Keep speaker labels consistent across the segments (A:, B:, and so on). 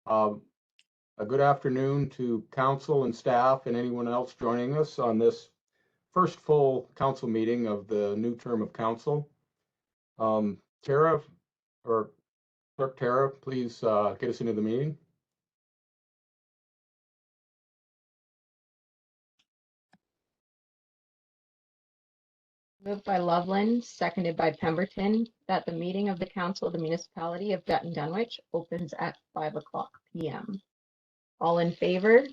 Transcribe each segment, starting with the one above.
A: Um, a good afternoon to council and staff and anyone else joining us on this first full council meeting of the new term of council. Tara, or Clerk Tara, please get us into the meeting.
B: Moved by Loveland, seconded by Pemberton, that the meeting of the Council of the Municipality of Dutton Dunwich opens at 5:00 p.m. All in favor?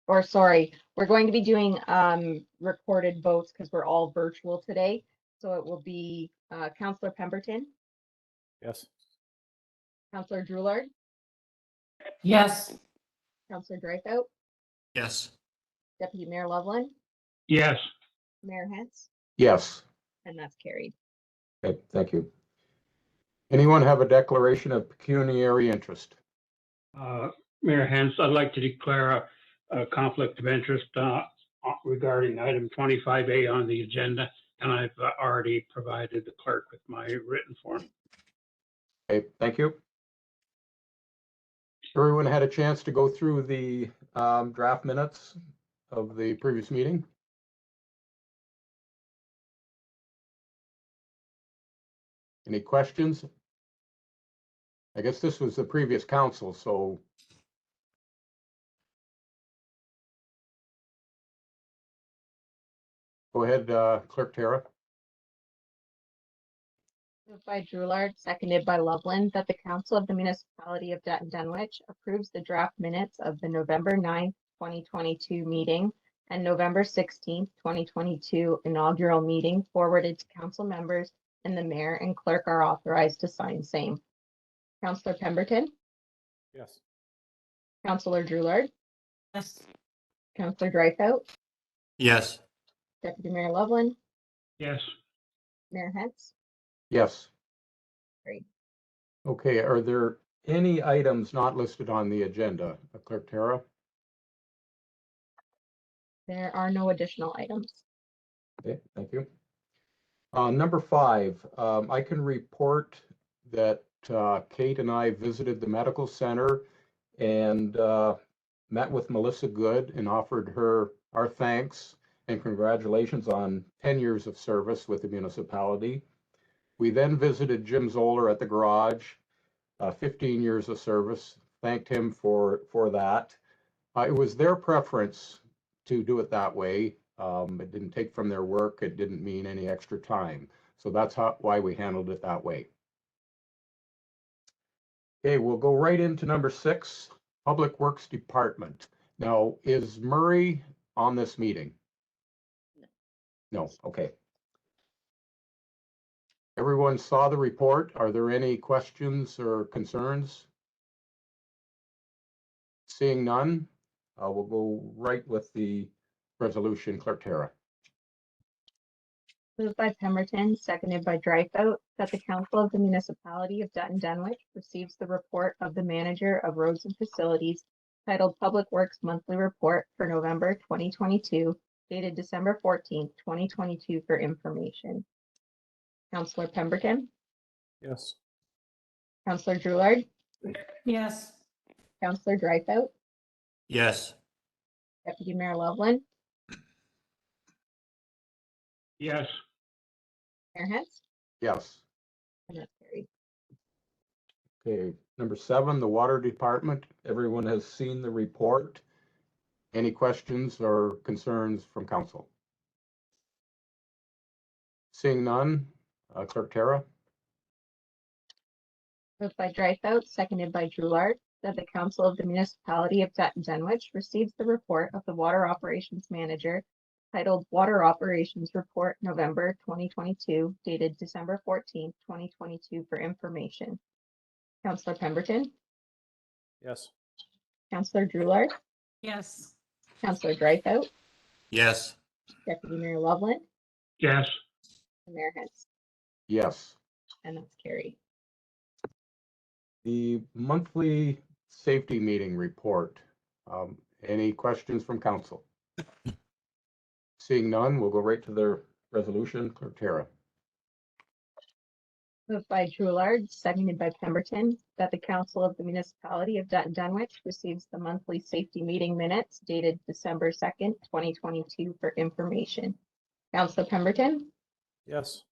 B: Or sorry, we're going to be doing recorded votes because we're all virtual today. So it will be Councillor Pemberton,
C: Yes.
B: Councillor Droulard,
D: Yes.
B: Councillor Dreyfus,
E: Yes.
B: Deputy Mayor Loveland,
C: Yes.
B: Mayor Hens,
A: Yes.
B: and that's carried.
A: Okay, thank you. Anyone have a declaration of pecuniary interest?
C: Mayor Hens, I'd like to declare a conflict of interest regarding item 25A on the agenda, and I've already provided the clerk with my written form.
A: Okay, thank you. Everyone had a chance to go through the draft minutes of the previous meeting? Any questions? I guess this was the previous council, so go ahead, Clerk Tara.
B: Moved by Droulard, seconded by Loveland, that the Council of the Municipality of Dutton Dunwich approves the draft minutes of the November 9th, 2022 meeting and November 16th, 2022 inaugural meeting forwarded to council members, and the mayor and clerk are authorized to sign same. Councillor Pemberton,
C: Yes.
B: Councillor Droulard,
D: Yes.
B: Councillor Dreyfus,
E: Yes.
B: Deputy Mayor Loveland,
C: Yes.
B: Mayor Hens.
A: Yes.
B: Great.
A: Okay, are there any items not listed on the agenda, Clerk Tara?
B: There are no additional items.
A: Okay, thank you. Number 5, I can report that Kate and I visited the medical center and met with Melissa Good and offered her our thanks and congratulations on 10 years of service with the municipality. We then visited Jim Zoller at the garage, 15 years of service, thanked him for that. It was their preference to do it that way. It didn't take from their work. It didn't mean any extra time. So that's why we handled it that way. Okay, we'll go right into number 6, Public Works Department. Now, is Murray on this meeting? No, okay. Everyone saw the report. Are there any questions or concerns? Seeing none, we'll go right with the resolution, Clerk Tara.
B: Moved by Pemberton, seconded by Dreyfus, that the Council of the Municipality of Dutton Dunwich receives the report of the Manager of Roads and Facilities titled Public Works Monthly Report for November 2022, dated December 14th, 2022 for information. Councillor Pemberton,
C: Yes.
B: Councillor Droulard,
D: Yes.
B: Councillor Dreyfus,
E: Yes.
B: Deputy Mayor Loveland,
C: Yes.
B: Mayor Hens,
A: Yes.
B: and that's carried.
A: Okay, number 7, the Water Department. Everyone has seen the report. Any questions or concerns from council? Seeing none, Clerk Tara.
B: Moved by Dreyfus, seconded by Droulard, that the Council of the Municipality of Dutton Dunwich receives the report of the Water Operations Manager titled Water Operations Report November 2022, dated December 14th, 2022 for information. Councillor Pemberton,
C: Yes.
B: Councillor Droulard,
D: Yes.
B: Councillor Dreyfus,
E: Yes.
B: Deputy Mayor Loveland,
C: Yes.
B: and Mayor Hens,
A: Yes.
B: and that's carried.
A: The monthly safety meeting report. Any questions from council? Seeing none, we'll go right to the resolution. Clerk Tara.
B: Moved by Drulard, seconded by Pemberton, that the Council of the Municipality of Dutton Dunwich receives the monthly safety meeting minutes dated December 2nd, 2022 for information. Councilor Pemberton,
F: Yes.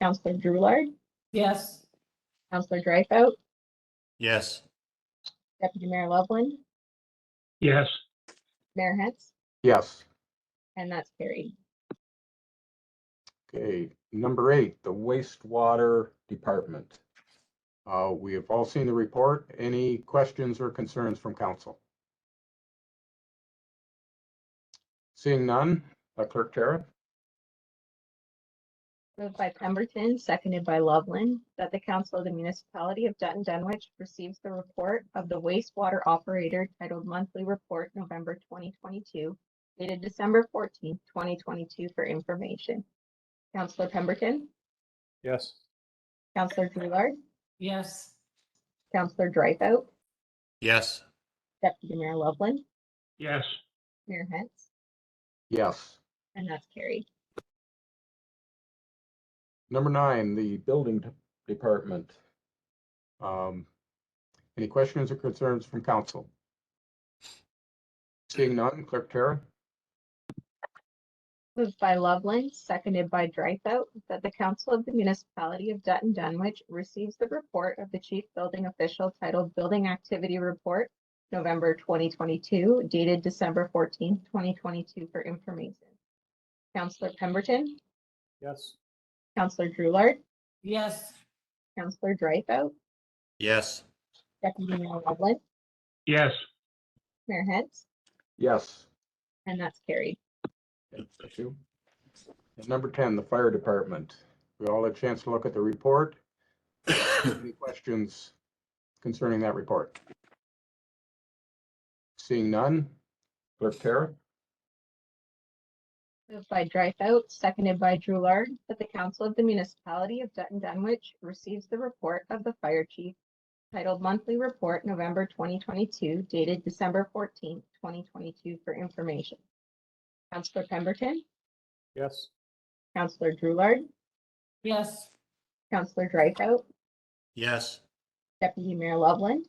B: Councilor Drulard,
D: yes,
B: Councilor Dreyfus,
E: Yes.
B: Deputy Mayor Loveland,
C: Yes.
B: Mayor Hens,
A: Yes.
B: and that's carried.
A: Okay, number 8, the wastewater department. We have all seen the report. Any questions or concerns from council? Seeing none, Clerk Tara?
B: Moved by Pemberton, seconded by Loveland, that the Council of the Municipality of Dutton Dunwich receives the report of the wastewater operator titled Monthly Report, November 2022, dated December 14th, 2022 for information. Councilor Pemberton,
F: Yes.
B: Councilor Drulard,
D: yes,
B: Councilor Dreyfus,
E: Yes.
B: Deputy Mayor Loveland,
C: Yes.
B: Mayor Hens,
A: Yes.
B: and that's carried.
A: Number 9, the building department. Any questions or concerns from council? Seeing none, Clerk Tara?
B: Moved by Loveland, seconded by Dreyfus, that the Council of the Municipality of Dutton Dunwich receives the report of the Chief Building Official titled Building Activity Report, November 2022, dated December 14th, 2022 for information. Councilor Pemberton,
F: Yes.
B: Councilor Drulard,
D: yes,
B: Councilor Dreyfus,
E: Yes.
B: Deputy Mayor Loveland,
C: Yes.
B: Mayor Hens,
A: Yes.
B: and that's carried.
A: Okay, thank you. And number 10, the fire department. We all had a chance to look at the report. Any questions concerning that report? Seeing none, Clerk Tara?
B: Moved by Dreyfus, seconded by Drulard, that the Council of the Municipality of Dutton Dunwich receives the report of the Fire Chief titled Monthly Report, November 2022, dated December 14th, 2022 for information. Councilor Pemberton,
F: Yes.
B: Councilor Drulard,
D: yes,
B: Councilor Dreyfus,
E: Yes.
B: Deputy Mayor Loveland,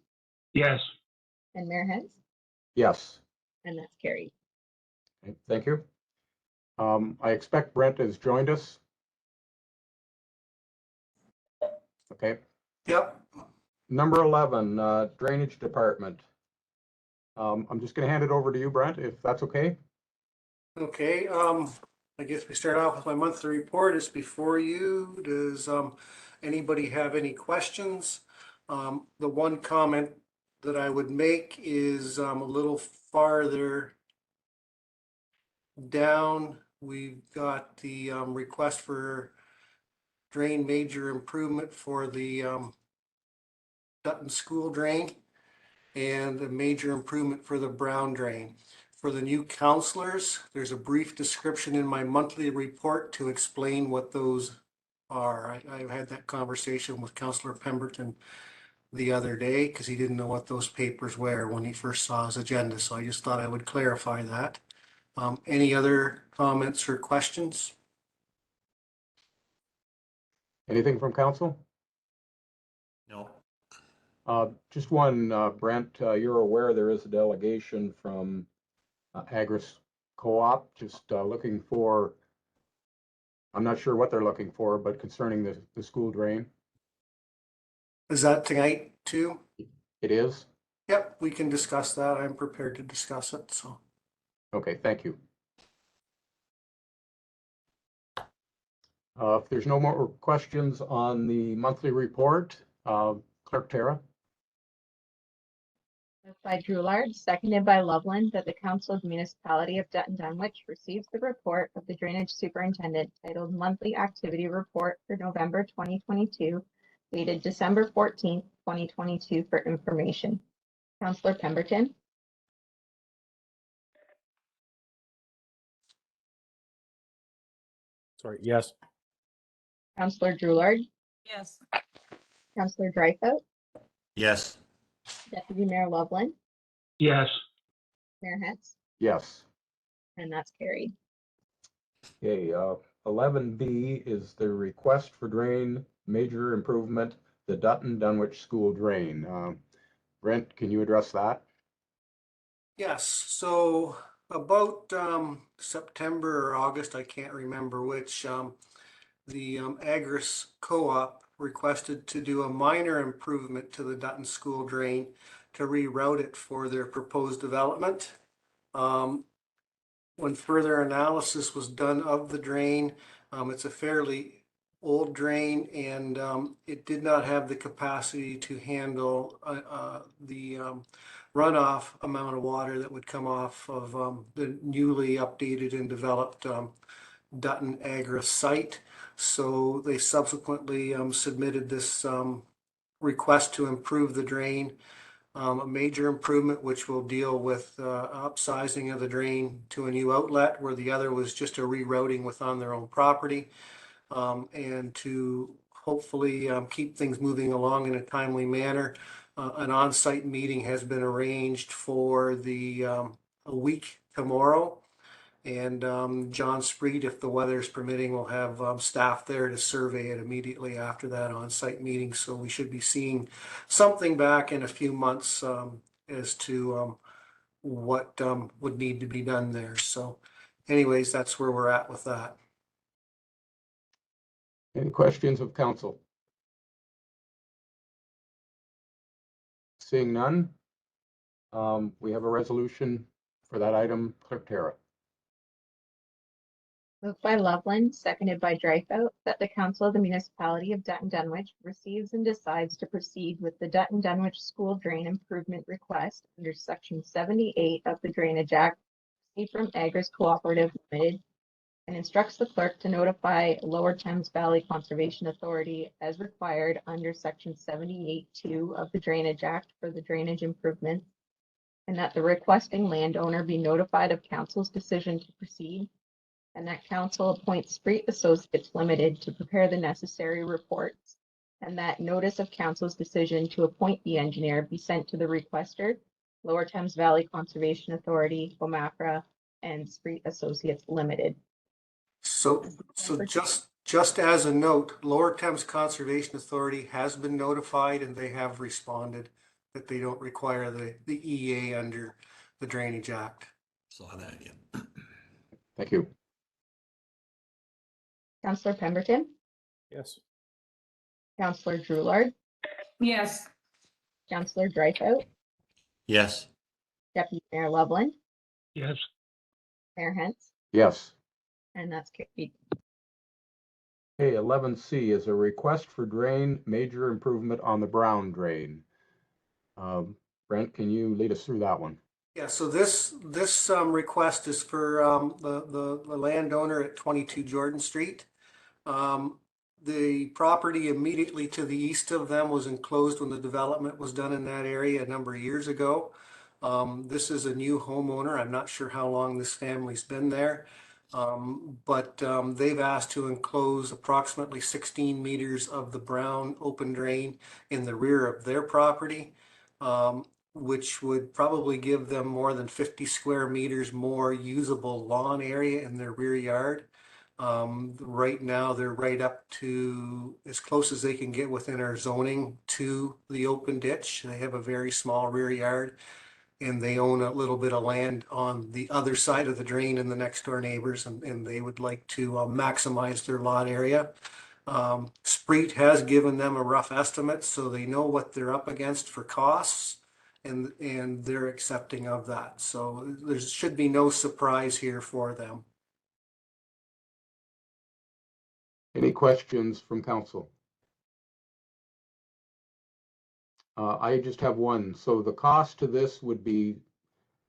C: Yes.
B: and Mayor Hens,
A: Yes.
B: and that's carried.
A: Okay, thank you. I expect Brent has joined us. Okay.
G: Yep.
A: Number 11, Drainage Department. I'm just going to hand it over to you, Brent, if that's okay.
G: Okay. I guess we start off with my monthly report. It's before you. Does anybody have any questions? The one comment that I would make is a little farther down. We've got the request for drain major improvement for the Dutton School drain and a major improvement for the Brown drain. For the new counselors, there's a brief description in my monthly report to explain what those are. I had that conversation with Counselor Pemberton the other day because he didn't know what those papers were when he first saw his agenda. So I just thought I would clarify that. Any other comments or questions?
A: Anything from council?
E: No.
A: Just one, Brent, you're aware there is a delegation from Agris Co-op, just looking for, I'm not sure what they're looking for, but concerning the school drain.
G: Is that tonight too?
A: It is?
G: Yep, we can discuss that. I'm prepared to discuss it, so.
A: Okay, thank you. If there's no more questions on the monthly report, Clerk Tara?
B: Moved by Drulard, seconded by Loveland, that the Council of the Municipality of Dutton Dunwich receives the report of the Drainage Superintendent titled Monthly Activity Report for November 2022, dated December 14th, 2022 for information. Councilor Pemberton,
F: Sorry. Yes.
B: Councilor Drulard,
D: yes,
B: Councilor Dreyfus,
E: Yes.
B: Deputy Mayor Loveland,
C: Yes.
B: Mayor Hens,
A: Yes.
B: and that's carried.
A: Okay, 11B is the request for drain major improvement, the Dutton Dunwich School Drain. Brent, can you address that?
G: Yes, so about September or August, I can't remember which, the Agris Co-op requested to do a minor improvement to the Dutton School Drain to reroute it for their proposed development. When further analysis was done of the drain, it's a fairly old drain and it did not have the capacity to handle the runoff amount of water that would come off of the newly updated and developed Dutton Agra site. So they subsequently submitted this request to improve the drain, a major improvement which will deal with upsizing of the drain to a new outlet where the other was just a rerouting within their own property, and to hopefully keep things moving along in a timely manner. An on-site meeting has been arranged for a week tomorrow. And John Spreed, if the weather is permitting, will have staff there to survey it immediately after that on-site meeting. So we should be seeing something back in a few months as to what would need to be done there. So anyways, that's where we're at with that.
A: Any questions of council? Seeing none, we have a resolution for that item. Clerk Tara.
B: Moved by Loveland, seconded by Dreyfus, that the council of the municipality of Dutton Dunwich receives and decides to proceed with the Dutton Dunwich School Drain Improvement Request under Section 78 of the Drainage Act received from Agris Cooperative Limited, and instructs the clerk to notify Lower Thames Valley Conservation Authority as required under Section 78(2) of the Drainage Act for the drainage improvements, and that the requesting landowner be notified of council's decision to proceed, and that council appoints Spreet Associates Limited to prepare the necessary reports, and that notice of council's decision to appoint the engineer be sent to the requester, Lower Thames Valley Conservation Authority, OMAPRA, and Spreet Associates Limited.
G: So just as a note, Lower Thames Conservation Authority has been notified and they have responded that they don't require the EA under the Drainage Act.
E: Saw that, yeah.
A: Thank you.
B: Councillor Pemberton,
F: Yes.
B: Councillor Droulard,
D: yes,
B: Councillor Dreyfus,
E: Yes.
B: Deputy Mayor Loveland,
C: Yes.
B: Mayor Hens,
A: Yes.
B: and that's carried.
A: Okay, 11C is a request for drain major improvement on the Brown Drain. Brent, can you lead us through that one?
G: Yeah, so this request is for the landowner at 22 Jordan Street. The property immediately to the east of them was enclosed when the development was done in that area a number of years ago. This is a new homeowner. I'm not sure how long this family's been there. But they've asked to enclose approximately 16 meters of the Brown open drain in the rear of their property, which would probably give them more than 50 square meters more usable lawn area in their rear yard. Right now, they're right up to as close as they can get within our zoning to the open ditch. They have a very small rear yard, and they own a little bit of land on the other side of the drain in the next door neighbors, and they would like to maximize their lot area. Spreet has given them a rough estimate, so they know what they're up against for costs, and they're accepting of that. So there should be no surprise here for them.
A: Any questions from council? I just have one. So the cost to this would be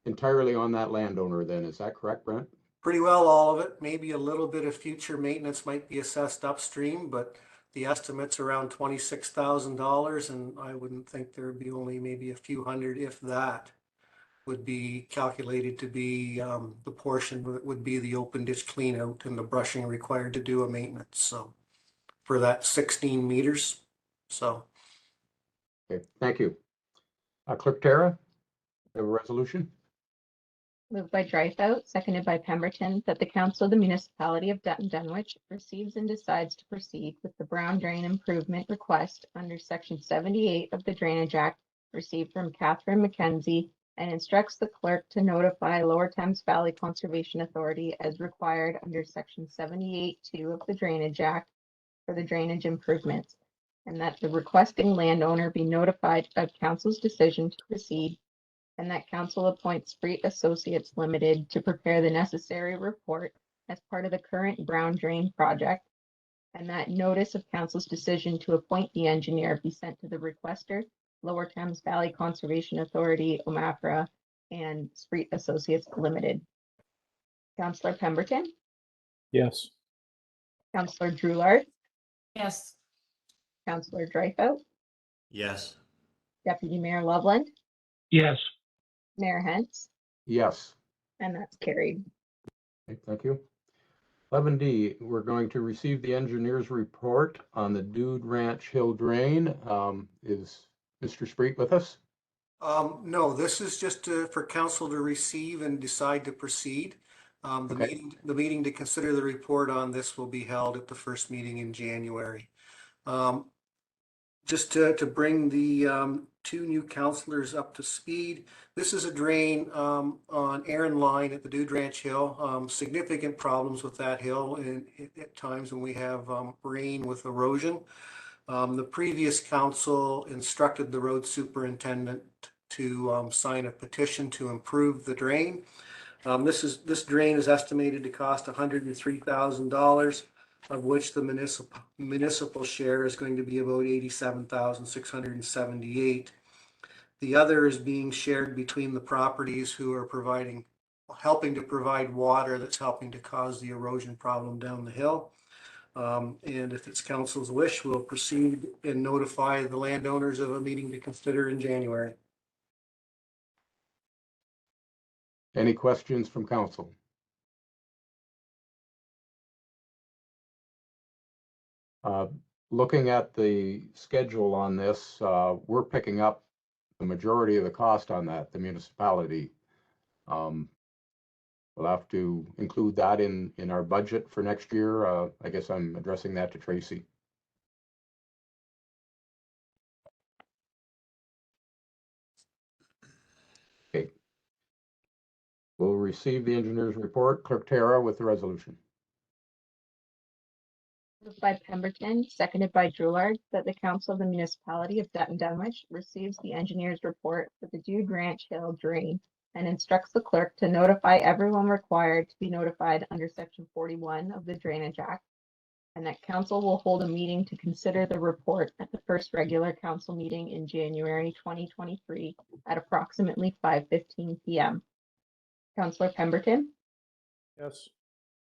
A: entirely on that landowner then, is that correct, Brent?
G: Pretty well all of it. Maybe a little bit of future maintenance might be assessed upstream, but the estimate's around $26,000, and I wouldn't think there'd be only maybe a few hundred, if that, would be calculated to be the portion that would be the open ditch clean out and the brushing required to do a maintenance. So for that 16 meters. So
A: Okay, thank you. Clerk Tara, you have a resolution?
B: Moved by Dreyfus, seconded by Pemberton, that the Council of the Municipality of Dutton Dunwich receives and decides to proceed with the Brown Drain Improvement Request under Section 78 of the Drainage Act received from Catherine McKenzie and instructs the clerk to notify Lower Thames Valley Conservation Authority as required under Section 78(2) of the Drainage Act for the drainage improvements, and that the requesting landowner be notified of Council's decision to proceed, and that Council appoints Freet Associates Limited to prepare the necessary report as part of the current Brown Drain project, and that notice of Council's decision to appoint the engineer be sent to the requester, Lower Thames Valley Conservation Authority, OMAPRA, and Freet Associates Limited. Councillor Pemberton,
F: Yes.
B: Councillor Droulard,
D: yes,
B: Councillor Dreyfus,
E: Yes.
B: Deputy Mayor Loveland,
C: Yes.
B: Mayor Hens,
A: Yes.
B: and that's carried.
A: Okay, thank you. 11D, we're going to receive the engineer's report on the Dude Ranch Hill Drain. Is Mr. Spreet with us?
G: No, this is just for council to receive and decide to proceed.
A: Okay.
G: The meeting to consider the report on this will be held at the first meeting in January. Just to bring the two new councilors up to speed, this is a drain on Aaron Line at the Dude Ranch Hill. Significant problems with that hill at times when we have rain with erosion. The previous council instructed the road superintendent to sign a petition to improve the drain. This drain is estimated to cost $103,000, of which the municipal share is going to be about $87,678. The other is being shared between the properties who are helping to provide water that's helping to cause the erosion problem down the hill. And if it's council's wish, we'll proceed and notify the landowners of a meeting to consider in January.
A: Any questions from council? Looking at the schedule on this, we're picking up the majority of the cost on that, the municipality. We'll have to include that in our budget for next year. I guess I'm addressing that to Tracy. Okay. We'll receive the engineer's report. Clerk Tara with the resolution.
B: Moved by Pemberton, seconded by Droulard, that the Council of the Municipality of Dutton Dunwich receives the engineer's report for the Dude Ranch Hill Drain and instructs the clerk to notify everyone required to be notified under Section 41 of the Drainage Act, and that council will hold a meeting to consider the report at the first regular council meeting in January 2023 at approximately 5:15 p.m. Councillor Pemberton,
F: Yes.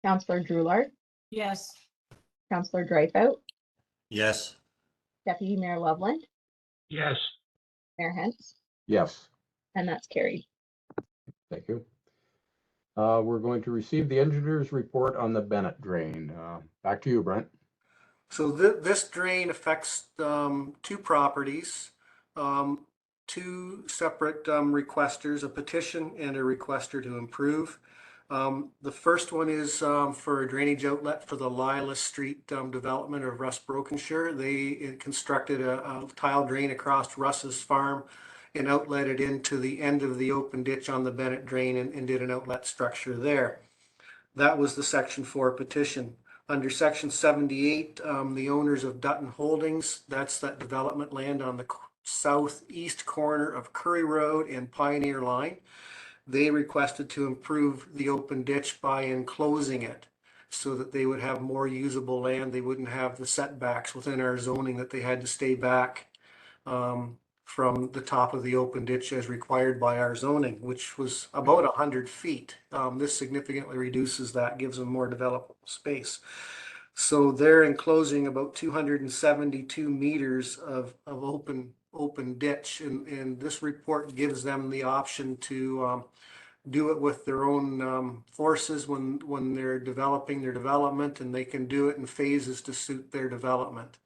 B: Councillor Droulard,
D: yes,
B: Councillor Dreyfus,
E: Yes.
B: Deputy Mayor Loveland,
C: Yes.
B: Mayor Hens,
A: Yes,
B: and that's carried.
A: thank you. We're going to receive the engineer's report on the Bennett drain. Back to you, Brent.
G: So this drain affects two properties, two separate requesters, a petition and a requester to improve. The first one is for a drainage outlet for the Lila Street development of Russ Brokenshire. They constructed a tile drain across Russ's farm and outletted into the end of the open ditch on the Bennett drain and did an outlet structure there. That was the Section 4 petition. Under Section 78, the owners of Dutton Holdings, that's that development land on the southeast corner of Curry Road and Pioneer Line. They requested to improve the open ditch by enclosing it so that they would have more usable land. They wouldn't have the setbacks within our zoning that they had to stay back from the top of the open ditch as required by our zoning, which was about 100 feet. This significantly reduces that, gives them more developable space. So they're enclosing about 272 meters of open ditch, and this report gives them the option to do it with their own forces when they're developing their development, and they can do it in phases to suit their development.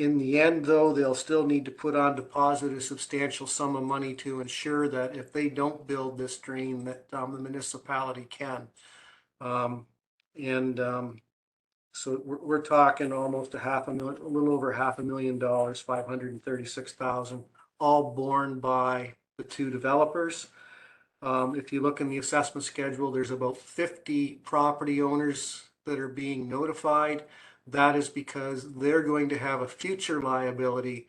G: In the end, though, they'll still need to put on deposit a substantial sum of money to ensure that if they don't build this drain, that the municipality can. So we're talking almost a little over $500,000, 536,000, all borne by the two developers. If you look in the assessment schedule, there's about 50 property owners that are being notified. That is because they're going to have a future liability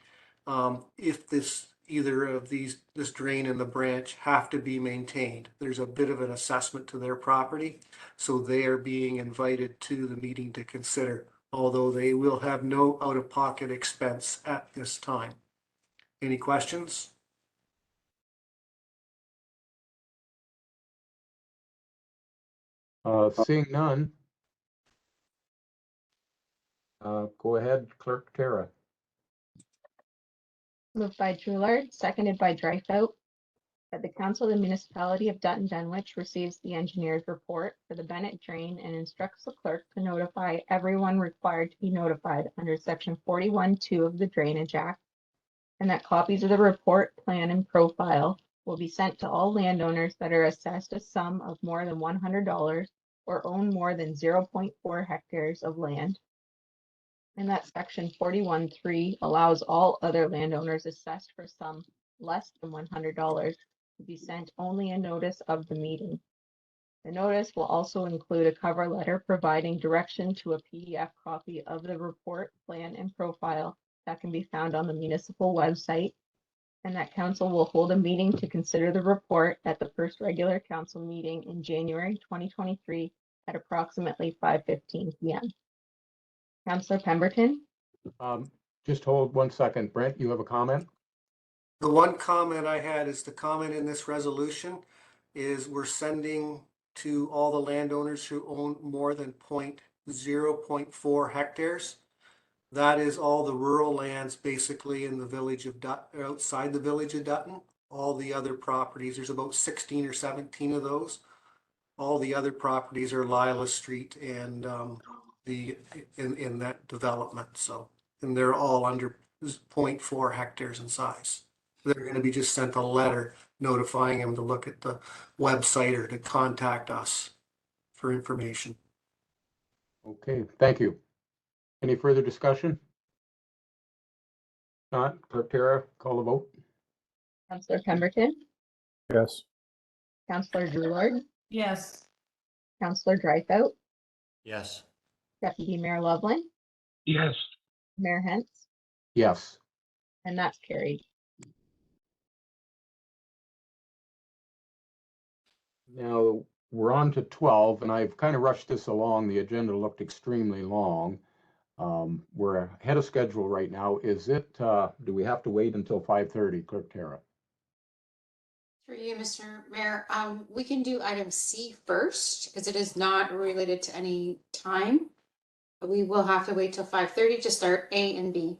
G: if either of this drain and the branch have to be maintained. There's a bit of an assessment to their property, so they are being invited to the meeting to consider, although they will have no out-of-pocket expense at this time. Any questions?
A: Seeing none. Go ahead, Clerk Tara.
B: Moved by Drewlard, seconded by Dreyfus, that the Council of the Municipality of Dutton Dunwich receives the engineer's report for the Bennett drain and instructs the clerk to notify everyone required to be notified under section 41(2) of the Drainage Act, and that copies of the report, plan, and profile will be sent to all landowners that are assessed a sum of more than $100 or own more than 0.4 hectares of land. And that section 41(3) allows all other landowners assessed for some less than $100 to be sent only a notice of the meeting. The notice will also include a cover letter providing direction to a PDF copy of the report, plan, and profile that can be found on the municipal website, and that council will hold a meeting to consider the report at the first regular council meeting in January 2023 at approximately 5:15 p.m. Councillor Pemberton?
A: Just hold 1 second. Brent, you have a comment?
G: The one comment I had is the comment in this resolution is we're sending to all the landowners who own more than 0.4 hectares. That is all the rural lands basically in the village of Dutton, outside the village of Dutton. All the other properties, there's about 16 or 17 of those. All the other properties are Lila Street and in that development. So, and they're all under 0.4 hectares in size. They're going to be just sent a letter notifying them to look at the website or to contact us for information.
A: Okay, thank you. Any further discussion? Not, Clerk Tara, call the vote.
B: Councillor Pemberton?
F: Yes.
B: Councillor Drewlard?
D: Yes.
B: Councillor Dreyfus?
E: Yes.
B: Deputy Mayor Loveland?
C: Yes.
B: Mayor Hens?
A: Yes.
B: And that's carried.
A: Now, we're on to 12, and I've kind of rushed this along. The agenda looked extremely long. We're ahead of schedule right now. Is it, do we have to wait until 5:30, Clerk Tara?
H: Through you, Mr. Mayor, we can do item C first because it is not related to any time. We will have to wait till 5:30 to start A and B.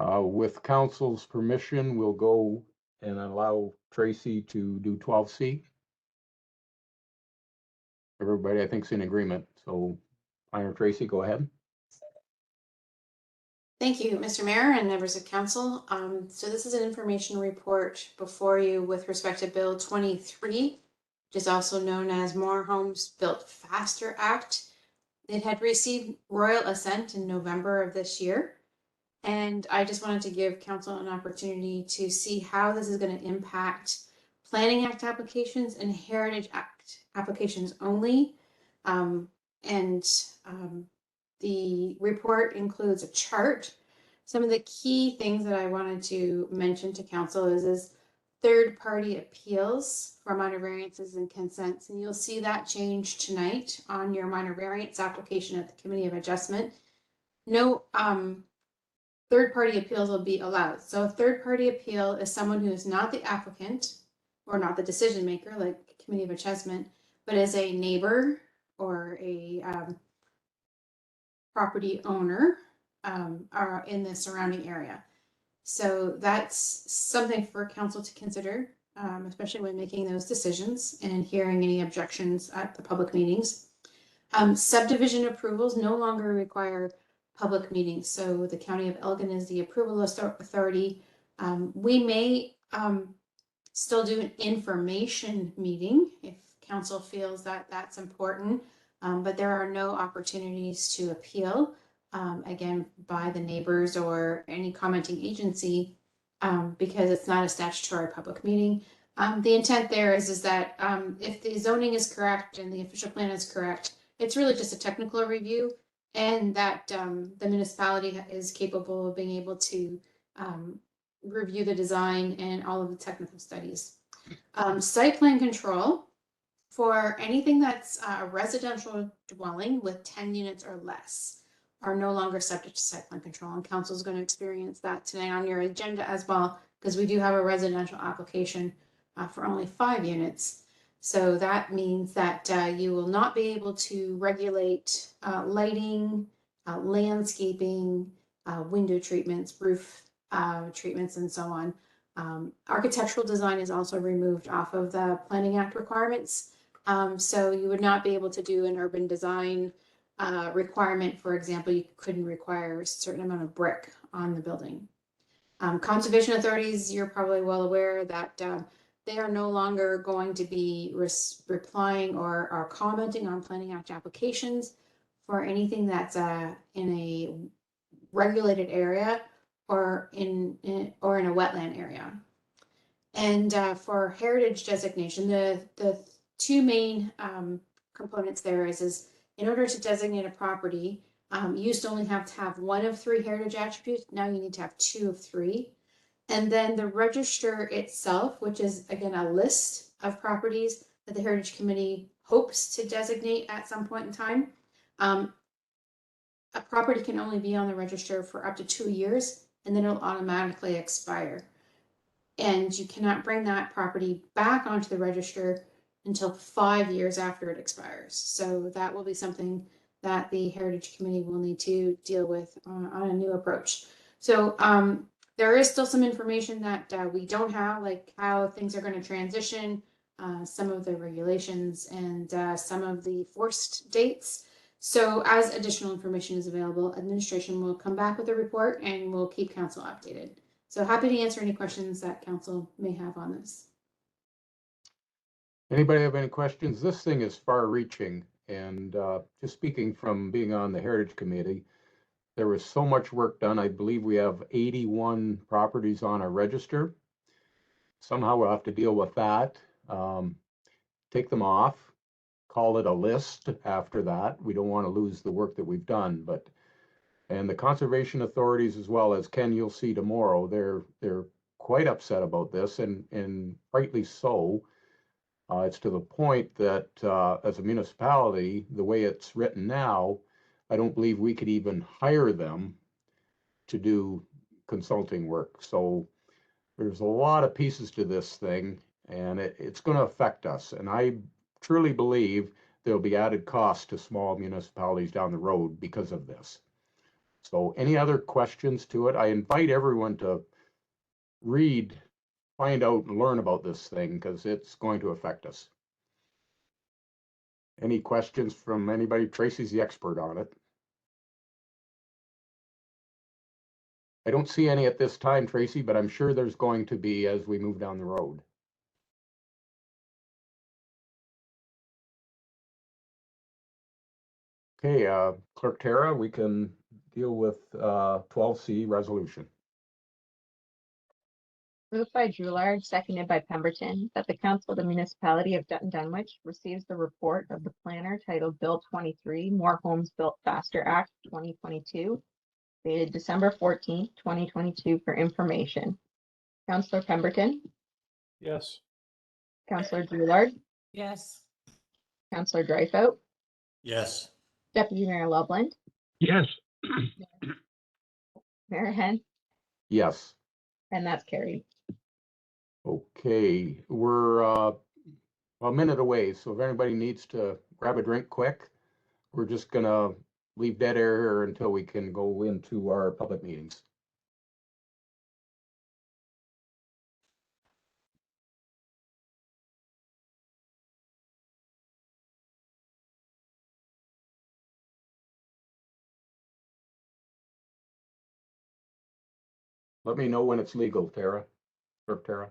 A: With council's permission, we'll go and allow Tracy to do 12C. Everybody, I think, is in agreement. So, Planner Tracy, go ahead.
H: Thank you, Mr. Mayor and members of council. So this is an information report before you with respect to Bill 23, which is also known as More Homes Built Faster Act. It had received royal assent in November of this year. And I just wanted to give council an opportunity to see how this is going to impact Planning Act applications and Heritage Act applications only. The report includes a chart. Some of the key things that I wanted to mention to council is third-party appeals for minor variances and consents. And you'll see that change tonight on your minor variance application at the Committee of Adjustment. No third-party appeals will be allowed. So a third-party appeal is someone who is not the applicant or not the decision maker, like Committee of Adjustment, but is a neighbor or a property owner are in the surrounding area. So that's something for council to consider, especially when making those decisions and hearing any objections at the public meetings. Subdivision approvals no longer require public meetings. So the County of Elgin is the approval authority. We may still do an information meeting if council feels that that's important, but there are no opportunities to appeal, again, by the neighbors or any commenting agency, because it's not a statutory public meeting. The intent there is that if the zoning is correct and the official plan is correct, it's really just a technical review, and that the municipality is capable of being able to review the design and all of the technical studies. Site plan control for anything that's a residential dwelling with 10 units or less are no longer subject to site plan control. And council is going to experience that today on your agenda as well, because we do have a residential application for only 5 units. So that means that you will not be able to regulate lighting, landscaping, window treatments, roof treatments, and so on. Architectural design is also removed off of the Planning Act requirements. So you would not be able to do an urban design requirement. For example, you couldn't require a certain amount of brick on the building. Conservation authorities, you're probably well aware that they are no longer going to be replying or commenting on Planning Act applications for anything that's in a regulated area or in a wetland area. And for heritage designation, the two main components there is in order to designate a property, you used to only have to have 1 of 3 heritage attributes. Now you need to have 2 of 3. And then the register itself, which is again a list of properties that the Heritage Committee hopes to designate at some point in time. A property can only be on the register for up to 2 years, and then it'll automatically expire. And you cannot bring that property back onto the register until 5 years after it expires. So that will be something that the Heritage Committee will need to deal with on a new approach. So there is still some information that we don't have, like how things are going to transition, some of the regulations, and some of the forced dates. So as additional information is available, administration will come back with a report and we'll keep council updated. So happy to answer any questions that council may have on this.
A: Anybody have any questions? This thing is far reaching, and just speaking from being on the Heritage Committee, there was so much work done. I believe we have 81 properties on our register. Somehow we'll have to deal with that. Take them off, call it a list after that. We don't want to lose the work that we've done, and the conservation authorities, as well as Ken, you'll see tomorrow, they're quite upset about this, and rightly so. It's to the point that as a municipality, the way it's written now, I don't believe we could even hire them to do consulting work. So there's a lot of pieces to this thing, and it's going to affect us. And I truly believe there'll be added costs to small municipalities down the road because of this. So any other questions to it? I invite everyone to read, find out, and learn about this thing because it's going to affect us. Any questions from anybody? Tracy's the expert on it. I don't see any at this time, Tracy, but I'm sure there's going to be as we move down the road. Okay, Clerk Tara, we can deal with 12C resolution.
B: Moved by Drewlard, seconded by Pemberton, that the Council of the Municipality of Dutton Dunwich receives the report of the planner titled Bill 23, More Homes Built Faster Act 2022, dated December 14th, 2022 for information. Councillor Pemberton,
F: Yes.
B: Councillor Drewlard,
D: yes,
B: Councillor Dreyfus,
E: Yes.
B: Deputy Mayor Loveland,
C: Yes.
B: Mayor Hen,
A: Yes.
B: and that's carried.
A: Okay, we're a minute away, so if anybody needs to grab a drink quick, we're just gonna leave dead air here until we can go into our public meetings. Let me know when it's legal, Tara. Clerk Tara.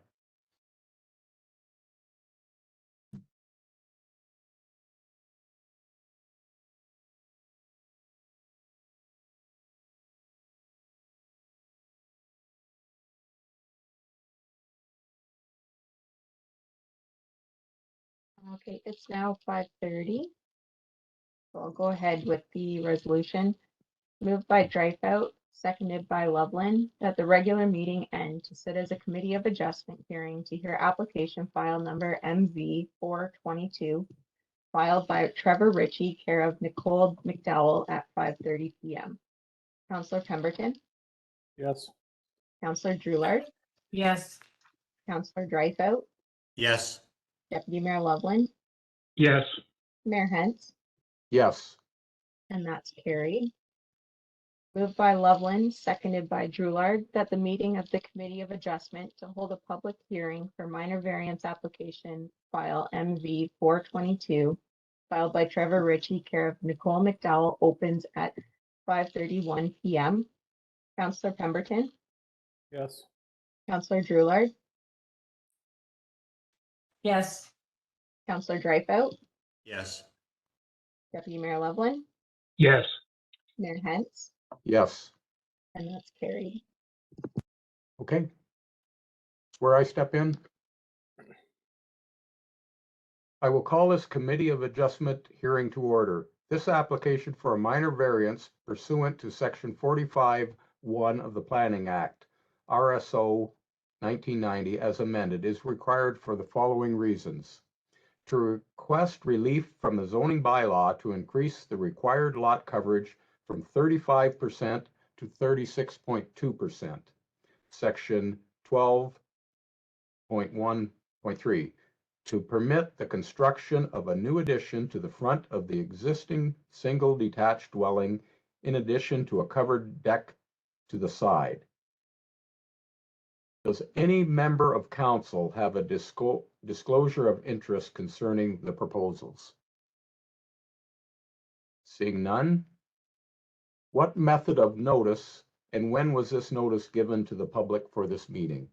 B: Okay, it's now 5:30. So I'll go ahead with the resolution. Moved by Dreyfus, seconded by Loveland, that the regular meeting end to sit as a committee of adjustment hearing to hear application file number MV 422, filed by Trevor Ritchie, care of Nicole McDowell at 5:30 PM. Counselor Pemberton,
F: Yes.
B: Counselor Drewlard,
D: yes,
B: Counselor Dreyfus,
E: yes,
B: Deputy Mayor Loveland,
C: yes,
B: Mayor Hens,
A: Yes.
B: and that's carried. Moved by Loveland, seconded by Drewlard, that the meeting of the Committee of Adjustment to hold a public hearing for minor variance application file MV 422, filed by Trevor Ritchie, care of Nicole McDowell, opens at 5:31 PM. Counselor Pemberton,
F: Yes.
B: Counselor Drewlard,
D: yes,
B: Counselor Dreyfus,
E: yes,
B: Deputy Mayor Loveland,
C: yes,
B: Mayor Hens,
A: Yes.
B: and that's carried.
A: Okay. That's where I step in. I will call this Committee of Adjustment hearing to order. This application for a minor variance pursuant to Section 45(1) of the Planning Act, RSO 1990 as amended, is required for the following reasons. To request relief from the zoning bylaw to increase the required lot coverage from 35% to 36.2%. Section 12.1.3. To permit the construction of a new addition to the front of the existing single detached dwelling in addition to a covered deck to the side. Does any member of council have a disclosure of interest concerning the proposals? Seeing none? What method of notice and when was this notice given to the public for this meeting?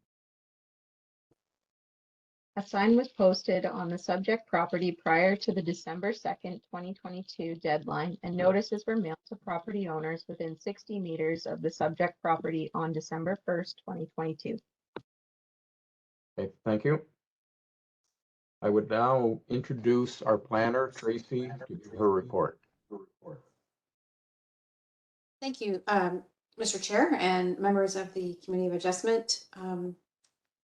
B: A sign was posted on the subject property prior to the December 2nd, 2022 deadline, and notices were mailed to property owners within 60 meters of the subject property on December 1st, 2022.
A: Okay, thank you. I would now introduce our planner, Tracy, to give her report.
H: Thank you, Mr. Chair and members of the Committee of Adjustment.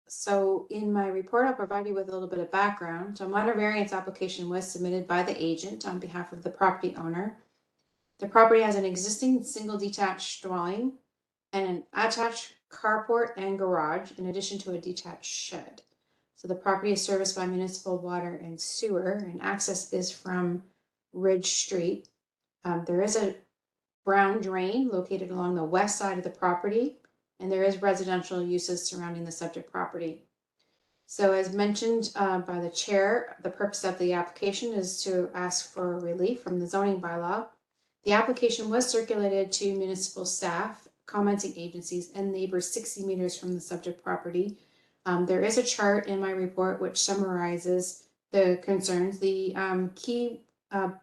H: So in my report, I'll provide you with a little bit of background. So a minor variance application was submitted by the agent on behalf of the property owner. The property has an existing single detached dwelling and an attached carport and garage in addition to a detached shed. So the property is serviced by municipal water and sewer, and access is from Ridge Street. There is a brown drain located along the west side of the property, and there is residential uses surrounding the subject property. So as mentioned by the chair, the purpose of the application is to ask for relief from the zoning bylaw. The application was circulated to municipal staff, commenting agencies, and neighbors 60 meters from the subject property. There is a chart in my report which summarizes the concerns. The key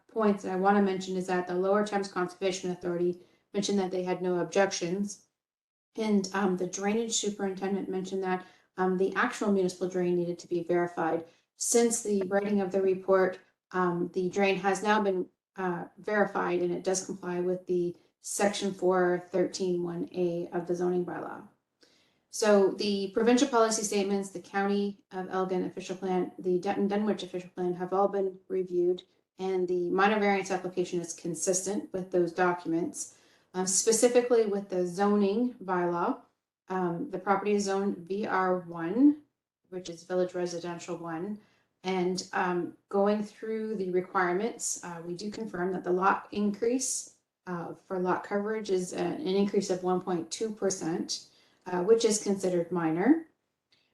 H: points that I want to mention is that the Lower Thames Conservation Authority mentioned that they had no objections. And the drainage superintendent mentioned that the actual municipal drain needed to be verified. Since the writing of the report, the drain has now been verified and it does comply with the Section 413(1)A of the zoning bylaw. So the provincial policy statements, the County of Elgin official plan, the Dutton Dunwich official plan have all been reviewed, and the minor variance application is consistent with those documents. Specifically with the zoning bylaw, the property is zoned VR1, which is Village Residential 1. And going through the requirements, we do confirm that the lot increase for lot coverage is an increase of 1.2%, which is considered minor.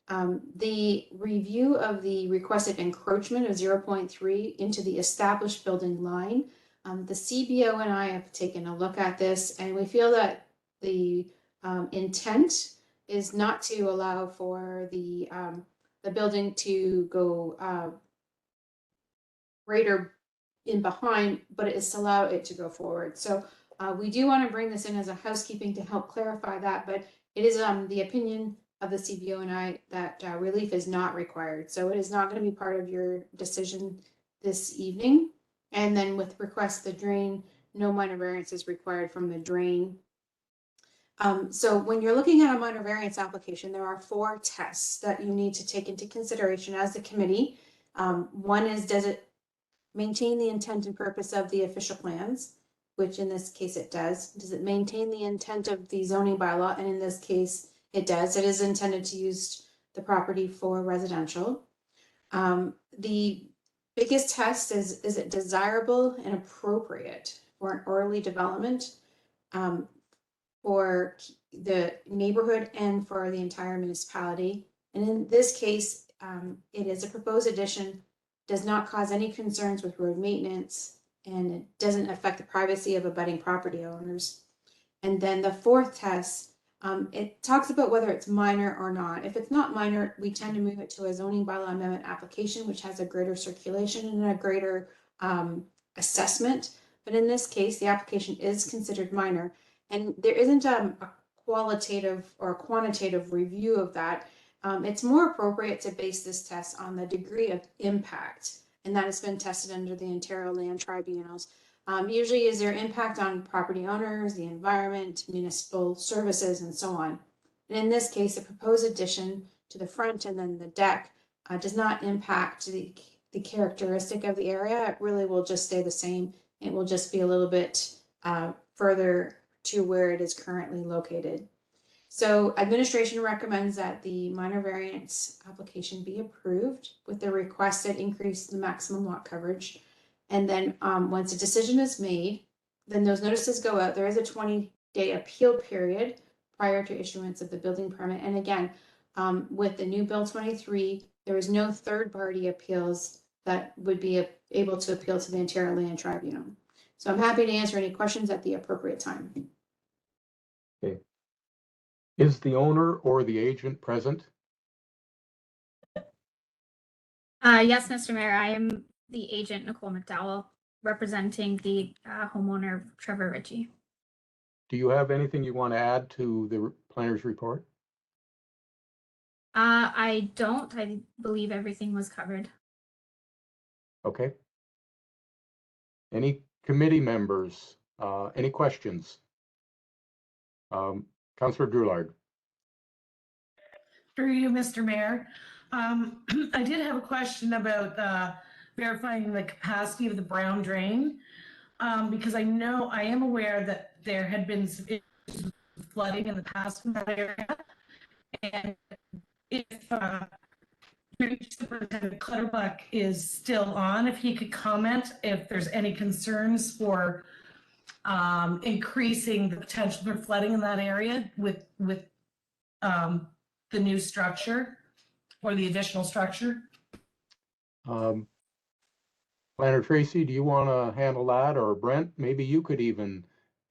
H: The review of the requested encroachment of 0.3 into the established building line. The CBO and I have taken a look at this, and we feel that the intent is not to allow for the building to go greater in behind, but it is to allow it to go forward. So we do want to bring this in as a housekeeping to help clarify that, but it is the opinion of the CBO and I that relief is not required. So it is not going to be part of your decision this evening. And then with request the drain, no minor variance is required from the drain. So when you're looking at a minor variance application, there are 4 tests that you need to take into consideration as a committee. One is, does it maintain the intent and purpose of the official plans, which in this case it does. Does it maintain the intent of the zoning bylaw? And in this case, it does. It is intended to use the property for residential. The biggest test is it desirable and appropriate for an early development for the neighborhood and for the entire municipality. And in this case, it is a proposed addition, does not cause any concerns with road maintenance, and it doesn't affect the privacy of abutting property owners. And then the 4th test, it talks about whether it's minor or not. If it's not minor, we tend to move it to a zoning bylaw amendment application, which has a greater circulation and a greater assessment. But in this case, the application is considered minor, and there isn't a qualitative or a quantitative review of that. It's more appropriate to base this test on the degree of impact, and that has been tested under the Ontario Land Tribunals. Usually is there impact on property owners, the environment, municipal services, and so on. And in this case, the proposed addition to the front and then the deck does not impact the characteristic of the area. It really will just stay the same. It will just be a little bit further to where it is currently located. So administration recommends that the minor variance application be approved with the requested increase in the maximum lot coverage. And then once a decision is made, then those notices go out. There is a 20-day appeal period prior to issuance of the building permit. And again, with the new Bill 23, there is no third-party appeals that would be able to appeal to the Ontario Land Tribunal. So I'm happy to answer any questions at the appropriate time.
A: Okay. Is the owner or the agent present?
I: Yes, Mr. Mayor, I am the agent, Nicole McDowell, representing the homeowner, Trevor Ritchie.
A: Do you have anything you want to add to the planner's report?
I: I don't. I believe everything was covered.
A: Okay. Any committee members? Any questions? Councillor Drouillard.
D: Through you, Mr. Mayor. I did have a question about verifying the capacity of the brown drain, because I am aware that there had been some issues with flooding in the past in that area. And if Superintendent Clutterbuck is still on, if he could comment if there's any concerns for increasing the potential for flooding in that area with the new structure or the additional structure.
A: Planner Tracy, do you want to handle that, or Brent? Maybe you could even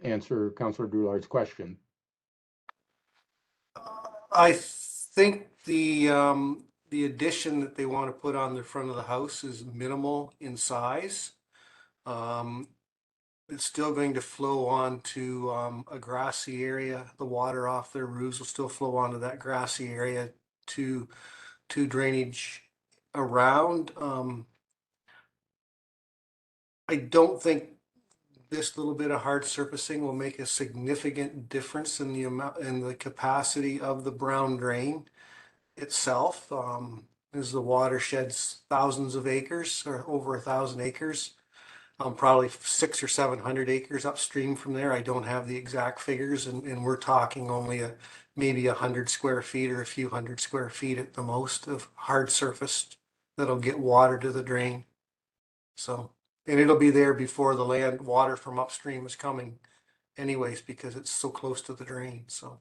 A: answer Councillor Drouillard's question.
G: I think the addition that they want to put on the front of the house is minimal in size. It's still going to flow onto a grassy area. The water off their roofs will still flow onto that grassy area to drainage around. I don't think this little bit of hard surfacing will make a significant difference in the amount and the capacity of the brown drain itself. As the water sheds thousands of acres or over 1,000 acres, probably 600 or 700 acres upstream from there. I don't have the exact figures, and we're talking only maybe 100 square feet or a few hundred square feet at the most of hard surface that'll get water to the drain. So, and it'll be there before the land water from upstream is coming anyways, because it's so close to the drain. So.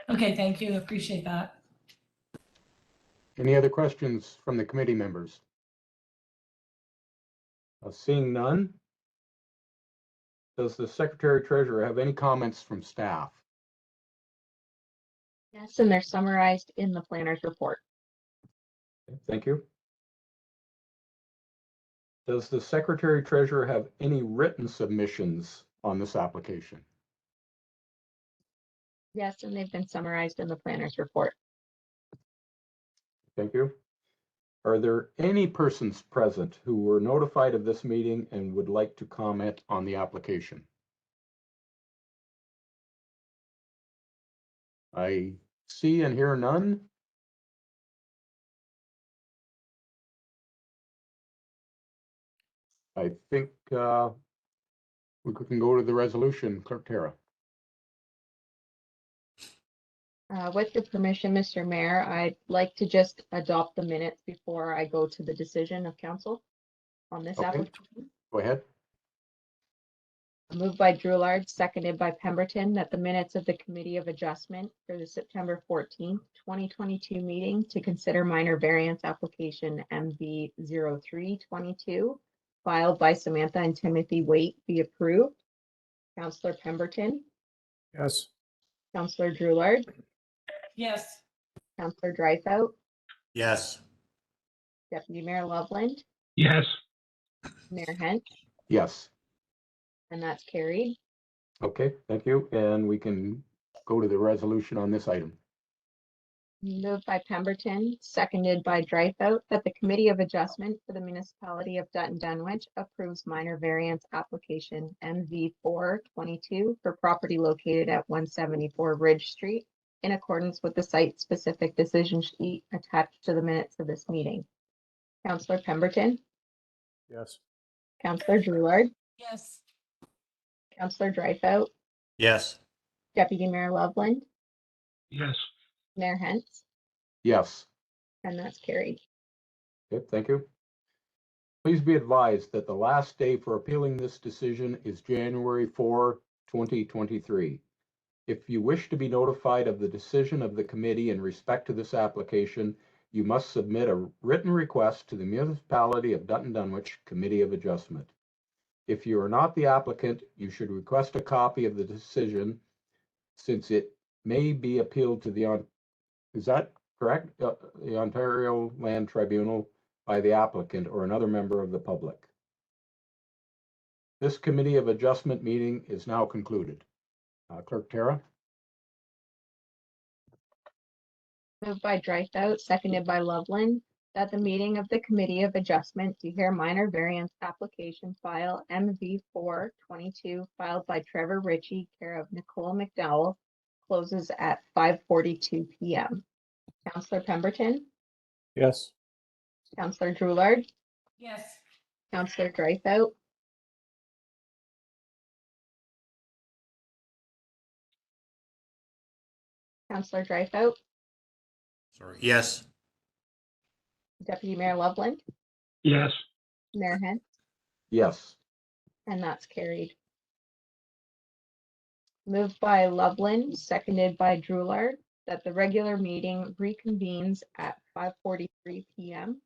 D: Okay, thank you. Appreciate that.
A: Any other questions from the committee members? Seeing none, does the Secretary Treasurer have any comments from staff?
B: Yes, and they're summarized in the planner's report.
A: Okay, thank you. Does the secretary treasurer have any written submissions on this application?
B: Yes, and they've been summarized in the planner's report.
A: Thank you. Are there any persons present who were notified of this meeting and would like to comment on the application? I see and hear none. I think we can go to the resolution. Clerk Tara.
B: With your permission, Mr. Mayor, I'd like to just adopt the minutes before I go to the decision of council on this
A: Okay.
B: application.
A: Go ahead.
B: Moved by Drouillard, seconded by Pemberton, that the minutes of the Committee of Adjustment for the September 14th, 2022 meeting to consider minor variance application MV 0322 filed by Samantha and Timothy Waite be approved. Councillor Pemberton,
F: Yes.
B: Councillor Drouillard,
D: Yes.
B: Councillor Dreyfus,
E: Yes.
B: Deputy Mayor Loveland,
C: Yes.
B: Mayor Hent,
A: Yes.
B: and that's carried.
A: Okay, thank you. And we can go to the resolution on this item.
B: Moved by Pemberton, seconded by Dreyfus, that the Committee of Adjustment for the Municipality of Dutton Dunwich approves minor variance application MV 422 for property located at 174 Ridge Street in accordance with the site-specific decision sheet attached to the minutes of this meeting. Councillor Pemberton,
F: Yes.
B: Councillor Drouillard,
D: Yes.
B: Councillor Dreyfus,
E: Yes.
B: Deputy Mayor Loveland,
C: Yes.
B: Mayor Hentz,
A: Yes.
B: and that's carried.
A: Okay, thank you. Please be advised that the last day for appealing this decision is January 4, 2023. If you wish to be notified of the decision of the committee in respect to this application, you must submit a written request to the Municipality of Dutton Dunwich Committee of Adjustment. If you are not the applicant, you should request a copy of the decision since it may be appealed to the, is that correct? The Ontario Land Tribunal by the applicant or another member of the public. This Committee of Adjustment meeting is now concluded. Clerk Tara?
B: Moved by Dreyfus, seconded by Loveland, that the meeting of the Committee of Adjustment to hear minor variance application file MV 422 filed by Trevor Ritchie, care of Nicole McDowell, closes at 5:42 p.m. Councillor Pemberton,
F: Yes.
B: Councillor Drouillard,
D: Yes.
B: Councillor Dreyfus, Councillor Dreyfus,
E: Sorry. Yes.
B: Deputy Mayor Loveland,
C: Yes.
B: Mayor Hent,
A: Yes.
B: and that's carried. Moved by Loveland, seconded by Drouillard, that the regular meeting reconvenes at 5:43 p.m.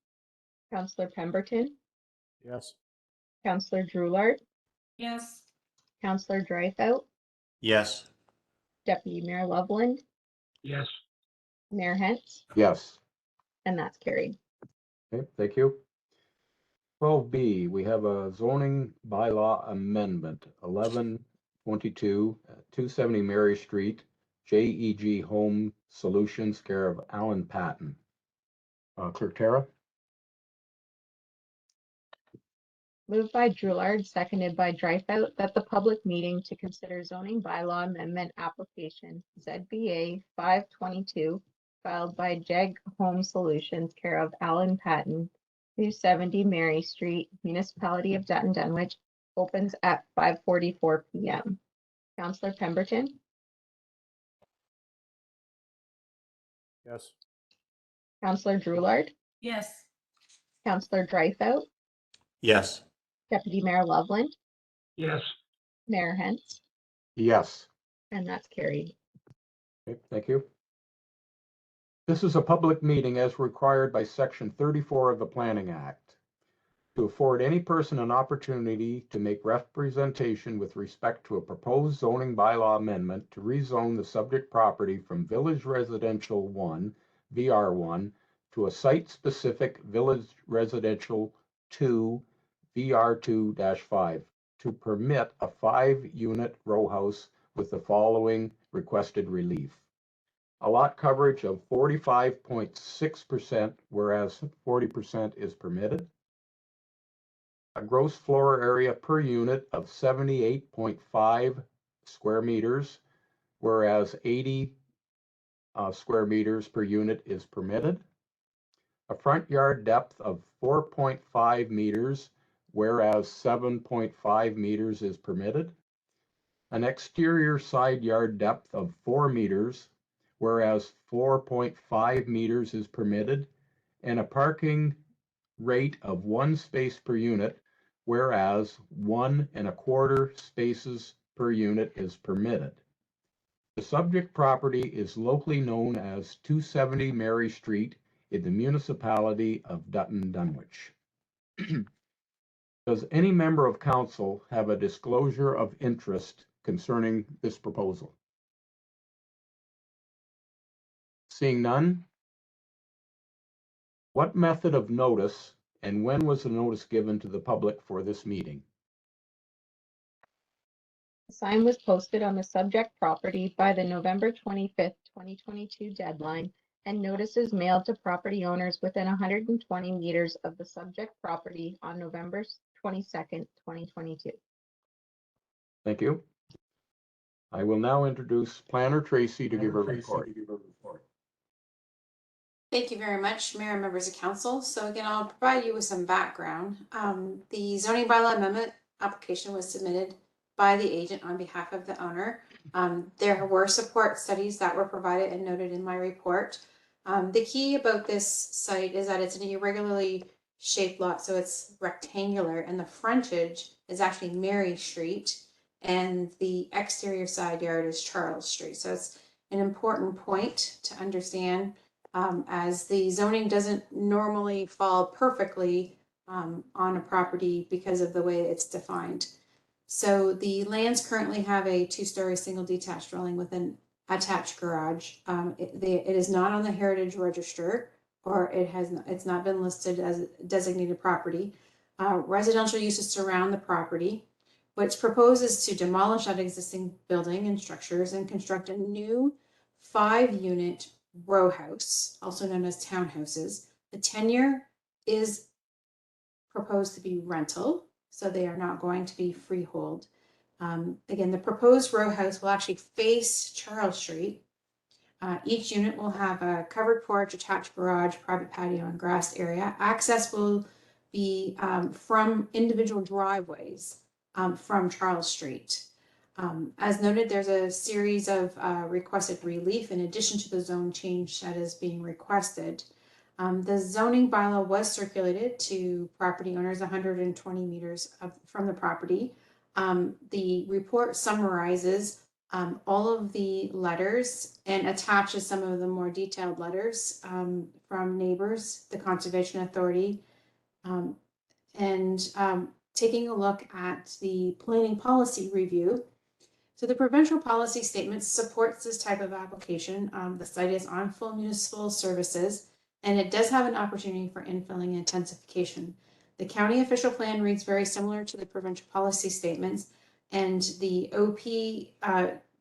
B: Councillor Pemberton,
F: Yes.
B: Councillor Drouillard,
D: Yes.
B: Councillor Dreyfus,
E: Yes.
B: Deputy Mayor Loveland,
C: Yes.
B: Mayor Hentz,
A: Yes.
B: and that's carried.
A: Okay, thank you. 12B, we have a zoning bylaw amendment, 1122, 270 Mary Street, JEG Home Solutions, care of Alan Patton. Clerk Tara?
B: Moved by Drouillard, seconded by Dreyfus, that the public meeting to consider zoning bylaw amendment application ZBA 522 filed by JEG Home Solutions, care of Alan Patton, 270 Mary Street, Municipality of Dutton Dunwich, opens at 5:44 p.m. Councillor Pemberton,
F: Yes.
B: Councillor Drouillard,
D: Yes.
B: Councillor Dreyfus,
E: Yes.
B: Deputy Mayor Loveland,
C: Yes.
B: Mayor Hentz,
A: Yes.
B: and that's carried.
A: Okay, thank you. This is a public meeting as required by Section 34 of the Planning Act. to afford any person an opportunity to make representation with respect to a proposed zoning bylaw amendment to rezone the subject property from Village Residential 1, VR1, to a site-specific Village Residential 2, VR2-5, to permit a 5-unit row house with the following requested relief. A lot coverage of 45.6%, whereas 40% is permitted. A gross floor area per unit of 78.5 square meters, whereas 80 square meters per unit is permitted. A front yard depth of 4.5 meters, whereas 7.5 meters is permitted. An exterior side yard depth of 4 meters, whereas 4.5 meters is permitted, and a parking rate of 1 space per unit, whereas 1 1/4 spaces per unit is permitted. The subject property is locally known as 270 Mary Street in the municipality of Dutton Dunwich. Does any member of council have a disclosure of interest concerning this proposal? Seeing none? What method of notice and when was the notice given to the public for this meeting?
B: The sign was posted on the subject property by the November 25th, 2022 deadline, and notices mailed to property owners within 120 meters of the subject property on November 22nd, 2022.
A: Thank you. I will now introduce Planner Tracy to give her report.
H: Thank you very much, Mayor and members of council. So again, I'll provide you with some background. The zoning bylaw amendment application was submitted by the agent on behalf of the owner. There were support studies that were provided and noted in my report. The key about this site is that it's an irregularly shaped lot, so it's rectangular, and the frontage is actually Mary Street, and the exterior side yard is Charles Street. So it's an important point to understand, as the zoning doesn't normally fall perfectly on a property because of the way it's defined. So the lands currently have a 2-story single detached dwelling with an attached garage. It is not on the Heritage Register, or it's not been listed as a designated property. Residential uses surround the property. What's proposed is to demolish that existing building and structures and construct a new 5-unit row house, also known as townhouses. The tenure is proposed to be rental, so they are not going to be freehold. Again, the proposed row house will actually face Charles Street. Each unit will have a covered porch, attached garage, private patio, and grass area. Access will be from individual driveways from Charles Street. As noted, there's a series of requested relief in addition to the zone change that is being requested. The zoning bylaw was circulated to property owners 120 meters from the property. The report summarizes all of the letters and attaches some of the more detailed letters from neighbors, the Conservation Authority, and taking a look at the planning policy review. So the provincial policy statement supports this type of application. The site is on full municipal services, and it does have an opportunity for infilling and intensification. The county official plan reads very similar to the provincial policy statements, and the OP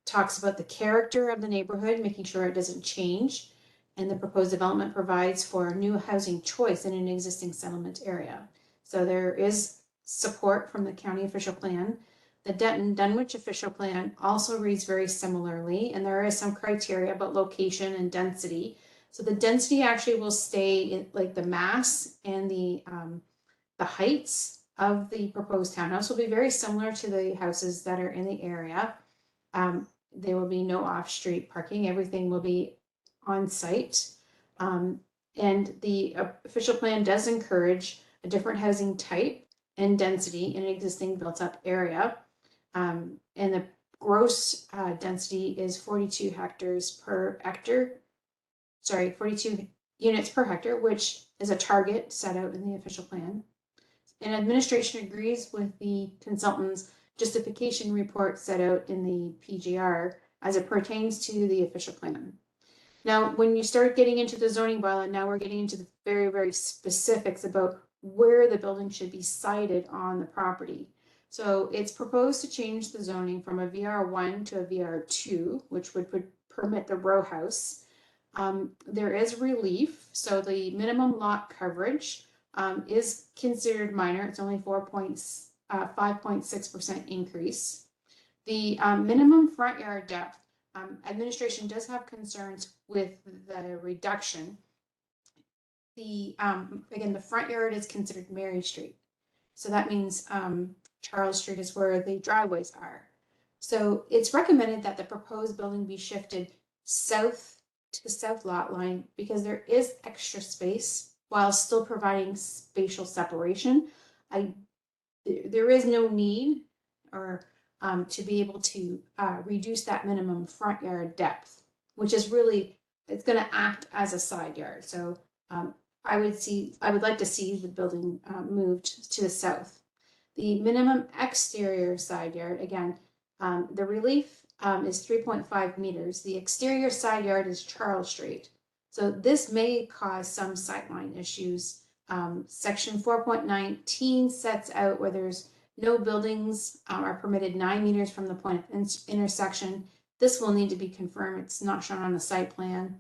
H: talks about the character of the neighborhood, making sure it doesn't change, and the proposed development provides for new housing choice in an existing settlement area. So there is support from the county official plan. The Dutton Dunwich official plan also reads very similarly, and there is some criteria about location and density. So the density actually will stay in, like, the mass and the heights of the proposed townhouse will be very similar to the houses that are in the area. There will be no off-street parking. Everything will be on site. And the official plan does encourage a different housing type and density in an existing built-up area. And the gross density is 42 hectares per hectare. Sorry, 42 units per hectare, which is a target set out in the official plan. And administration agrees with the consultant's justification report set out in the PGR as it pertains to the official plan. Now, when you start getting into the zoning bylaw, now we're getting into the very, very specifics about where the building should be sited on the property. So it's proposed to change the zoning from a VR1 to a VR2, which would permit the row house. There is relief, so the minimum lot coverage is considered minor. It's only 5.6% increase. The minimum front yard depth, administration does have concerns with the reduction. Again, the front yard is considered Mary Street. So that means Charles Street is where the driveways are. So it's recommended that the proposed building be shifted south to the south lot line because there is extra space while still providing spatial separation. There is no need or to be able to reduce that minimum front yard depth, which is really, it's going to act as a side yard. So I would like to see the building moved to the south. The minimum exterior side yard, again, the relief is 3.5 meters. The exterior side yard is Charles Street. So this may cause some sightline issues. Section 4.19 sets out where there's no buildings are permitted 9 meters from the point of intersection. This will need to be confirmed. It's not shown on the site plan.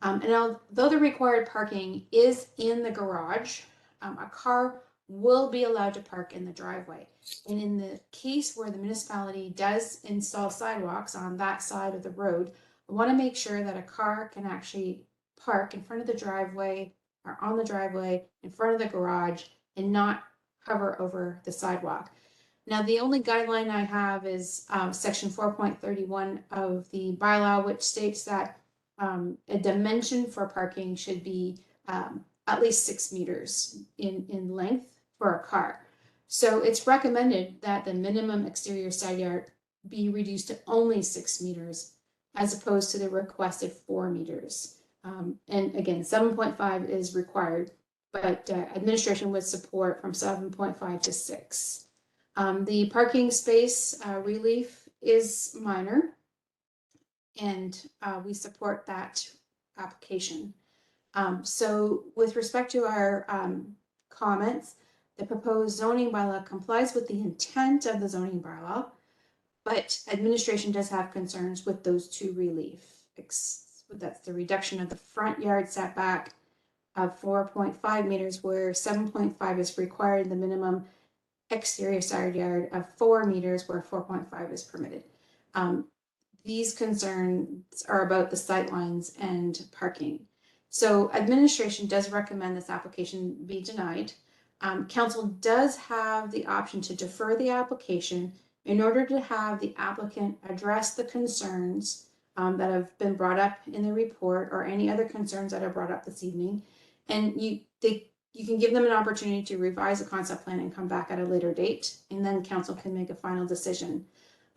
H: And although the required parking is in the garage, a car will be allowed to park in the driveway. And in the case where the municipality does install sidewalks on that side of the road, I want to make sure that a car can actually park in front of the driveway or on the driveway in front of the garage and not hover over the sidewalk. Now, the only guideline I have is section 4.31 of the bylaw, which states that a dimension for parking should be at least 6 meters in length for a car. So it's recommended that the minimum exterior side yard be reduced to only 6 meters as opposed to the requested 4 meters. And again, 7.5 is required, but administration would support from 7.5 to 6. The parking space relief is minor, and we support that application. So with respect to our comments, the proposed zoning bylaw complies with the intent of the zoning bylaw, but administration does have concerns with those two relief. That's the reduction of the front yard setback of 4.5 meters where 7.5 is required, the minimum exterior side yard of 4 meters where 4.5 is permitted. These concerns are about the sightlines and parking. So administration does recommend this application be denied. Council does have the option to defer the application in order to have the applicant address the concerns that have been brought up in the report or any other concerns that are brought up this evening. And you can give them an opportunity to revise the concept plan and come back at a later date, and then council can make a final decision.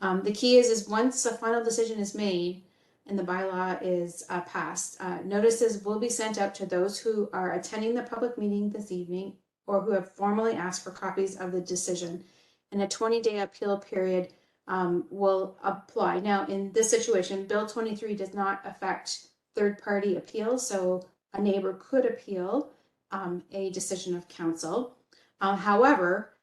H: The key is once a final decision is made and the bylaw is passed, notices will be sent out to those who are attending the public meeting this evening or who have formally asked for copies of the decision. And a 20-day appeal period will apply. Now, in this situation, Bill 23 does not affect third-party appeals, so a neighbor could appeal a decision of council. However,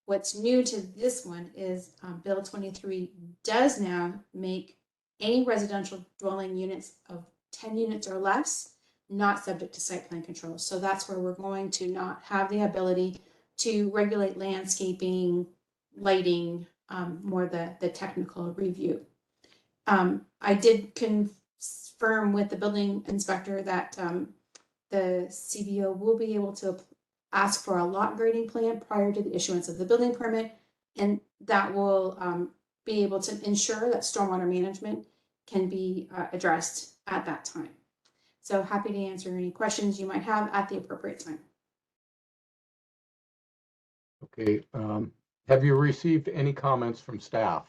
H: what's new to this one is Bill 23 does now make any residential dwelling units of 10 units or less not subject to site plan control. So that's where we're going to not have the ability to regulate landscaping, lighting, more the technical review. I did confirm with the building inspector that the CBO will be able to ask for a lot grading plan prior to the issuance of the building permit, and that will be able to ensure that stormwater management can be addressed at that time. So happy to answer any questions you might have at the appropriate time.
A: Okay. Have you received any comments from staff?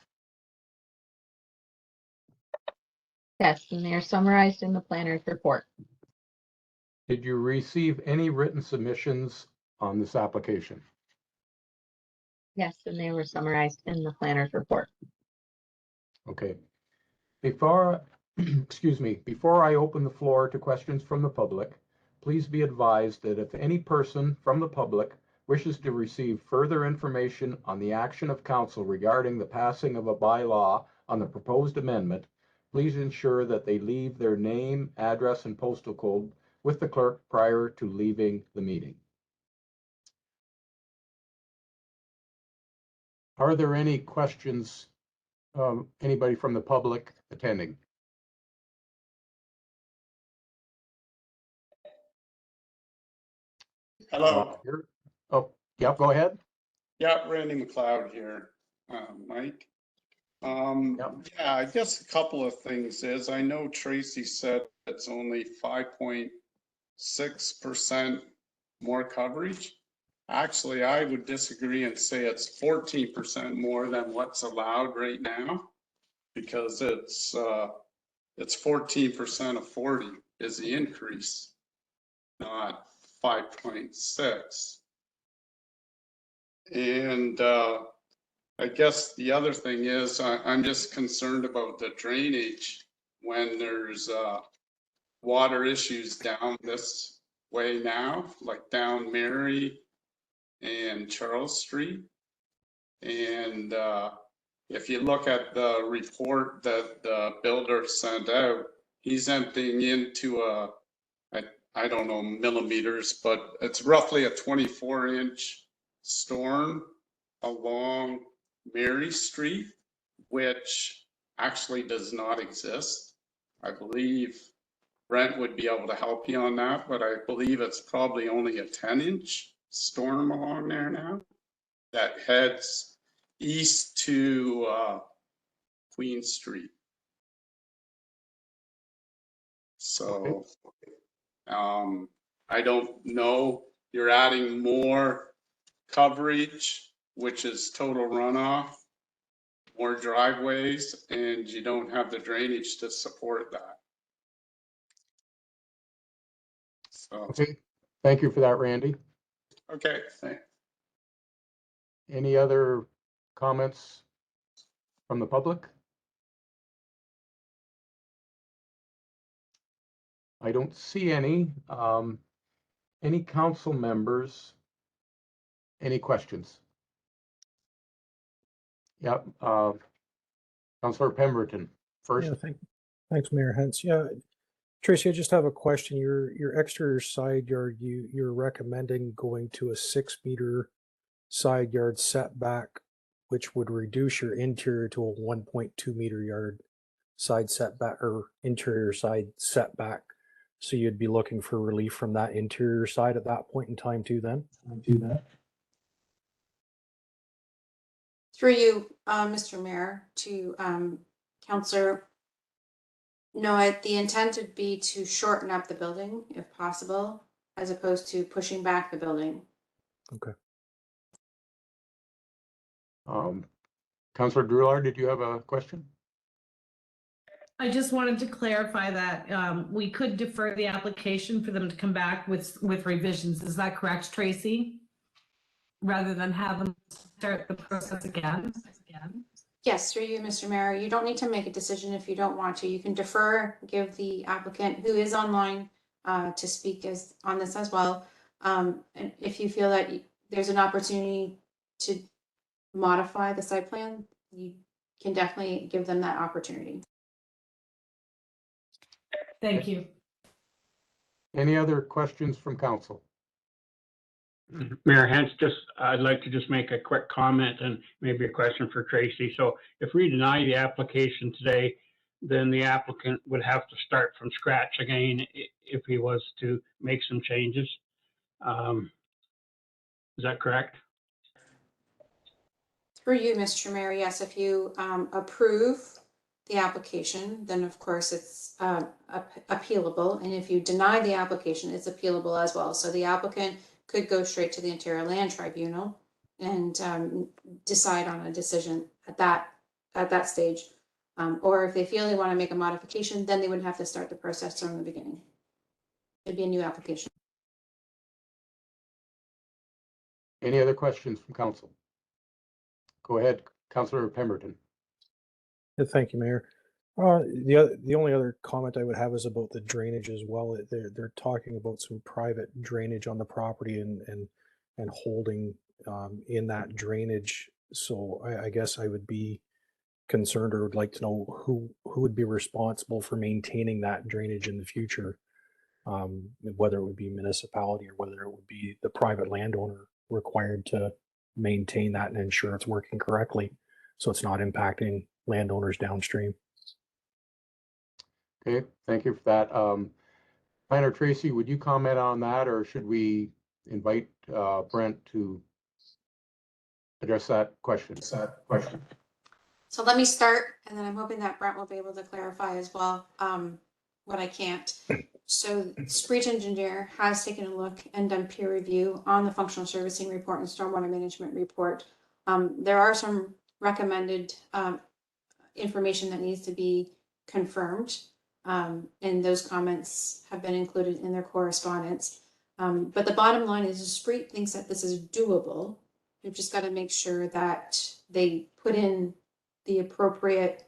B: Yes, and they are summarized in the planner's report.
A: Did you receive any written submissions on this application?
B: Yes, and they were summarized in the planner's report.
A: Okay. Before, excuse me, before I open the floor to questions from the public, please be advised that if any person from the public wishes to receive further information on the action of council regarding the passing of a bylaw on the proposed amendment, please ensure that they leave their name, address, and postal code with the clerk prior to leaving the meeting. Are there any questions, anybody from the public attending?
J: Hello.
A: Here? Oh, yeah, go ahead.
J: Yeah, Randy McLeod here, Mike.
A: Yep.
J: Yeah, I guess a couple of things is, I know Tracy said it's only 5.6% more coverage. Actually, I would disagree and say it's 14% more than what's allowed right now, because it's 14% of 40 is the increase, not 5.6. And I guess the other thing is, I'm just concerned about the drainage when there's water issues down this way now, like down Mary and Charles Street. And if you look at the report that the builder sent out, he's emptying into I don't know millimeters, but it's roughly a 24-inch storm along Mary Street, which actually does not exist. I believe Brent would be able to help you on that, but I believe it's probably only a 10-inch storm along there now that heads east to Queen Street. So I don't know, you're adding more coverage, which is total runoff, more driveways, and you don't have the drainage to support that. So,
A: Okay, thank you for that, Randy.
J: okay, thanks.
A: Any other comments from the public? I don't see any. Any council members? Any questions? Yep, Councillor Pemberton first.
F: Yeah, thanks, Mayor Hens. Yeah, Tracy, I just have a question. Your exterior side yard, you're recommending going to a 6-meter side yard setback, which would reduce your interior to a 1.2-meter yard side setback or interior side setback. So you'd be looking for relief from that interior side at that point in time too then?
H: Through you, Mr. Mayor, to Councillor. No, the intent would be to shorten up the building if possible, as opposed to pushing back the building.
F: Okay.
A: Councillor Drulard, did you have a question?
D: I just wanted to clarify that we could defer the application for them to come back with revisions. Is that correct, Tracy? Rather than have them start the process again?
H: Yes, through you, Mr. Mayor. You don't need to make a decision if you don't want to. You can defer, give the applicant who is online to speak on this as well. And if you feel that there's an opportunity to modify the site plan, you can definitely give them that opportunity.
D: Thank you.
A: Any other questions from council?
C: Mayor Hens, I'd like to just make a quick comment and maybe a question for Tracy. So if we deny the application today, then the applicant would have to start from scratch again if he was to make some changes. Is that correct?
H: Through you, Mr. Mayor, yes, if you approve the application, then of course it's appealable. And if you deny the application, it's appealable as well. So the applicant could go straight to the Interior Land Tribunal and decide on a decision at that stage. Or if they feel they want to make a modification, then they would have to start the process from the beginning. It'd be a new application.
A: Any other questions from council? Go ahead, Councillor Pemberton.
F: Thank you, Mayor. The only other comment I would have is about the drainage as well. They're talking about some private drainage on the property and holding in that drainage. So I guess I would be concerned or would like to know who would be responsible for maintaining that drainage in the future. Whether it would be municipality or whether it would be the private landowner required to maintain that and ensure it's working correctly, so it's not impacting landowners downstream.
A: Okay, thank you for that. Planner Tracy, would you comment on that, or should we invite Brent to address that question?
H: So let me start, and then I'm hoping that Brent will be able to clarify as well what I can't. So Screech Engineer has taken a look and done peer review on the functional servicing report and stormwater management report. There are some recommended information that needs to be confirmed, and those comments have been included in their correspondence. But the bottom line is Screech thinks that this is doable. We've just got to make sure that they put in the appropriate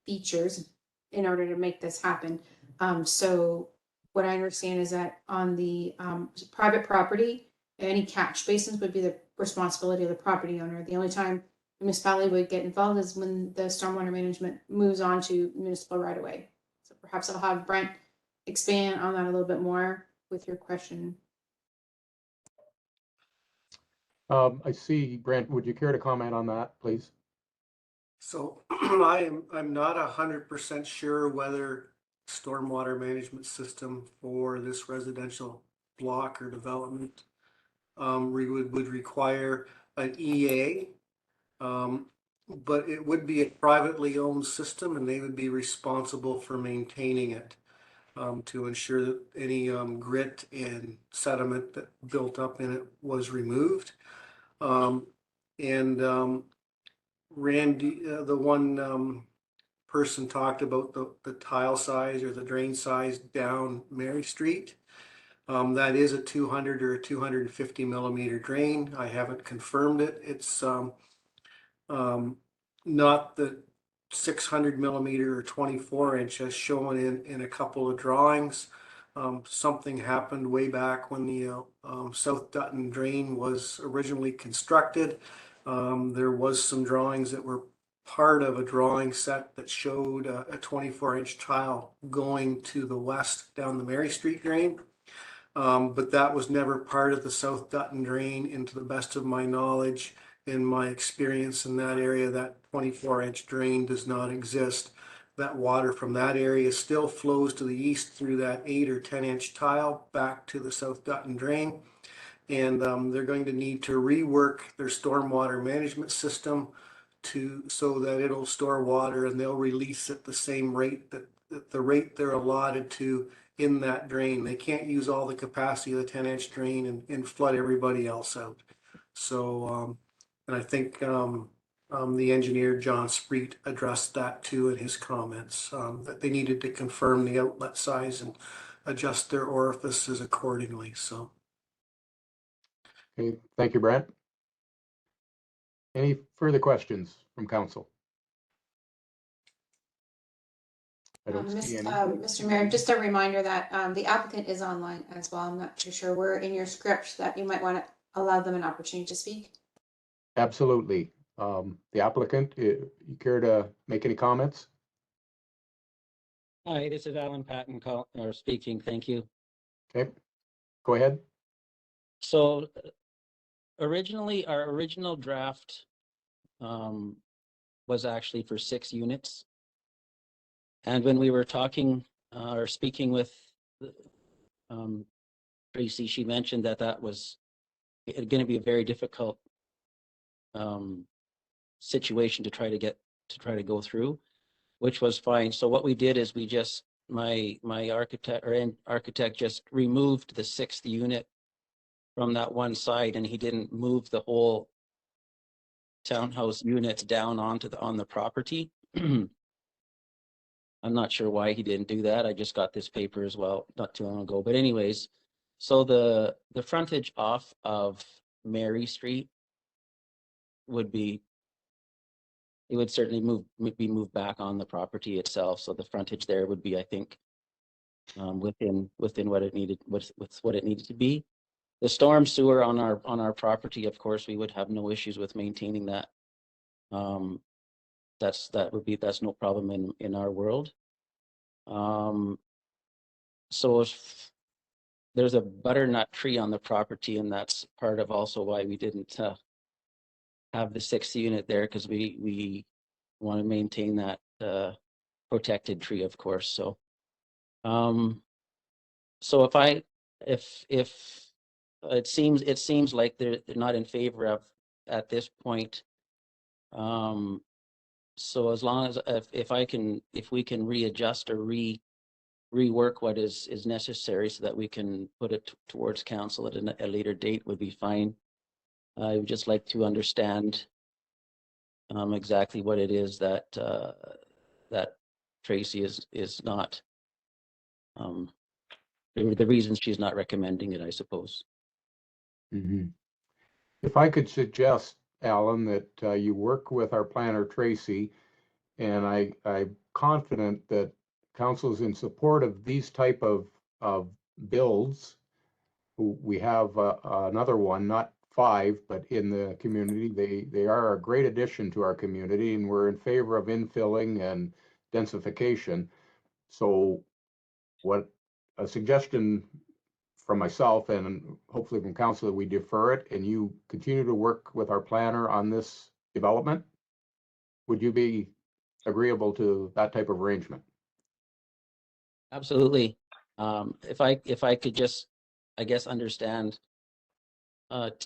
H: features in order to make this happen. So what I understand is that on the private property, any catch basins would be the responsibility of the property owner. The only time the municipality would get involved is when the stormwater management moves on to municipal right of way. So perhaps I'll have Brent expand on that a little bit more with your question.
A: I see, Brent, would you care to comment on that, please?
G: So I'm not 100% sure whether stormwater management system for this residential block or development would require an EA, but it would be a privately owned system and they would be responsible for maintaining it to ensure that any grit and sediment that built up in it was removed. Randy, the one person talked about the tile size or the drain size down Mary Street. That is a 200 or a 250 millimeter drain. I haven't confirmed it. It's not the 600 millimeter or 24 inch as shown in a couple of drawings. Something happened way back when the South Dutton drain was originally constructed. There was some drawings that were part of a drawing set that showed a 24-inch tile going to the west down the Mary Street drain. But that was never part of the South Dutton drain, and to the best of my knowledge and my experience in that area, that 24-inch drain does not exist. That water from that area still flows to the east through that 8 or 10-inch tile back to the South Dutton drain. And they're going to need to rework their stormwater management system so that it'll store water and they'll release at the same rate that the rate they're allotted to in that drain. They can't use all the capacity of the 10-inch drain and flood everybody else out. So, and I think the engineer, John Spreet, addressed that too in his comments, that they needed to confirm the outlet size and adjust their orifices accordingly. So.
A: Okay, thank you, Brent. Any further questions from council? I don't see any.
H: Mr. Mayor, just a reminder that the applicant is online as well. I'm not too sure where in your script that you might want to allow them an opportunity to speak.
A: Absolutely. The applicant, you care to make any comments?
K: Hi, this is Alan Patton speaking. Thank you.
A: Okay, go ahead.
K: So originally, our original draft was actually for 6 units. And when we were talking or speaking with Tracy, she mentioned that was going to be a very difficult situation to try to go through, which was fine. So what we did is we just my architect just removed the 6th unit from that one side, and he didn't move the whole townhouse units down on the property. I'm not sure why he didn't do that. I just got this paper as well not too long ago. But anyways, so the frontage off of Mary Street would be it would certainly be moved back on the property itself. So the frontage there would be, I think, within what it needed, with what it needed to be. The storm sewer on our property, of course, we would have no issues with maintaining that. That's no problem in our world. So if there's a butternut tree on the property, and that's part of also why we didn't have the 6th unit there, because we want to maintain that protected tree, of course. So so if it seems like they're not in favor of at this point. So as long as if we can readjust or rework what is necessary so that we can put it towards council at a later date would be fine. I would just like to understand exactly what it is that that Tracy is not the reasons she's not recommending it, I suppose.
A: Mhm. If I could suggest, Alan, that you work with our planner, Tracy, and I'm confident that council is in support of these type of builds. We have another one, not 5, but in the community. They are a great addition to our community, and we're in favor of infilling and densification. So what a suggestion from myself and hopefully from council that we defer it and you continue to work with our planner on this development. Would you be agreeable to that type of arrangement?
K: Absolutely. If I could just, I guess, understand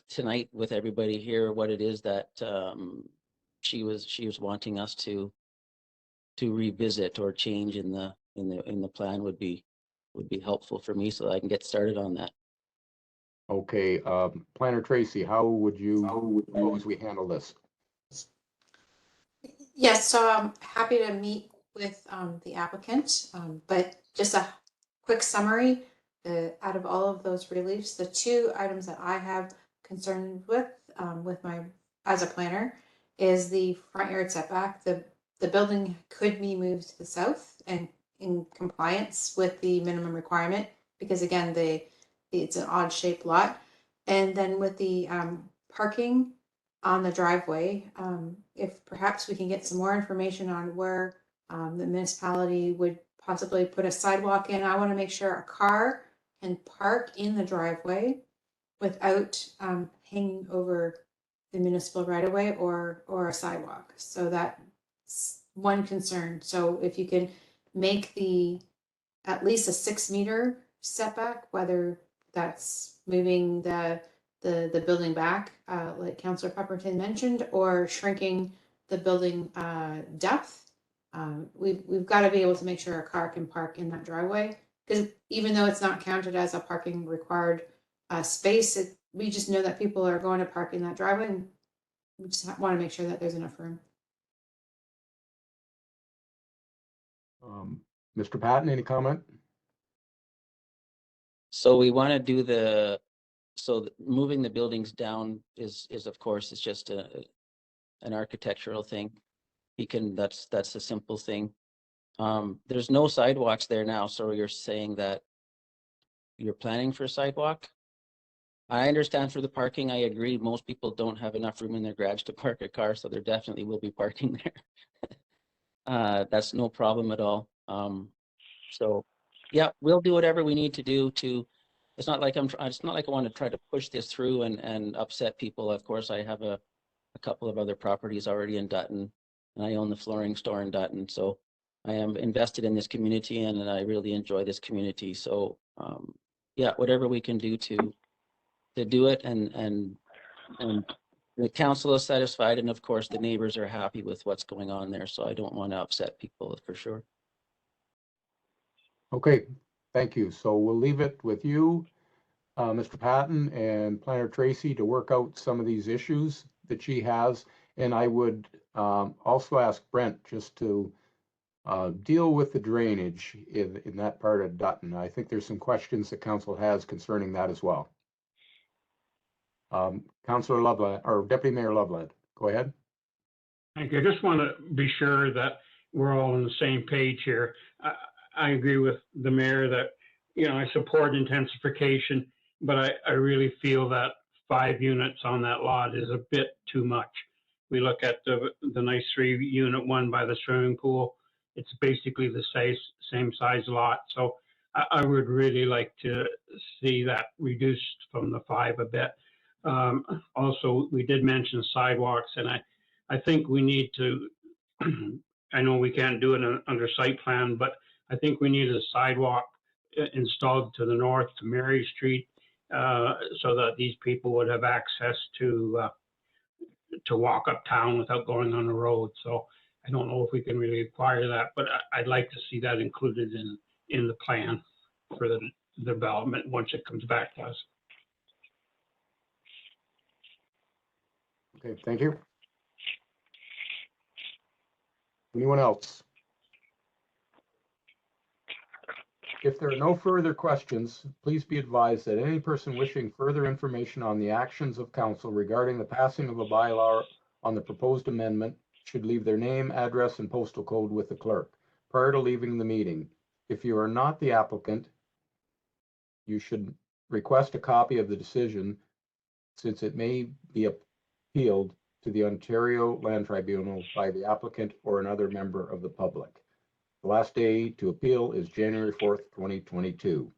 K: tonight with everybody here what it is that she was wanting us to revisit or change in the plan would be helpful for me so that I can get started on that.
A: Okay, Planner Tracy, how would you propose we handle this?
H: Yes, so I'm happy to meet with the applicant, but just a quick summary. Out of all of those reliefs, the 2 items that I have concern with my as a planner is the front yard setback. The building could be moved to the south and in compliance with the minimum requirement because again it's an odd shaped lot. And then with the parking on the driveway, if perhaps we can get some more information on where the municipality would possibly put a sidewalk in. I want to make sure a car can park in the driveway without hanging over the municipal right of way or a sidewalk. So that's one concern. So if you can make at least a 6-meter setback, whether that's moving the building back, like Councillor Pepperton mentioned, or shrinking the building depth. We've got to be able to make sure a car can park in that driveway, because even though it's not counted as a parking required space, we just know that people are going to park in that driveway, and we just want to make sure that there's enough room.
A: Mr. Patton, any comment?
K: So we want to do moving the buildings down is of course it's just an architectural thing. That's a simple thing. There's no sidewalks there now, so you're saying that you're planning for a sidewalk? I understand for the parking, I agree. Most people don't have enough room in their garage to park a car, so there definitely will be parking there. That's no problem at all. So yeah, we'll do whatever we need to do to, it's not like I want to try to push this through and upset people. Of course, I have a couple of other properties already in Dutton, and I own the flooring store in Dutton. So I am invested in this community and I really enjoy this community. So yeah, whatever we can do to do it and the council is satisfied, and of course the neighbors are happy with what's going on there. So I don't want to upset people for sure.
A: Okay, thank you. So we'll leave it with you, Mr. Patton and Planner Tracy, to work out some of these issues that she has. And I would also ask Brent just to deal with the drainage in that part of Dutton. I think there's some questions that council has concerning that as well. Councillor Loveland, or Deputy Mayor Loveland, go ahead.
C: Thank you. I just want to be sure that we're all on the same page here. I agree with the mayor that, I support intensification, but I really feel that 5 units on that lot is a bit too much. We look at the nice 3-unit one by the swimming pool. It's basically the same size lot. So I would really like to see that reduced from the 5 a bit. Also, we did mention sidewalks, and I think we need to, I know we can't do it under site plan, but I think we need a sidewalk installed to the north to Mary Street, so that these people would have access to walk uptown without going on the road. So I don't know if we can really require that, but I'd like to see that included in the plan for the development once it comes back to us.
A: Okay, thank you. Anyone else? If there are no further questions, please be advised that any person wishing further information on the actions of council regarding the passing of a bylaw on the proposed amendment should leave their name, address, and postal code with the clerk prior to leaving the meeting. If you are not the applicant, you should request a copy of the decision, since it may be appealed to the Ontario Land Tribunal by the applicant or another member of the public. The last day to appeal is January 4th, 2022.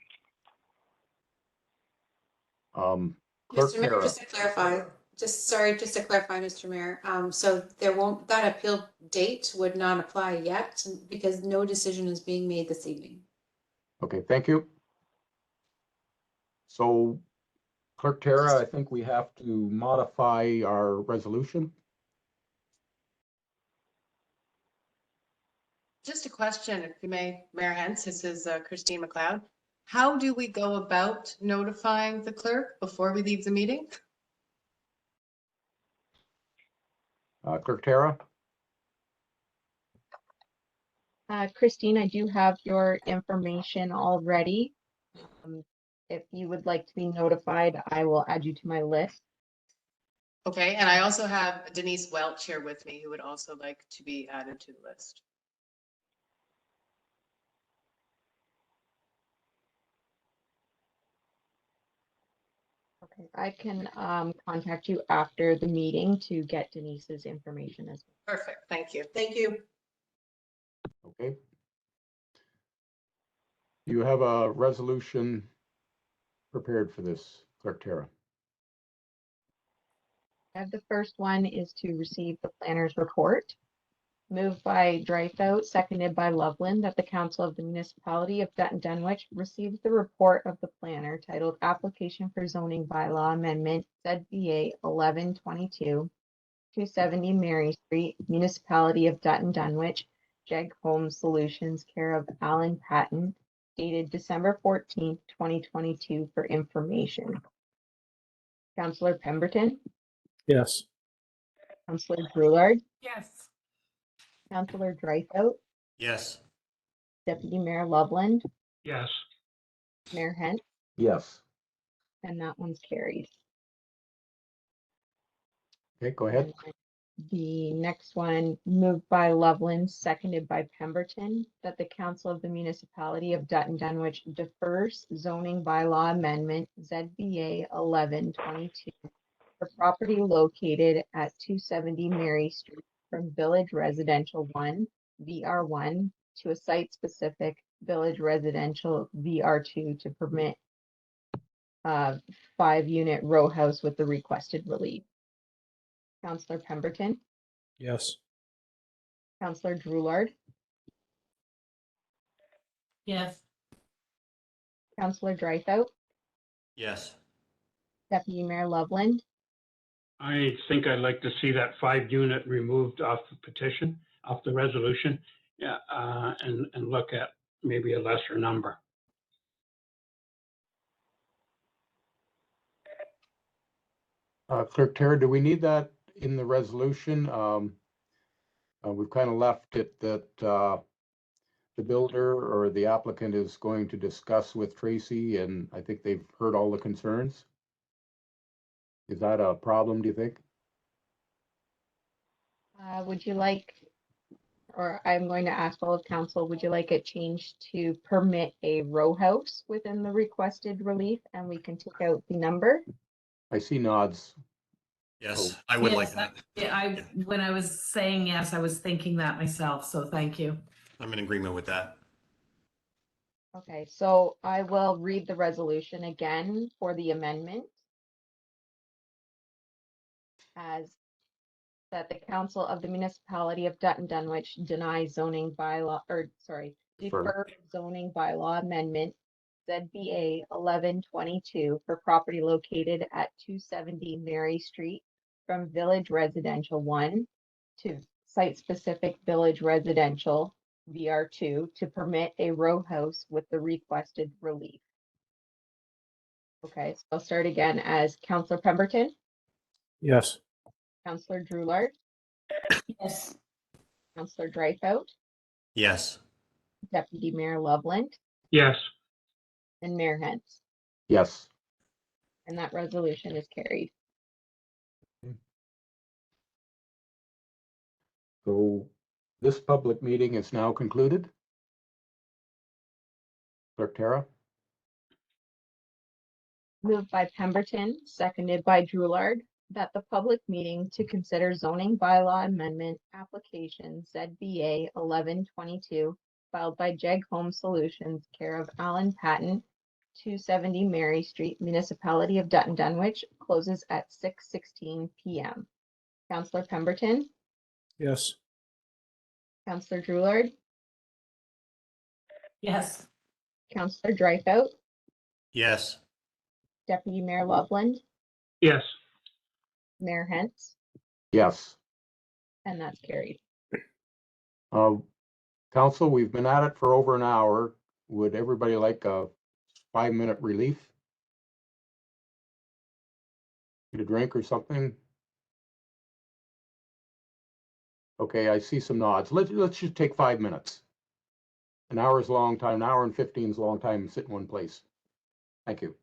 A: Clerk
H: Mr. Mayor,
A: Tara.
H: just to clarify, just to clarify, Mr. Mayor, so that appeal date would not apply yet because no decision is being made this evening.
A: Okay, thank you. So Clerk Tara, I think we have to modify our resolution.
L: Just a question, if you may, Mayor Hens, this is Christine McLeod. How do we go about notifying the clerk before we leave the meeting?
A: Clerk Tara?
B: Christine, I do have your information already. If you would like to be notified, I will add you to my list.
L: Okay, and I also have Denise Welch here with me, who would also like to be added to the list.
B: Okay, I can contact you after the meeting to get Denise's information as well.
L: Perfect, thank you.
H: Thank you.
A: Okay. You have a resolution prepared for this, Clerk Tara.
B: The first one is to receive the planner's report. Moved by Drythout, seconded by Loveland, that the Council of the Municipality of Dutton Dunwich receives the report of the planner titled Application for Zoning Bylaw Amendment ZBA 1122, 270 Mary Street, Municipality of Dutton Dunwich, Jeg Home Solutions, care of Alan Patton, dated December 14th, 2022, for information. Councillor Pemberton,
F: Yes.
B: Councillor Brulard,
D: Yes.
B: Councillor Drythout,
E: Yes.
B: Deputy Mayor Loveland,
C: Yes.
B: Mayor Hent,
A: Yes.
B: and that one's carried.
A: Okay, go ahead.
B: And the next one, moved by Loveland, seconded by Pemberton, that the Council of the Municipality of Dutton Dunwich defers zoning bylaw amendment ZBA 1122 for property located at 270 Mary Street from Village Residential 1, VR1, to a site-specific Village Residential VR2 to permit a 5-unit row house with the requested relief. Councillor Pemberton,
F: Yes.
B: Councillor Drulard,
D: Yes.
B: Councillor Drythout,
E: Yes.
B: Deputy Mayor Loveland,
C: I think I'd like to see that 5-unit removed off the petition, off the resolution, yeah, and look at maybe a lesser number.
A: Clerk Tara, do we need that in the resolution? We've kind of left it that the builder or the applicant is going to discuss with Tracy, and I think they've heard all the concerns. Is that a problem, do you think?
B: Would you like, or I'm going to ask all of council, would you like it changed to permit a row house within the requested relief? And we can take out the number.
A: I see nods.
E: Yes,
A: Oh.
E: I would like
D: Yes,
E: that.
D: when I was saying yes, I was thinking that myself, so thank you.
E: I'm in agreement with that.
B: Okay, so I will read the resolution again for the amendment. As that the council of the municipality of Dutton Dunwich deny zoning bylaw, or sorry, defer zoning bylaw amendment ZBA 1122 for property located at 270 Mary Street from Village Residential 1 to site-specific Village Residential VR2 to permit a row house with the requested relief. Okay, so I'll start again as Councillor Pemberton,
F: Yes.
B: Councillor Drulard,
D: Yes.
B: Councillor Dreyfus,
E: Yes.
B: Deputy Mayor Loveland,
C: Yes.
B: and Mayor Hens.
A: Yes.
B: And that resolution is carried.
A: So this public meeting is now concluded. Clerk Tara?
B: Moved by Pemberton, seconded by Drulard, that the public meeting to consider zoning bylaw amendment application ZBA 1122 filed by Jeg Home Solutions, care of Alan Patton, 270 Mary Street, Municipality of Dutton Dunwich, closes at 6:16 p.m. Councillor Pemberton,
F: Yes.
B: Councillor Drulard,
D: Yes.
B: Councillor Dreyfus,
E: Yes.
B: Deputy Mayor Loveland,
C: Yes.
B: Mayor Hens,
A: Yes.
B: and that's carried.
A: Council, we've been at it for over an hour. Would everybody like a 5-minute relief? Get a drink or something? Okay, I see some nods. Let's just take 5 minutes. An hour is a long time. An hour and 15 is a long time to sit in one place. Thank you.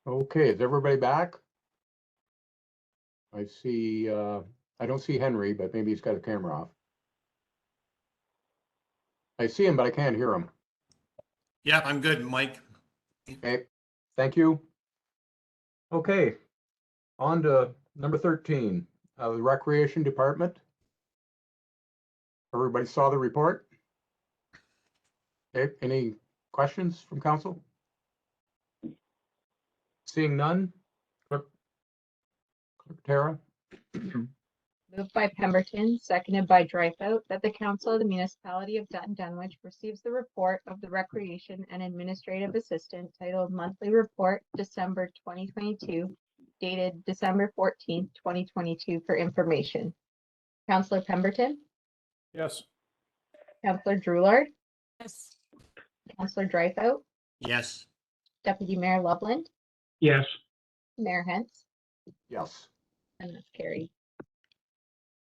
A: Okay, is everybody back? I see, I don't see Henry, but maybe he's got his camera off. I see him, but I can't hear him.
E: Yeah, I'm good, Mike.
A: Okay, thank you. Okay, on to number 13, the Recreation Department. Everybody saw the report? Okay, any questions from council? Seeing none? Clerk Tara?
B: Moved by Pemberton, seconded by Dreyfus, that the Council of the Municipality of Dutton Dunwich receives the report of the Recreation and Administrative Assistant titled Monthly Report, December 2022, dated December 14th, 2022 for information. Councillor Pemberton,
F: Yes.
B: Councillor Droulard,
D: Yes.
B: Councillor Dreyfus,
E: Yes.
B: Deputy Mayor Loveland,
C: Yes.
B: Mayor Hens,
A: Yes.
B: and that's carried.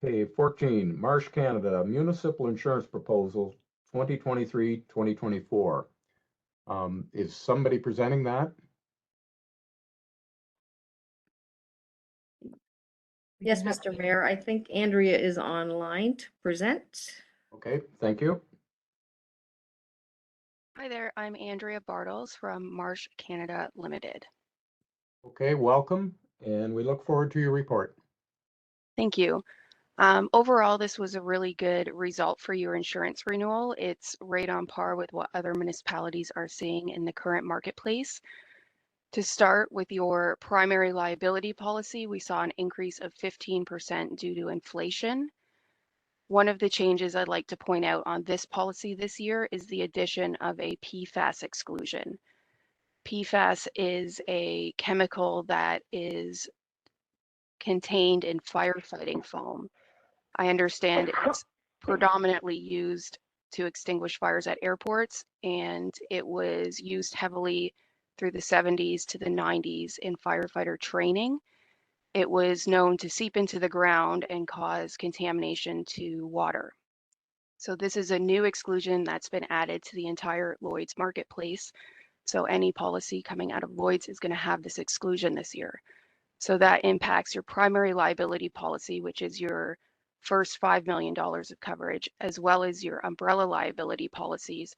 A: Okay, 14, Marsh Canada Municipal Insurance Proposal 2023-2024. Is somebody presenting that?
M: Yes, Mr. Mayor, I think Andrea is online to present.
A: Okay, thank you.
N: Hi there, I'm Andrea Bartles from Marsh Canada Limited.
A: Okay, welcome, and we look forward to your report.
N: Thank you. Overall, this was a really good result for your insurance renewal. It's right on par with what other municipalities are seeing in the current marketplace. To start with your primary liability policy, we saw an increase of 15% due to inflation. One of the changes I'd like to point out on this policy this year is the addition of a PFAS exclusion. PFAS is a chemical that is contained in firefighting foam. I understand it's predominantly used to extinguish fires at airports, and it was used heavily through the 70s to the 90s in firefighter training. It was known to seep into the ground and cause contamination to water. So this is a new exclusion that's been added to the entire Lloyd's marketplace. So any policy coming out of Lloyd's is going to have this exclusion this year. So that impacts your primary liability policy, which is your first $5 million of coverage, as well as your umbrella liability policies,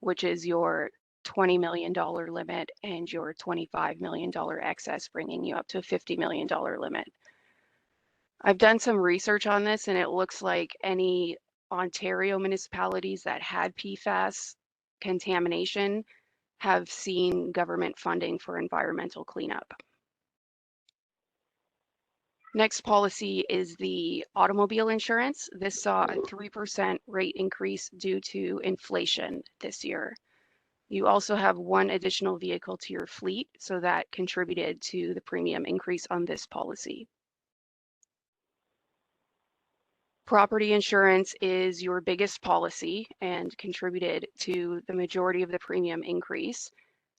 N: which is your $20 million limit and your $25 million excess, bringing you up to a $50 million limit. I've done some research on this, and it looks like any Ontario municipalities that had PFAS contamination have seen government funding for environmental cleanup. Next policy is the automobile insurance. This saw a 3% rate increase due to inflation this year. You also have one additional vehicle to your fleet, so that contributed to the premium increase on this policy. Property insurance is your biggest policy and contributed to the majority of the premium increase.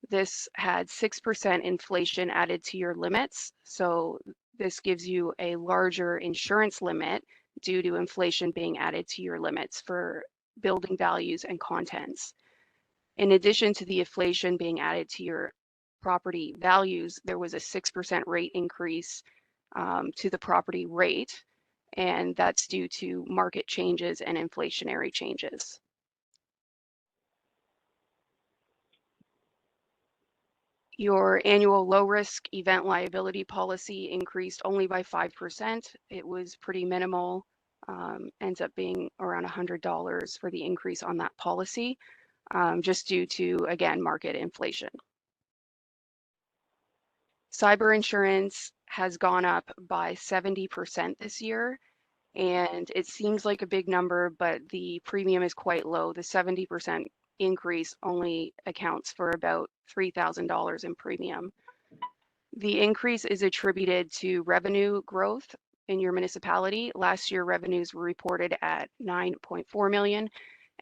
N: This had 6% inflation added to your limits, so this gives you a larger insurance limit due to inflation being added to your limits for building values and contents. In addition to the inflation being added to your property values, there was a 6% rate increase to the property rate, and that's due to market changes and inflationary changes. Your annual low risk event liability policy increased only by 5%. It was pretty minimal, ends up being around $100 for the increase on that policy, just due to, again, market inflation. Cyber insurance has gone up by 70% this year, and it seems like a big number, but the premium is quite low. The 70% increase only accounts for about $3,000 in premium. The increase is attributed to revenue growth in your municipality. Last year, revenues were reported at $9.4 million,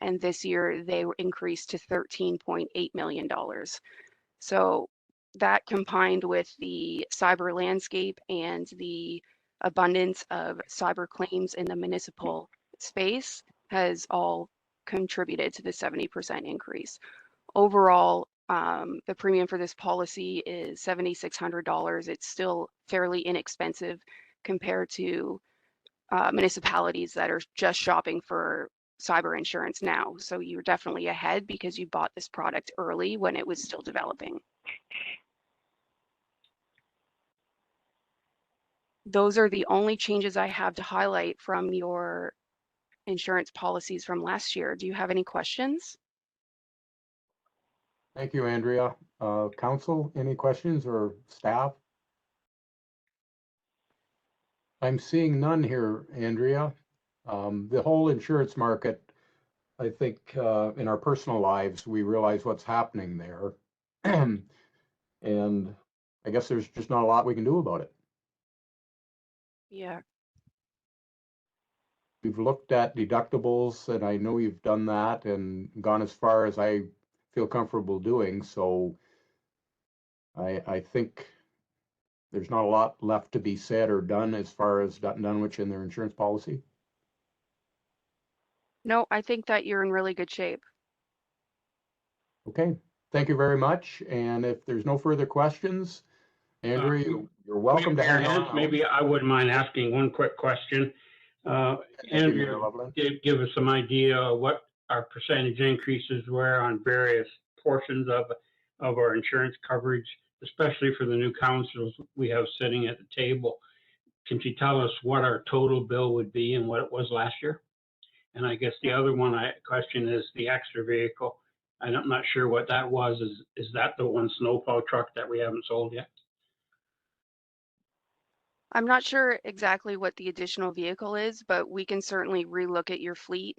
N: and this year they were increased to $13.8 million. So that combined with the cyber landscape and the abundance of cyber claims in the municipal space has all contributed to the 70% increase. Overall, The premium for this policy is $7,600. It's still fairly inexpensive compared to municipalities that are just shopping for cyber insurance now. So you're definitely ahead because you bought this product early when it was still developing. Those are the only changes I have to highlight from your insurance policies from last year. Do you have any questions?
A: Thank you, Andrea. Council, any questions, or staff? I'm seeing none here, Andrea. The whole insurance market, I think, in our personal lives, we realize what's happening there. And I guess there's just not a lot we can do about it.
N: Yeah.
A: We've looked at deductibles, and I know you've done that and gone as far as I feel comfortable doing. So I think there's not a lot left to be said or done as far as Dutton Dunwich and their insurance policy.
N: No, I think that you're in really good shape.
A: Okay, thank you very much. And if there's no further questions, Andrew, you're welcome to
C: Mayor
A: hang
C: Hens,
A: around.
C: maybe I wouldn't mind asking one quick question. Andrea, give us some idea of what our percentage increases were on various portions of our insurance coverage, especially for the new councils we have sitting at the table. Can you tell us what our total bill would be and what it was last year? And I guess the other question is the extra vehicle. I'm not sure what that was. Is that the one snowplow truck that we haven't sold yet?
N: I'm not sure exactly what the additional vehicle is, but we can certainly relook at your fleet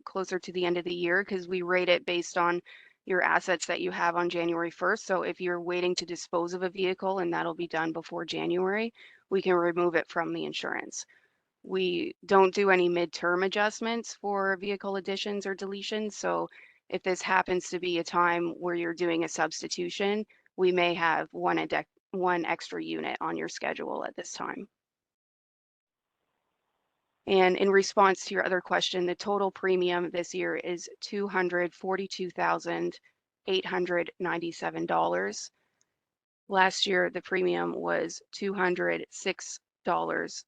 N: closer to the end of the year because we rate it based on your assets that you have on January 1st. So if you're waiting to dispose of a vehicle and that'll be done before January, we can remove it from the insurance. We don't do any midterm adjustments for vehicle additions or deletions. So if this happens to be a time where you're doing a substitution, we may have one extra unit on your schedule at this time. And in response to your other question, the total premium this year is $242,897. Last year, the premium was $206,000.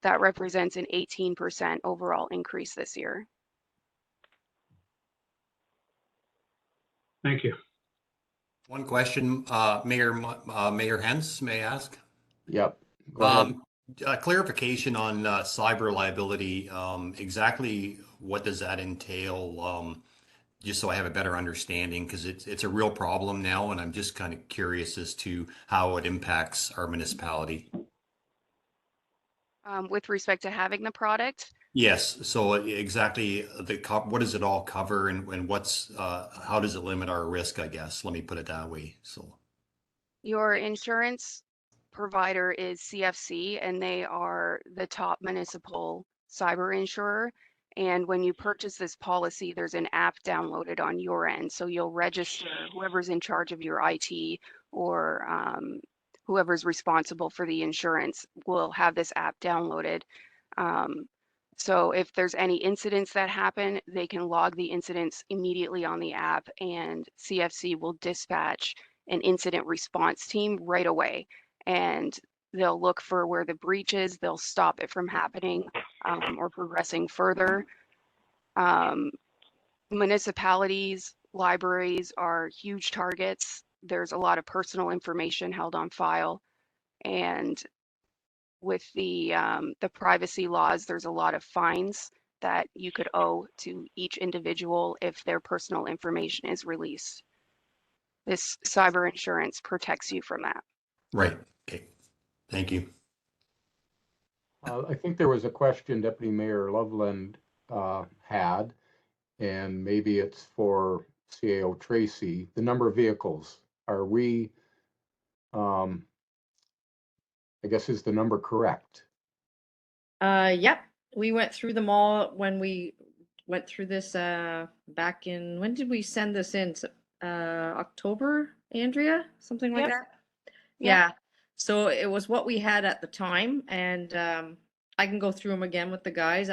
N: That represents an 18% overall increase this year.
C: Thank you.
E: One question, Mayor Hens, may I ask?
A: Yep. Go ahead.
E: A clarification on cyber liability. Exactly what does that entail? Just so I have a better understanding, because it's a real problem now, and I'm just kind of curious as to how it impacts our municipality.
N: With respect to having the product?
E: Yes. So exactly, what does it all cover, and what's how does it limit our risk? I guess let me put it that way. So
N: your insurance provider is CFC, and they are the top municipal cyber insurer. And when you purchase this policy, there's an app downloaded on your end. So you'll register whoever's in charge of your IT or whoever's responsible for the insurance will have this app downloaded. So if there's any incidents that happen, they can log the incidents immediately on the app, and CFC will dispatch an incident response team right away. And they'll look for where the breach is, they'll stop it from happening or progressing further. Municipalities, libraries are huge targets. There's a lot of personal information held on file. And with the privacy laws, there's a lot of fines that you could owe to each individual if their personal information is released. This cyber insurance protects you from that.
E: right. Okay. Thank you.
A: I think there was a question Deputy Mayor Loveland had, and maybe it's for CAO Tracy. The number of vehicles, are we, I guess, is the number correct?
M: Yep, we went through them all when we went through this back in, when did we send this in? October, Andrea? Something like that? Yeah. So it was what we had at the time, and I can go through them again with the guys.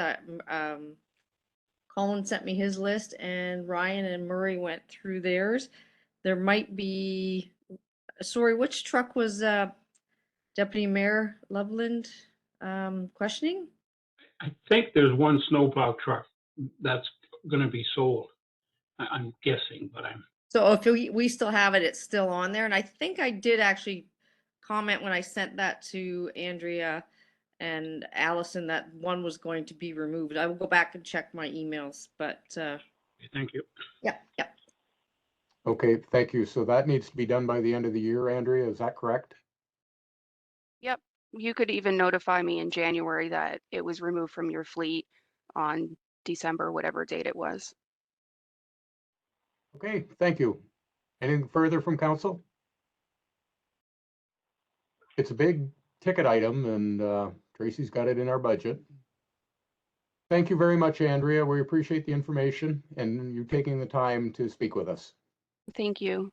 M: Colin sent me his list and Ryan and Murray went through theirs. There might be, sorry, which truck was Deputy Mayor Loveland questioning?
C: I think there's one snowplow truck that's going to be sold. I'm guessing, but I'm.
M: So if we still have it, it's still on there. And I think I did actually comment when I sent that to Andrea and Allison that one was going to be removed. I will go back and check my emails, but
C: Thank you.
M: yeah.
A: Okay, thank you. So that needs to be done by the end of the year, Andrea, is that correct?
N: Yep. You could even notify me in January that it was removed from your fleet on December, whatever date it was.
A: Okay, thank you. Anything further from council? It's a big ticket item and Tracy's got it in our budget. Thank you very much, Andrea. We appreciate the information and you taking the time to speak with us.
N: Thank you.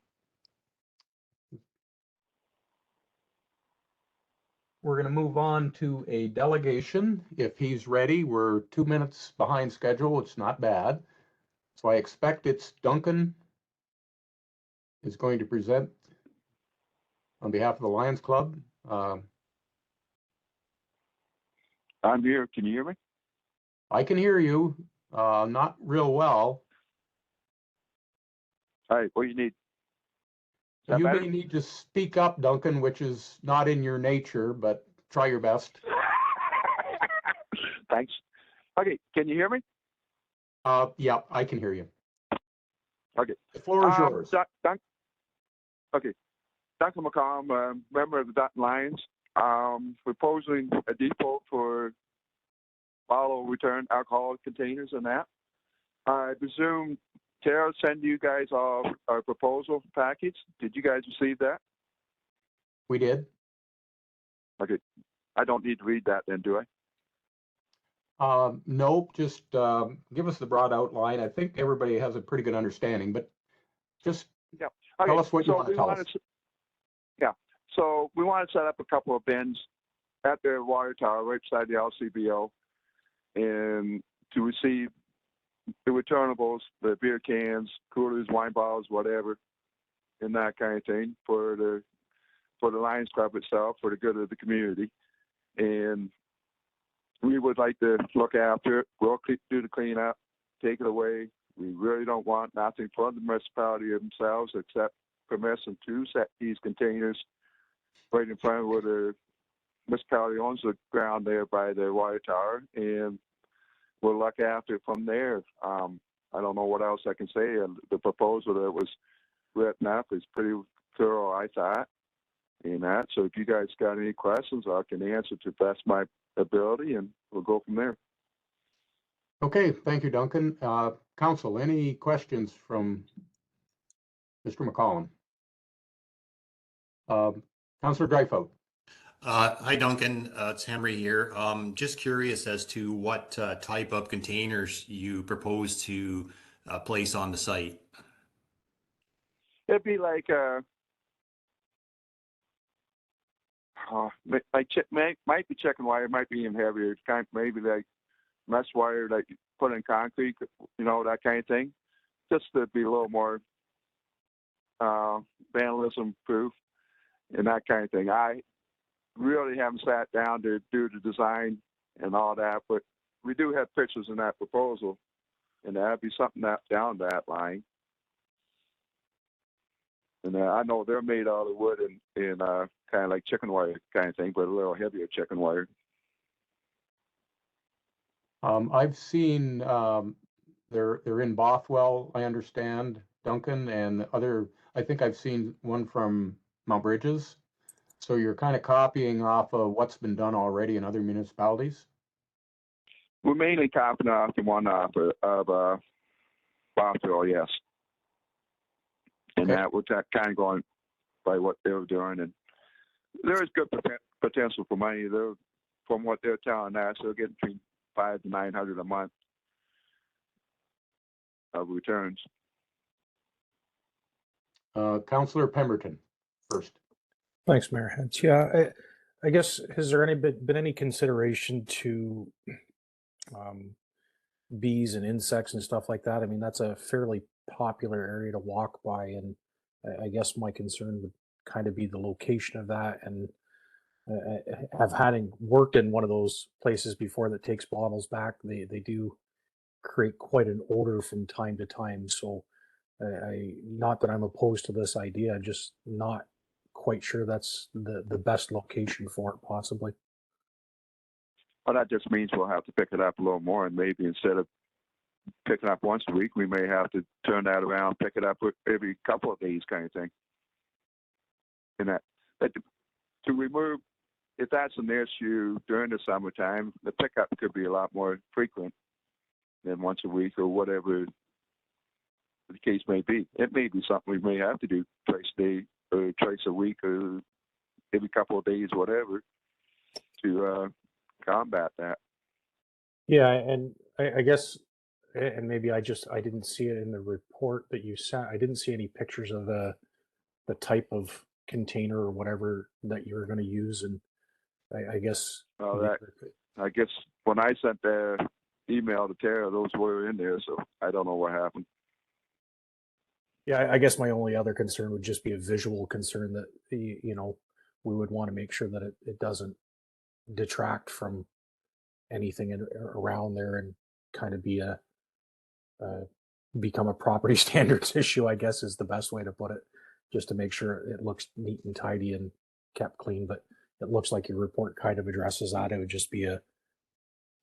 A: We're going to move on to a delegation. If he's ready, we're 2 minutes behind schedule. It's not bad. So I expect it's Duncan is going to present on behalf of the Lions Club.
O: I'm here. Can you hear me?
A: I can hear you, not real well.
O: All right, what do you need? Is that
A: You
O: better?
A: may need to speak up, Duncan, which is not in your nature, but try your best.
O: Thanks. Okay, can you hear me?
A: Yeah, I can hear you.
O: Okay.
A: The floor is yours.
O: Okay. Duncan McCollum, member of the Dutton Lions, proposing a depot for bottle return alcohol containers and that. I presume Tara sent you guys all our proposal package. Did you guys receive that?
A: We did.
O: Okay. I don't need to read that then, do
A: I? Nope, just give us the broad outline. I think everybody has a pretty good understanding, but just tell us what you want to tell us.
O: So we want to set up a couple of bins at the water tower right beside the LCBO and to receive the returnables, the beer cans, coolers, wine bottles, whatever, and that kind of thing for the Lions Club itself, for the good of the community. And we would like to look after it. We'll do the cleanup, take it away. We really don't want nothing from the municipality themselves except permission to set these containers right in front of where the municipality owns the ground there by the water tower, and we'll look after it from there. I don't know what else I can say. The proposal that was written up is pretty thorough, I thought, in that. So if you guys got any questions, I can answer to the best of my ability, and we'll go from there.
A: Okay, thank you, Duncan. Council, any questions from Mr. McCollum? Councillor Dreyfus.
E: Hi, Duncan. It's Henry here. Just curious as to what type of containers you propose to place on the site.
O: It'd be like might be chicken wire, might be even heavier. It's kind of maybe like mesh wire that you put in concrete, that kind of thing. Just to be a little more vandalism proof and that kind of thing. I really haven't sat down to do the design and all that, but we do have pictures in that proposal, and that'd be something that down that line. And I know they're made out of wood and kind of like chicken wire kind of thing, but a little heavier chicken wire.
A: I've seen they're in Bothwell, I understand, Duncan, and I think I've seen one from Mount Bridges. So you're kind of copying off of what's been done already in other municipalities?
O: We're mainly copying off the one of Bothwell, yes. And that we're kind of going by what they were doing. And there is good potential for money. From what they're telling us, they'll get between $500 to $900 a month of returns.
A: Councillor Pemberton first.
F: Thanks, Mayor Hens. Yeah, I guess, has there been any consideration to bees and insects and stuff like that. I mean, that's a fairly popular area to walk by, and I guess my concern would kind of be the location of that. And have having worked in one of those places before that takes bottles back, they do create quite an odor from time to time. So not that I'm opposed to this idea, I'm just not quite sure that's the best location for it, possibly.
O: Well, that just means we'll have to pick it up a little more, and maybe instead of picking up once a week, we may have to turn that around, pick it up every couple of days, kind of thing. And but to remove, if that's an issue during the summertime, the pickup could be a lot more frequent than once a week or whatever the case may be. It may be something we may have to do twice a day or twice a week or every couple of days, whatever, to combat that.
F: Yeah, and I guess, and maybe I didn't see it in the report that you sent. I didn't see any pictures of the type of container or whatever that you were going to use, and I guess.
O: I guess when I sent the email to Tara, those were in there, so I don't know what happened.
F: Yeah, I guess my only other concern would just be a visual concern that we would want to make sure that it doesn't detract from anything around there and kind of be become a property standards issue, I guess is the best way to put it, just to make sure it looks neat and tidy and kept clean. But it looks like your report kind of addresses that. It would just be a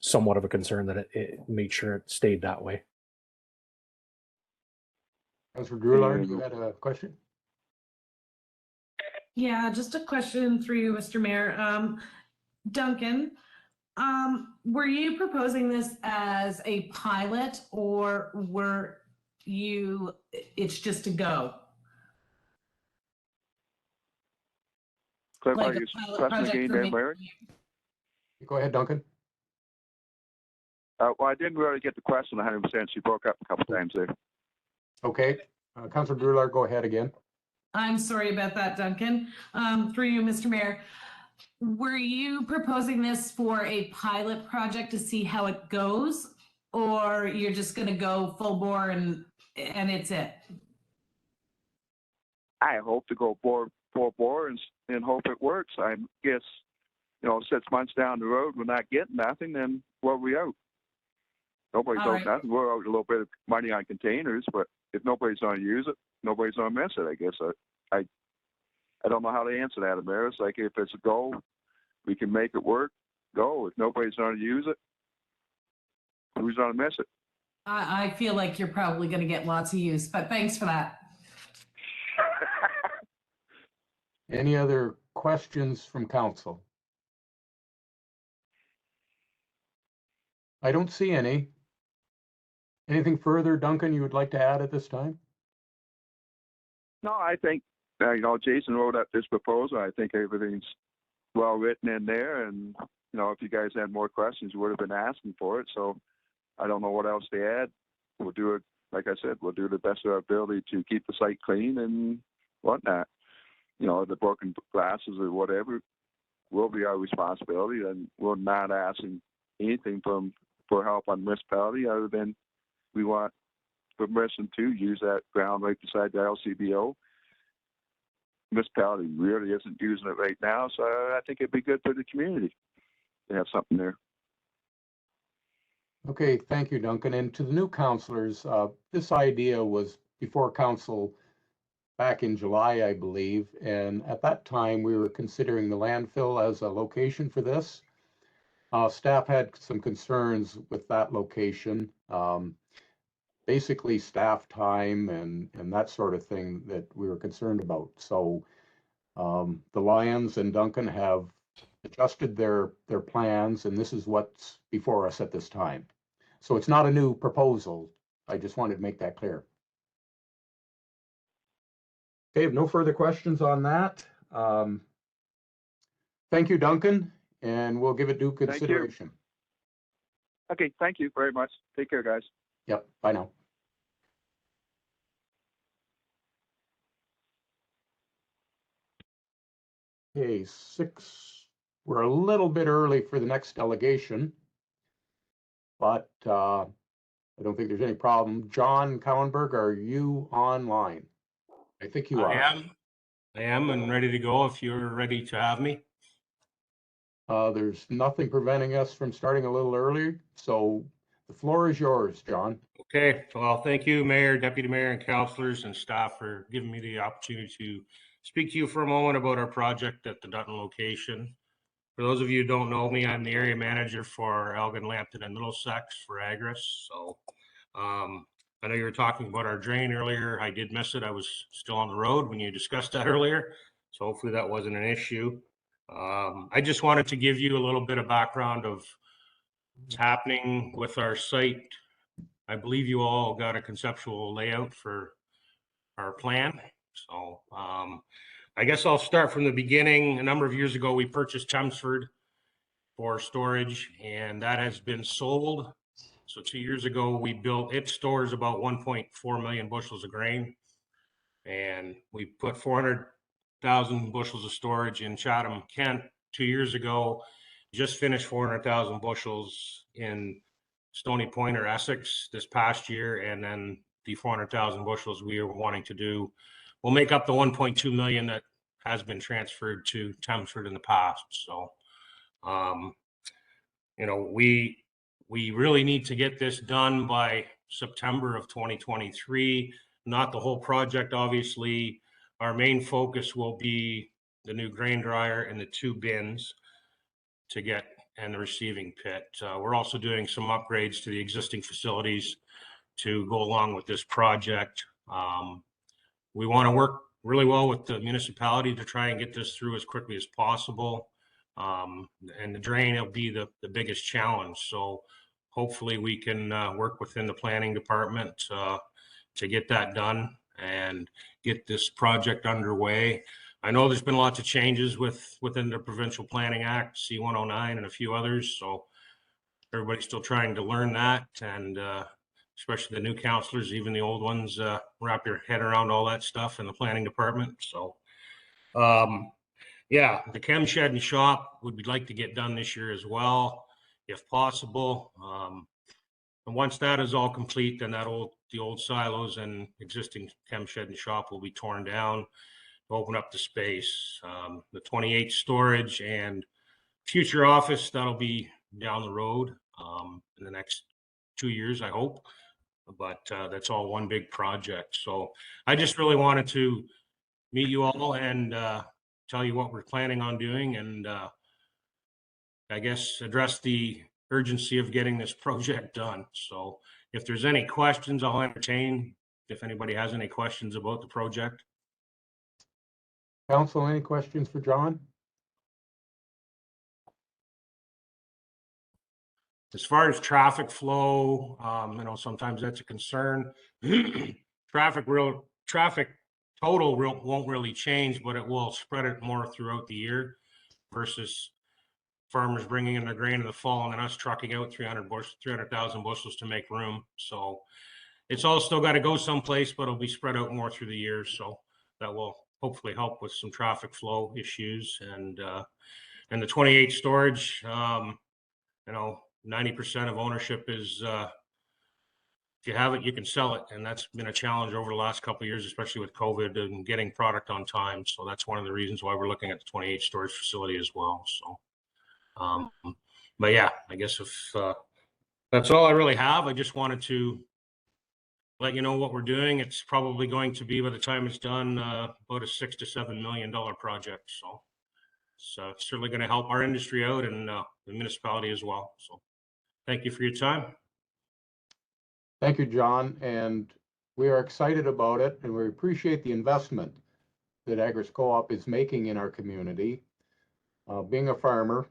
F: somewhat of a concern that it made sure it stayed that way.
A: Councilor Drouillard, you had a question?
D: Yeah, just a question through you, Mr. Mayor. Duncan, were you proposing this as a pilot, or it's just a go?
O: Clarify
D: Like
O: your
D: a pilot
O: question
D: project
O: again
D: for
O: there,
D: me.
O: Mary.
A: Go ahead, Duncan.
O: Well, I didn't really get the question 100%. She broke up a couple times there.
A: Okay. Councilor Drouillard, go ahead again.
D: I'm sorry about that, Duncan. Through you, Mr. Mayor. Were you proposing this for a pilot project to see how it goes, or you're just going to go full bore and it's it?
O: I hope to go full bore and hope it works. I guess, 6 months down the road, we're not getting nothing, then what are we out? Nobody's out nothing. We're out a little bit of money on containers, but if nobody's going to use it, nobody's going to miss it, I guess. I don't know how to answer that, Amir. It's like if it's a goal, we can make it work, go. If nobody's going to use it, who's going to miss it?
D: I feel like you're probably going to get lots of use, but thanks for that.
A: Any other questions from council? I don't see any. Anything further, Duncan, you would like to add at this time?
O: No, I think, Jason wrote up this proposal. I think everything's well written in there. And, if you guys had more questions, you would have been asking for it. So I don't know what else to add. We'll do it, like I said, we'll do the best of our ability to keep the site clean and whatnot. The broken glasses or whatever will be our responsibility. And we're not asking anything for help on the municipality other than we want permission to use that ground right beside the LCBO. Municipality really isn't using it right now, so I think it'd be good for the community to have something there.
A: Okay, thank you, Duncan. And to the new councilors, this idea was before council back in July, I believe. And at that time, we were considering the landfill as a location for this. Staff had some concerns with that location. Basically staff time and that sort of thing that we were concerned about. So the Lions and Duncan have adjusted their plans, and this is what's before us at this time. So it's not a new proposal. I just wanted to make that clear. Okay, no further questions on that. Thank you, Duncan, and we'll give it due consideration.
O: Okay, thank you very much. Take care, guys.
A: Yep, bye now. Okay, we're a little bit early for the next delegation, but I don't think there's any problem. John Cowenberg, are you online? I think you are.
P: I am and ready to go if you're ready to have me.
A: There's nothing preventing us from starting a little early, so the floor is yours, John.
P: Okay, well, thank you, Mayor, Deputy Mayor, and councilors and staff for giving me the opportunity to speak to you for a moment about our project at the Dutton location. For those of you who don't know me, I'm the area manager for Elgin, Lambton, and Middlesex for Agris. So I know you were talking about our drain earlier. I did miss it. I was still on the road when you discussed that earlier. So hopefully that wasn't an issue. I just wanted to give you a little bit of background of what's happening with our site. I believe you all got a conceptual layout for our plan. So I guess I'll start from the beginning. A number of years ago, we purchased Chelmsford for storage, and that has been sold. So 2 years ago, we built, it stores about 1.4 million bushels of grain. And we put 400,000 bushels of storage in Chatham, Kent 2 years ago, just finished 400,000 bushels in Stony Point or Essex this past year. And then the 400,000 bushels we are wanting to do will make up the 1.2 million that has been transferred to Chelmsford in the past. So, you know, we really need to get this done by September of 2023. Not the whole project, obviously. Our main focus will be the new grain dryer and the 2 bins to get, and the receiving pit. We're also doing some upgrades to the existing facilities to go along with this project. We want to work really well with the municipality to try and get this through as quickly as possible. And the drain will be the biggest challenge. So hopefully we can work within the planning department to get that done and get this project underway. I know there's been lots of changes within the Provincial Planning Act, C-109, and a few others. So everybody's still trying to learn that, and especially the new councilors, even the old ones, wrap your head around all that stuff in the planning department. So yeah, the chem shed and shop would like to get done this year as well, if possible. And once that is all complete, then the old silos and existing chem shed and shop will be torn down, open up the space. The 28 storage and future office, that'll be down the road in the next 2 years, I hope. But that's all one big project. So I just really wanted to meet you all and tell you what we're planning on doing, and I guess address the urgency of getting this project done. So if there's any questions, I'll entertain if anybody has any questions about the project.
A: Council, any questions for John?
P: As far as traffic flow, you know, sometimes that's a concern. Traffic total won't really change, but it will spread it more throughout the year versus farmers bringing in their grain in the fall and then us trucking out 300,000 bushels to make room. So it's all still got to go someplace, but it'll be spread out more through the year. So that will hopefully help with some traffic flow issues. And the 28 storage, you know, 90% of ownership is if you have it, you can sell it. And that's been a challenge over the last couple of years, especially with COVID and getting product on time. So that's one of the reasons why we're looking at the 28 storage facility as well. So but yeah, I guess if that's all I really have. I just wanted to let you know what we're doing. It's probably going to be, by the time it's done, about a $6 to $7 million project. So it's certainly going to help our industry out and the municipality as well. So thank you for your time.
A: Thank you, John. And we are excited about it, and we appreciate the investment that Agris Co-op is making in our community. Being a farmer,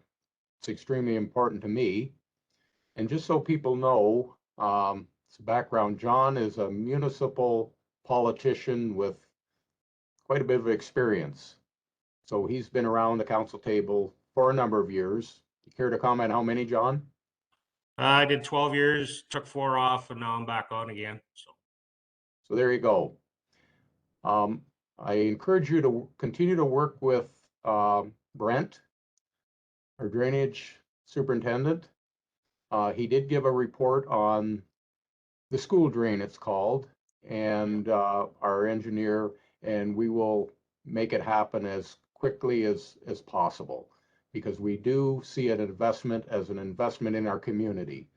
A: it's extremely important to me. And just so people know, it's a background, John is a municipal politician with quite a bit of experience. So he's been around the council table for a number of years. You care to comment how many, John?
P: I did 12 years, took 4 off, and now I'm back on again.
A: So there you go. I encourage you to continue to work with Brent, our drainage superintendent. He did give a report on the school drain, it's called, and our engineer, and we will make it happen as quickly as possible, because we do see an investment as an investment in our community.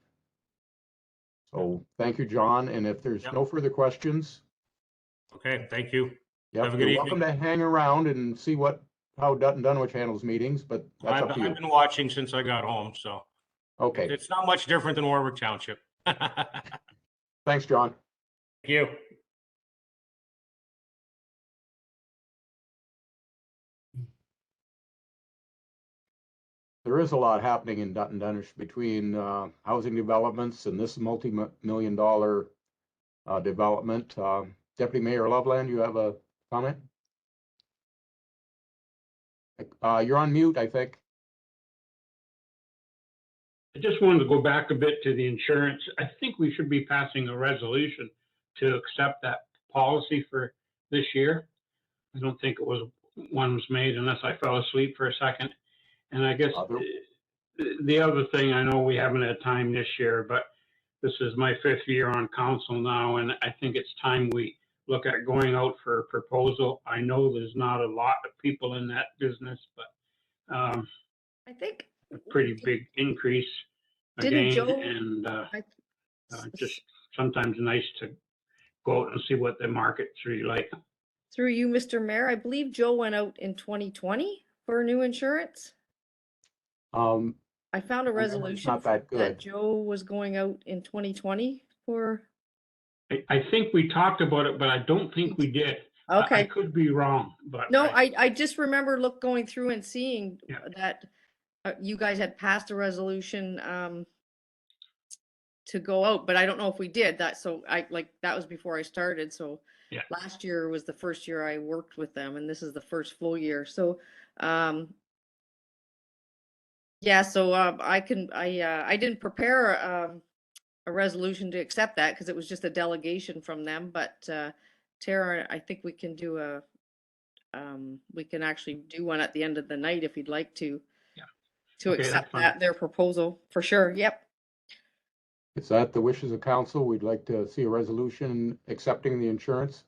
A: So thank you, John. And if there's no further questions.
P: Okay, thank you.
A: Yep,
P: Have a good
A: you're welcome to hang around and see how Dutton Dunwich handles meetings, but that's up to you.
P: I've been watching since I got home, so.
A: Okay.
P: It's not much different than Warwick Township.
A: Thanks, John.
P: Thank you.
A: There is a lot happening in Dutton Dunwich between housing developments and this multi-million-dollar development. Deputy Mayor Loveland, you have a comment? You're on mute, I think.
C: I just wanted to go back a bit to the insurance. I think we should be passing a resolution to accept that policy for this year. I don't think one was made unless I fell asleep for a second. And I guess the other thing, I know we haven't had time this year, but this is my 5th year on council now, and I think it's time we look at going out for a proposal. I know there's not a lot of people in that business, but
M: I think
C: a pretty big increase
M: Didn't
C: again,
M: Joe-
C: and just sometimes nice to go out and see what the market's really like.
M: through you, Mr. Mayor, I believe Joe went out in 2020 for new insurance. I found a
A: My memory's
M: resolution
A: not that good.
M: that Joe was going out in 2020 for.
C: I think we talked about it, but I don't think we did. I
M: Okay.
C: could be wrong, but
M: No, I just remember going through and seeing
C: Yeah.
M: that you guys had passed a resolution to go out, but I don't know if we did that. So that was before I started. So
C: Yeah.
M: last year was the first year I worked with them, and this is the first full year. So yeah, so I didn't prepare a resolution to accept that because it was just a delegation from them. But Tara, I think we can do we can actually do one at the end of the night if you'd like to.
C: Yeah.
M: To
C: Okay, that's
M: accept
C: fine.
M: their proposal for sure. Yep.
A: Is that the wishes of council? We'd like to see a resolution accepting the insurance.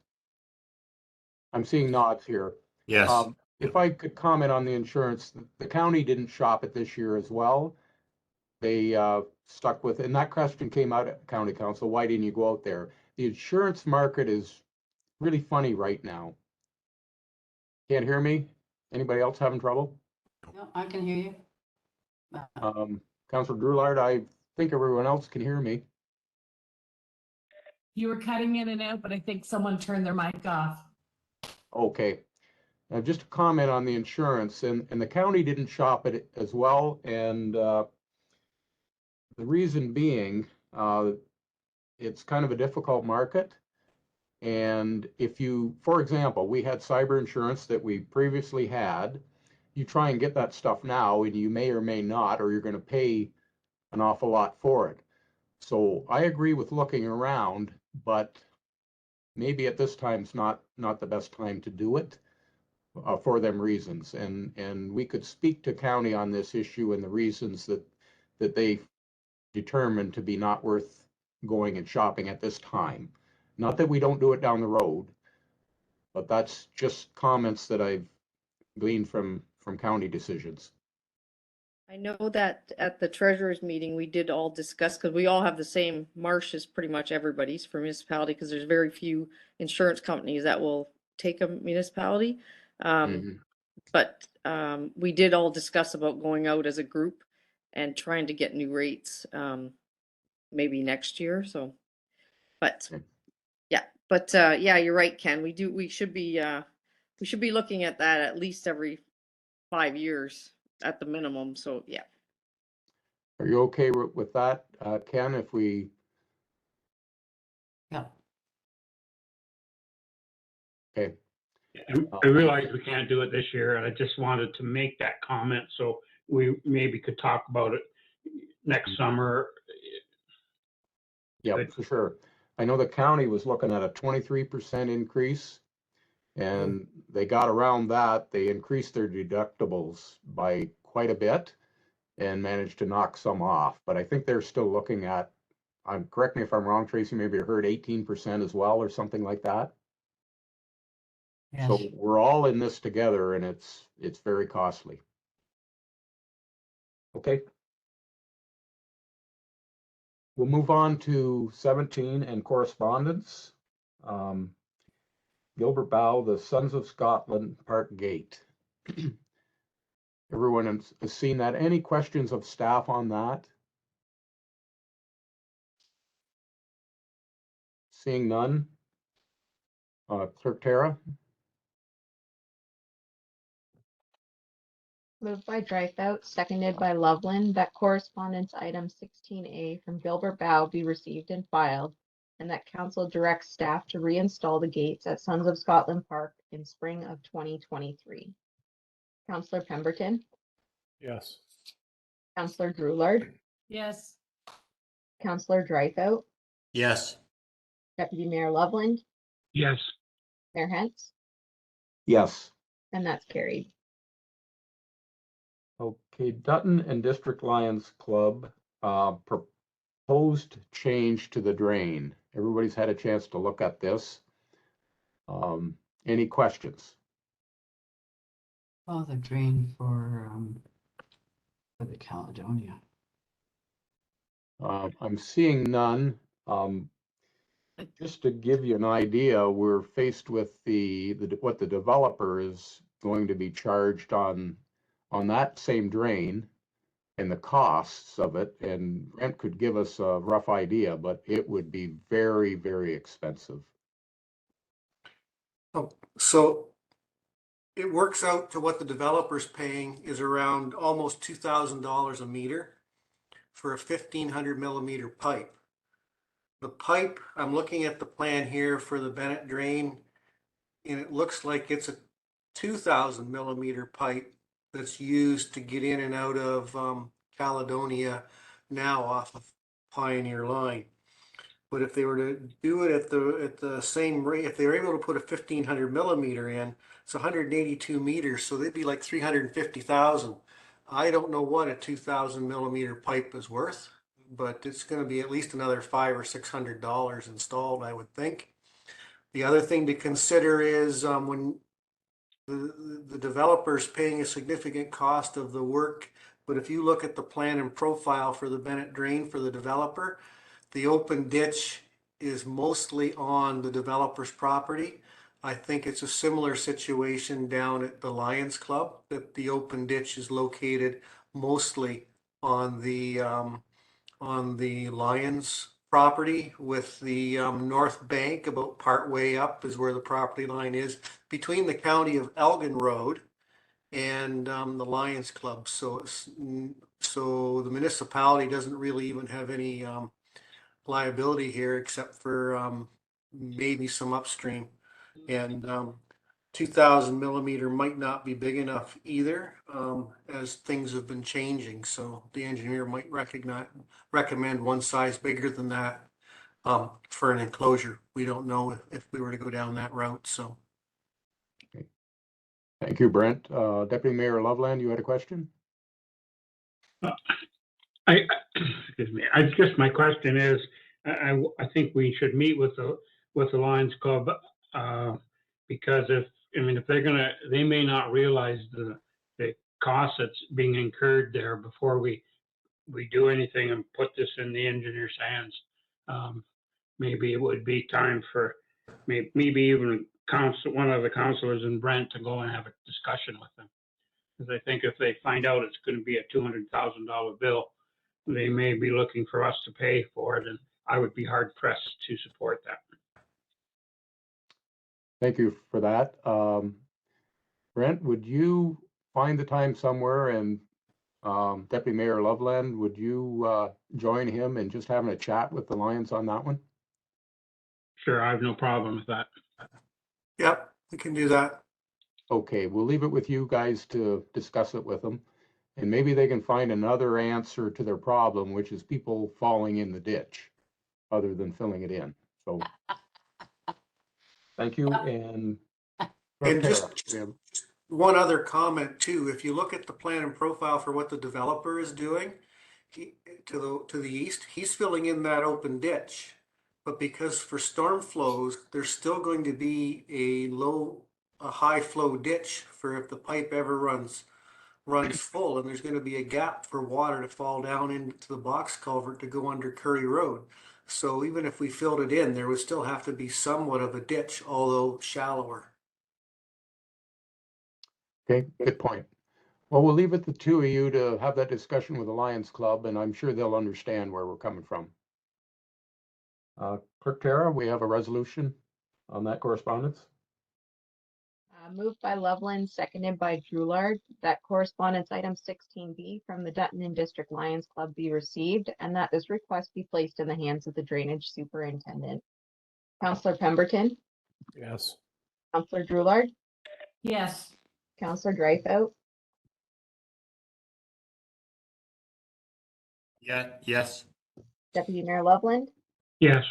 A: I'm seeing nods here.
E: Yes.
A: If I could comment on the insurance, the county didn't shop it this year as well. They stuck with, and that question came out at county council, why didn't you go out there? The insurance market is really funny right now. Can't hear me? Anybody else having trouble?
H: No, I can hear you.
A: Councilor Drulard, I think everyone else can hear me.
D: You were cutting in and out, but I think someone turned their mic off.
A: Okay. Just a comment on the insurance, and the county didn't shop it as well, and the reason being, it's kind of a difficult market. And if you, for example, we had cyber insurance that we previously had, you try and get that stuff now, and you may or may not, or you're going to pay an awful lot for it. So I agree with looking around, but maybe at this time's not the best time to do it. For them reasons, and we could speak to county on this issue and the reasons that they determined to be not worth going and shopping at this time. Not that we don't do it down the road, but that's just comments that I've gleaned from county decisions.
M: I know that at the treasurer's meeting, we did all discuss, because we all have the same, Marsh is pretty much everybody's for municipality, because there's very few insurance companies that will take a municipality. But we did all discuss about going out as a group and trying to get new rates maybe next year. So, but yeah, yeah, you're right, Ken. We should be looking at that at least every 5 years at the minimum. So yeah.
A: Are you okay with that, Ken? If we okay.
C: I realize we can't do it this year, and I just wanted to make that comment so we maybe could talk about it next summer.
A: Yeah, for sure. I know the county was looking at a 23% increase, and they got around that. They increased their deductibles by quite a bit and managed to knock some off. But I think they're still looking at correct me if I'm wrong, Tracy, maybe I heard 18% as well or something like that.
Q: Yes.
A: So we're all in this together and it's very costly. Okay. We'll move on to 17 and correspondence. Gilbert Bow, the Sons of Scotland Park Gate. Everyone has seen that. Any questions of staff on that? Seeing none. Clerk Tara?
B: Moved by Dreyfus, seconded by Loveland, that correspondence item 16A from Gilbert Bow be received and filed, and that council directs staff to reinstall the gates at Sons of Scotland Park in spring of 2023. Councillor Pemberton,
F: Yes.
B: Councillor Droulard,
D: Yes.
B: Councillor Dreyfus,
E: Yes.
B: Deputy Mayor Loveland,
C: Yes.
B: Mayor Hens,
A: Yes.
B: and that's carried.
A: Okay, Dutton and District Lions Club proposed change to the drain. Everybody's had a chance to look at this. Any questions?
Q: Oh, the drain for the Caledonia.
A: I'm seeing none. Just to give you an idea, we're faced with what the developer is going to be charged on that same drain and the costs of it. And Brent could give us a rough idea, but it would be very, very expensive.
G: Oh, so it works out to what the developer's paying is around almost $2,000 a meter for a 1,500 millimeter pipe. The pipe, I'm looking at the plan here for the Bennett drain, and it looks like it's a 2,000 millimeter pipe that's used to get in and out of Caledonia now off of Pioneer Line. But if they were to do it at the same rate, if they were able to put a 1,500 millimeter in, it's 182 meters, so they'd be like 350,000. I don't know what a 2,000 millimeter pipe is worth, but it's going to be at least another $500 or $600 installed, I would think. The other thing to consider is when the developer's paying a significant cost of the work, but if you look at the plan and profile for the Bennett drain for the developer, the open ditch is mostly on the developer's property. I think it's a similar situation down at the Lions Club, that the open ditch is located mostly on the Lions property, with the north bank about part way up is where the property line is between the county of Elgin Road and the Lions Club. So the municipality doesn't really even have any liability here except for maybe some upstream, and 2,000 millimeter might not be big enough either, as things have been changing. So the engineer might recommend one size bigger than that for an enclosure. We don't know if we were to go down that route. So.
A: Thank you, Brent. Deputy Mayor Loveland, you had a question?
C: Excuse me. My question is, I think we should meet with the Lions Club because if they may not realize the cost that's being incurred there before we do anything and put this in the engineer's hands. Maybe it would be time for maybe even one of the councilors in Brent to go and have a discussion with them. Because I think if they find out it's going to be a $200,000 bill, they may be looking for us to pay for it, and I would be hard pressed to support that.
A: Thank you for that. Brent, would you find the time somewhere, and Deputy Mayor Loveland, would you join him in just having a chat with the Lions on that one?
C: Sure, I have no problem with that.
G: Yep, we can do that.
A: Okay, we'll leave it with you guys to discuss it with them. And maybe they can find another answer to their problem, which is people falling in the ditch, other than filling it in. So, thank you. And
G: just one other comment too. If you look at the plan and profile for what the developer is doing, to the east, he's filling in that open ditch. But because for storm flows, there's still going to be a high flow ditch for if the pipe ever runs full, and there's going to be a gap for water to fall down into the box culvert to go under Curry Road. So even if we filled it in, there would still have to be somewhat of a ditch, although shallower.
A: Okay, good point. Well, we'll leave it to the two of you to have that discussion with the Lions Club, and I'm sure they'll understand where we're coming from. Clerk Tara, we have a resolution on that correspondence.
B: Moved by Loveland, seconded by Drulard, that correspondence item 16B from the Dutton and District Lions Club be received and that this request be placed in the hands of the drainage superintendent. Councillor Pemberton,
F: Yes.
B: Councillor Drulard,
D: Yes.
B: Councillor Dreyfus,
E: Yeah, yes.
B: Deputy Mayor Loveland,
C: Yes.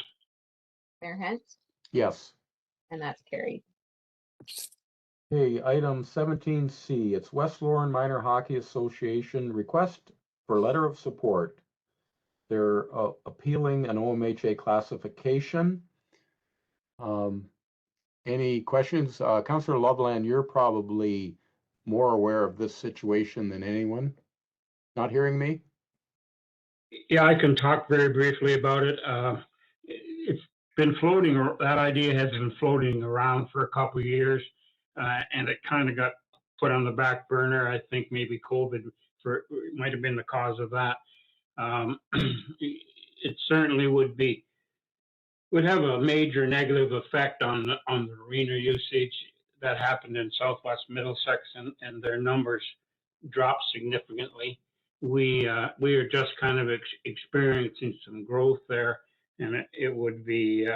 B: Mayor Hens,
A: Yes.
B: and that's carried.
A: Okay, item 17C, it's West Lauren Minor Hockey Association request for letter of support. They're appealing an OMHA classification. Any questions? Councillor Loveland, you're probably more aware of this situation than anyone. Not hearing me?
C: Yeah, I can talk very briefly about it. It's been floating, or that idea has been floating around for a couple of years, and it kind of got put on the back burner. I think maybe COVID might have been the cause of that. It certainly would have a major negative effect on the arena usage. That happened in Southwest Middlesex, and their numbers dropped significantly. We are just kind of experiencing some growth there, and it would be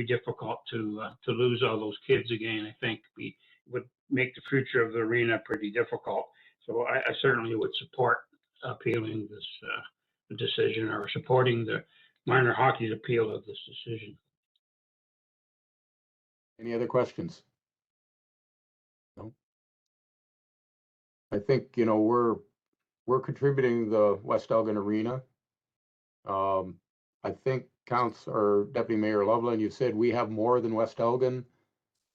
C: difficult to lose all those kids again. I think we would make the future of the arena pretty difficult. So I certainly would support appealing this decision, or supporting the minor hockey's appeal of this decision.
A: Any other questions? No. I think, you know, we're contributing the West Elgin Arena. I think Deputy Mayor Loveland, you said we have more than West Elgin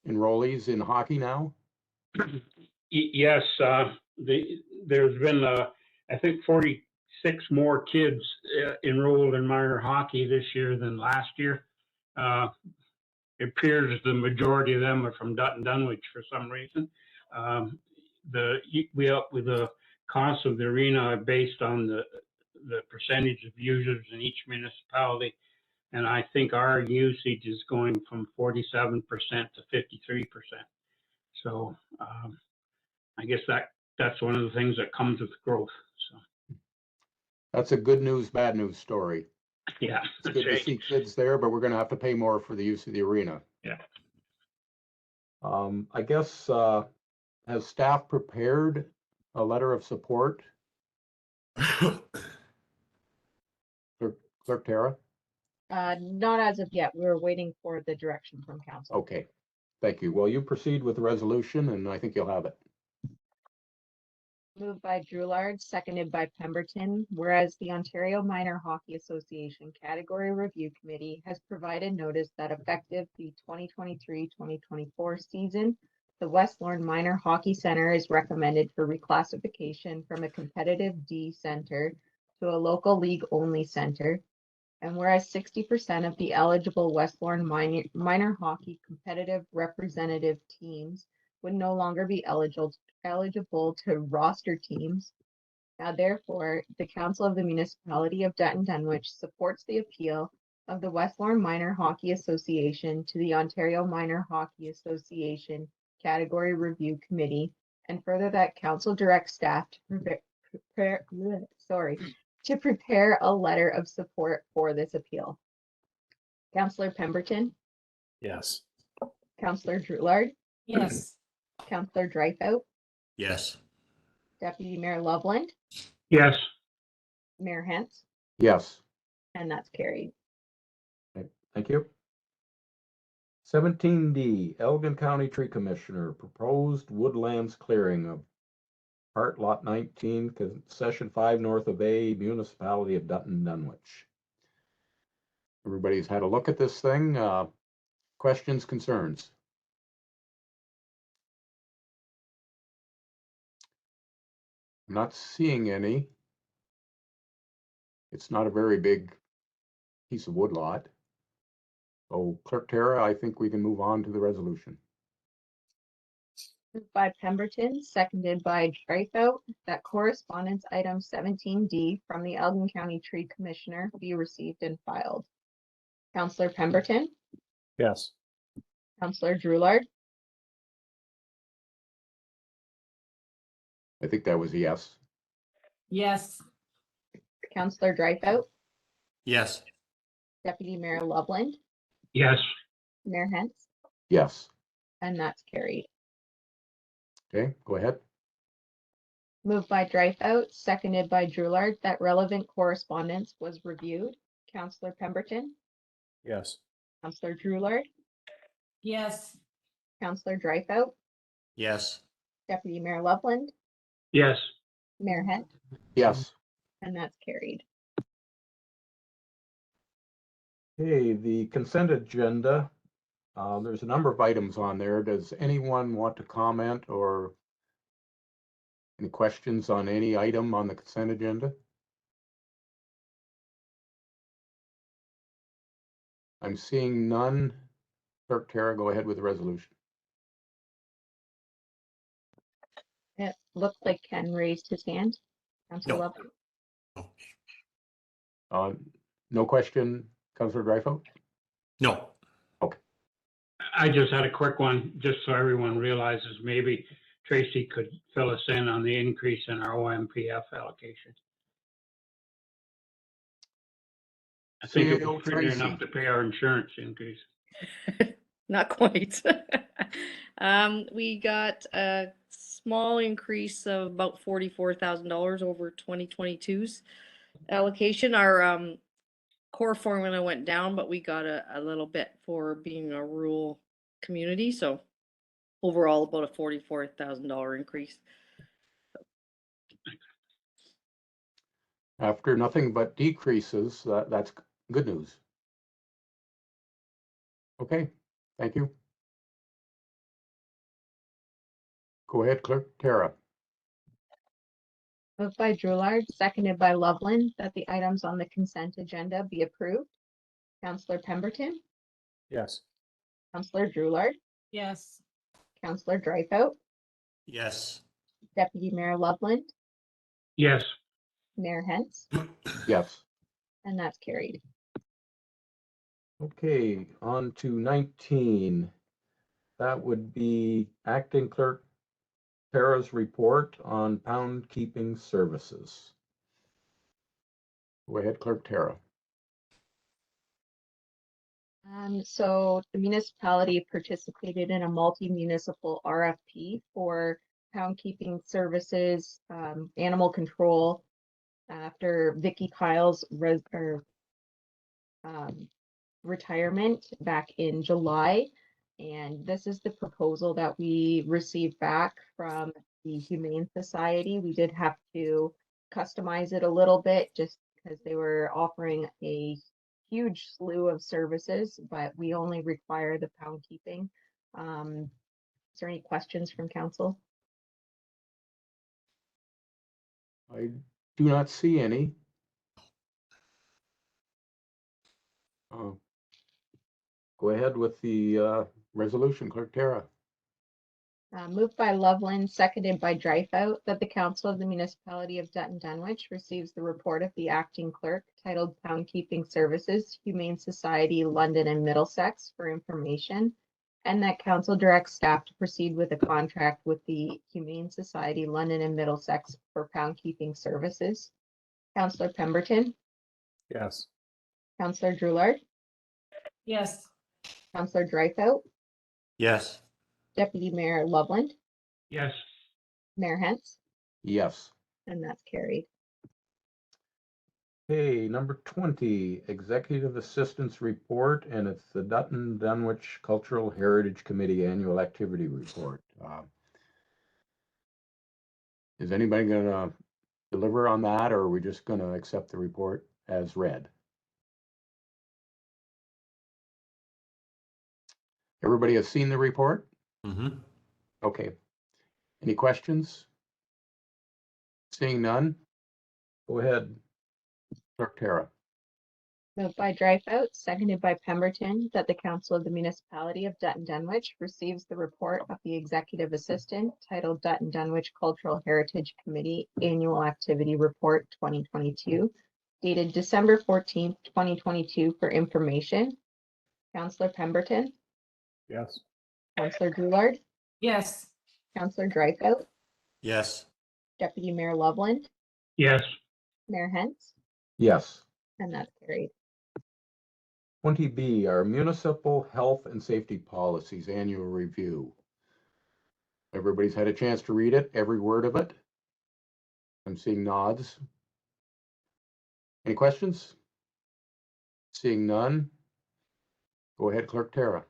A: enrollees in hockey now?
C: Yes, there's been, I think 46 more kids enrolled in minor hockey this year than last year. It appears the majority of them are from Dutton Dunwich for some reason. The cost of the arena are based on the percentage of users in each municipality, and I think our usage is going from 47% to 53%. So I guess that's one of the things that comes with growth. So
A: That's a good news, bad news story.
C: yeah,
A: It's good to see kids there, but we're going to have to pay more for the use of the arena.
C: Yeah.
A: I guess, has staff prepared a letter of support? Clerk Tara?
B: Not as of yet. We're waiting for the direction from council.
A: Okay, thank you. Well, you proceed with the resolution, and I think you'll have it.
B: Moved by Drulard, seconded by Pemberton, whereas the Ontario Minor Hockey Association Category Review Committee has provided notice that effective the 2023-2024 season, the West Lauren Minor Hockey Center is recommended for reclassification from a competitive D center to a local league only center. And whereas 60% of the eligible West Lauren minor hockey competitive representative teams would no longer be eligible to roster teams. Now, therefore, the Council of the Municipality of Dutton Dunwich supports the appeal of the West Lauren Minor Hockey Association to the Ontario Minor Hockey Association Category Review Committee, and further that Council directs staff to prepare a letter of support for this appeal. Councillor Pemberton,
F: Yes.
B: Councillor Drulard,
D: Yes.
B: Councillor Dreyfus,
E: Yes.
B: Deputy Mayor Loveland,
C: Yes.
B: Mayor Hens,
A: Yes.
B: and that's carried.
A: Okay, thank you. 17D, Elgin County Tree Commissioner, proposed woodlands clearing of Part Lot 19, Concession 5 north of A, Municipality of Dutton Dunwich. Everybody's had a look at this thing. Questions, concerns? I'm not seeing any. It's not a very big piece of woodlot. So Clerk Tara, I think we can move on to the resolution.
B: Moved by Pemberton, seconded by Dreyfus, that correspondence item 17D from the Elgin County Tree Commissioner be received and filed. Councillor Pemberton,
F: Yes.
B: Councillor Droulard,
A: I think that was a yes.
D: Yes.
B: Councillor Dreyfus,
E: Yes.
B: Deputy Mayor Loveland,
C: Yes.
B: Mayor Hens,
A: Yes.
B: and that's carried.
A: Okay, go ahead.
B: Moved by Dreyfus, seconded by Droulard, that relevant correspondence was reviewed. Councillor Pemberton,
F: Yes.
B: Councillor Droulard,
D: Yes.
B: Councillor Dreyfus,
E: Yes.
B: Deputy Mayor Loveland,
C: Yes.
B: Mayor Hens,
A: Yes.
B: and that's carried.
A: Okay, the consent agenda. There's a number of items on there. Does anyone want to comment or any questions on any item on the consent agenda? I'm seeing none. Clerk Tara, go ahead with the resolution.
B: It looked like Ken raised his hand. Councillor
E: No.
B: Loveland.
A: No question, Councillor Dreyfus?
E: No.
C: I just had a quick one, just so everyone realizes, maybe Tracy could fill us in on the increase in our OMPF allocation. I think it was pretty enough to pay our insurance increase.
M: Not quite. We got a small increase of about $44,000 over 2022's allocation. Our core formula went down, but we got a little bit for being a rural community. So overall, about a $44,000 increase.
A: After nothing but decreases, that's good news. Okay, thank you. Go ahead, Clerk Tara.
B: Moved by Droulard, seconded by Loveland, that the items on the consent agenda be approved. Councillor Pemberton,
F: Yes.
B: Councillor Droulard,
D: Yes.
B: Councillor Dreyfus,
E: Yes.
B: Deputy Mayor Loveland,
C: Yes.
B: Mayor Hens,
A: Yes.
B: and that's carried.
A: Okay, on to 19. That would be Acting Clerk Tara's report on pound keeping services. Go ahead, Clerk Tara.
B: So the municipality participated in a multi-municipal RFP for pound keeping services, animal control after Vicky Kyle's retirement back in July. And this is the proposal that we received back from the Humane Society. We did have to customize it a little bit just because they were offering a huge slew of services, but we only require the pound keeping. Is there any questions from council?
A: I do not see any. Go ahead with the resolution, Clerk Tara.
B: Moved by Loveland, seconded by Dreyfus, that the Council of the Municipality of Dutton Dunwich receives the report of the acting clerk titled Pound Keeping Services, Humane Society, London and Middlesex for information, and that council directs staff to proceed with a contract with the Humane Society, London and Middlesex for pound keeping services. Councillor Pemberton,
F: Yes.
B: Councillor Droulard,
D: Yes.
B: Councillor Dreyfus,
E: Yes.
B: Deputy Mayor Loveland,
C: Yes.
B: Mayor Hens,
A: Yes.
B: and that's carried.
A: Okay, number 20, Executive Assistance Report, and it's the Dutton Dunwich Cultural Heritage Committee Annual Activity Report. Is anybody gonna deliver on that, or are we just gonna accept the report as read? Everybody has seen the report?
E: Mm-hmm.
A: Okay. Any questions? Seeing none? Go ahead, Clerk Tara.
B: Moved by Dreyfus, seconded by Pemberton, that the Council of the Municipality of Dutton Dunwich receives the report of the Executive Assistant titled Dutton Dunwich Cultural Heritage Committee Annual Activity Report 2022, dated December 14th, 2022 for information. Councillor Pemberton,
F: Yes.
B: Councillor Goulard,
D: Yes.
B: Councillor Dreyfus,
E: Yes.
B: Deputy Mayor Loveland,
C: Yes.
B: Mayor Hens,
A: Yes.
B: and that's carried.
A: 20B, our Municipal Health and Safety Policies Annual Review. Everybody's had a chance to read it, every word of it. I'm seeing nods. Any questions? Seeing none. Go ahead, Clerk Tara.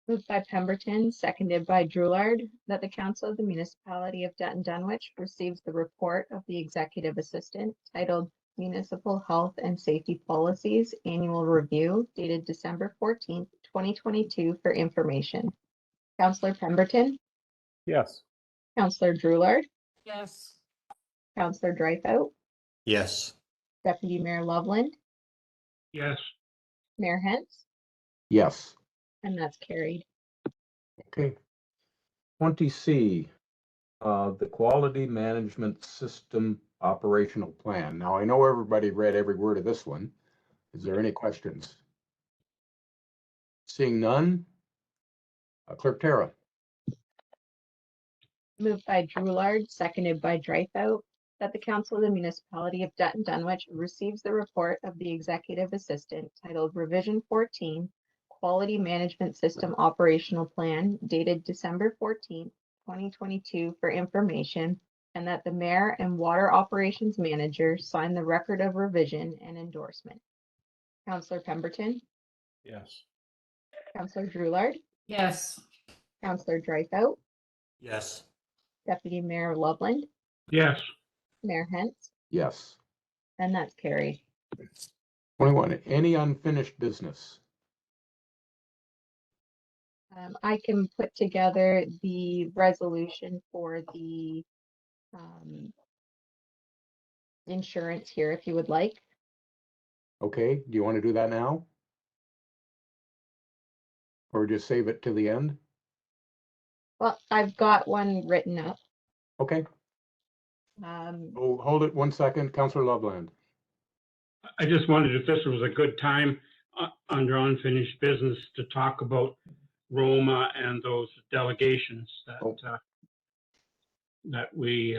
B: Moved by Pemberton, seconded by Droulard, that the Council of the Municipality of Dutton Dunwich receives the report of the Executive Assistant titled Municipal Health and Safety Policies Annual Review, dated December 14th, 2022 for information. Councillor Pemberton,
F: Yes.
B: Councillor Droulard,
D: Yes.
B: Councillor Dreyfus,
E: Yes.
B: Deputy Mayor Loveland,
C: Yes.
B: Mayor Hens,
A: Yes.
B: and that's carried.
A: Okay. 20C, the Quality Management System Operational Plan. Now, I know everybody read every word of this one. Is there any questions? Seeing none. Clerk Tara.
B: Moved by Droulard, seconded by Dreyfus, that the Council of the Municipality of Dutton Dunwich receives the report of the Executive Assistant titled Revision 14, Quality Management System Operational Plan, dated December 14th, 2022 for information, and that the Mayor and Water Operations Manager sign the record of revision and endorsement. Councillor Pemberton,
F: Yes.
B: Councillor Droulard,
D: Yes.
B: Councillor Dreyfus,
E: Yes.
B: Deputy Mayor Loveland,
C: Yes.
B: Mayor Hens,
A: Yes.
B: and that's carried.
A: 21, any unfinished business?
B: I can put together the resolution for the insurance here if you would like.
A: Okay, do you want to do that now? Or just save it to the end?
B: Well, I've got one written up.
A: Okay.
B: Um,
A: Oh, hold it 1 second, Councillor Loveland.
C: I just wondered if this was a good time under unfinished business to talk about Roma and those delegations that that we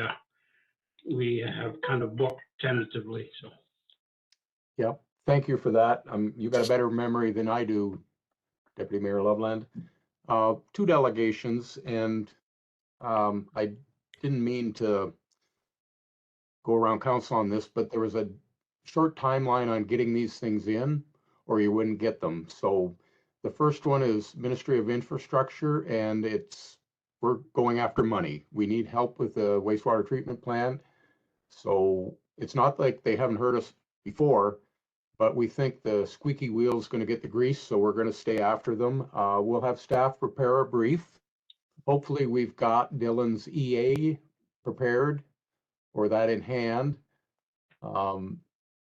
C: have kind of booked tentatively. So
A: Yep, thank you for that. You got a better memory than I do, Deputy Mayor Loveland. 2 delegations, and I didn't mean to go around council on this, but there was a short timeline on getting these things in, or you wouldn't get them. So the first one is Ministry of Infrastructure, and we're going after money. We need help with the wastewater treatment plant. So it's not like they haven't heard us before, but we think the squeaky wheel is going to get the grease, so we're going to stay after them. We'll have staff prepare a brief. Hopefully we've got Dylan's EA prepared or that in hand, and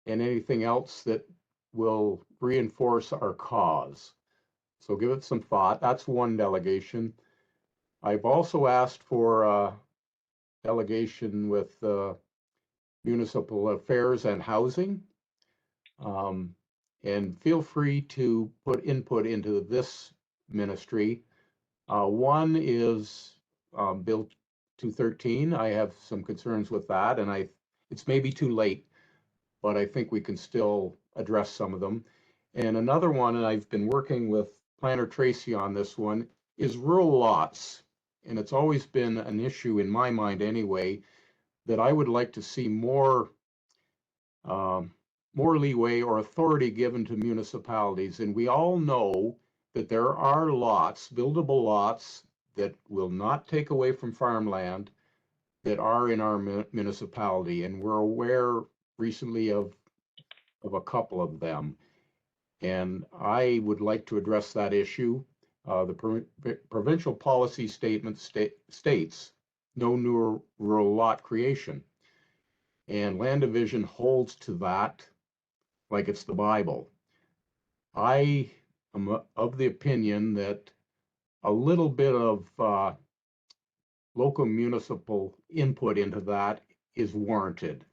A: anything else that will reinforce our cause. So give it some thought. That's one delegation. I've also asked for a delegation with municipal affairs and housing. And feel free to put input into this ministry. One is Bill 213. I have some concerns with that, and it's maybe too late, but I think we can still address some of them. And another one, and I've been working with Planner Tracy on this one, is rural lots. And it's always been an issue in my mind anyway, that I would like to see more leeway or authority given to municipalities. And we all know that there are lots, buildable lots, that will not take away from farmland, that are in our municipality, and we're aware recently of a couple of them. And I would like to address that issue. The provincial policy statement states no new rural lot creation. And land division holds to that like it's the Bible. I am of the opinion that a little bit of local municipal input into that is warranted.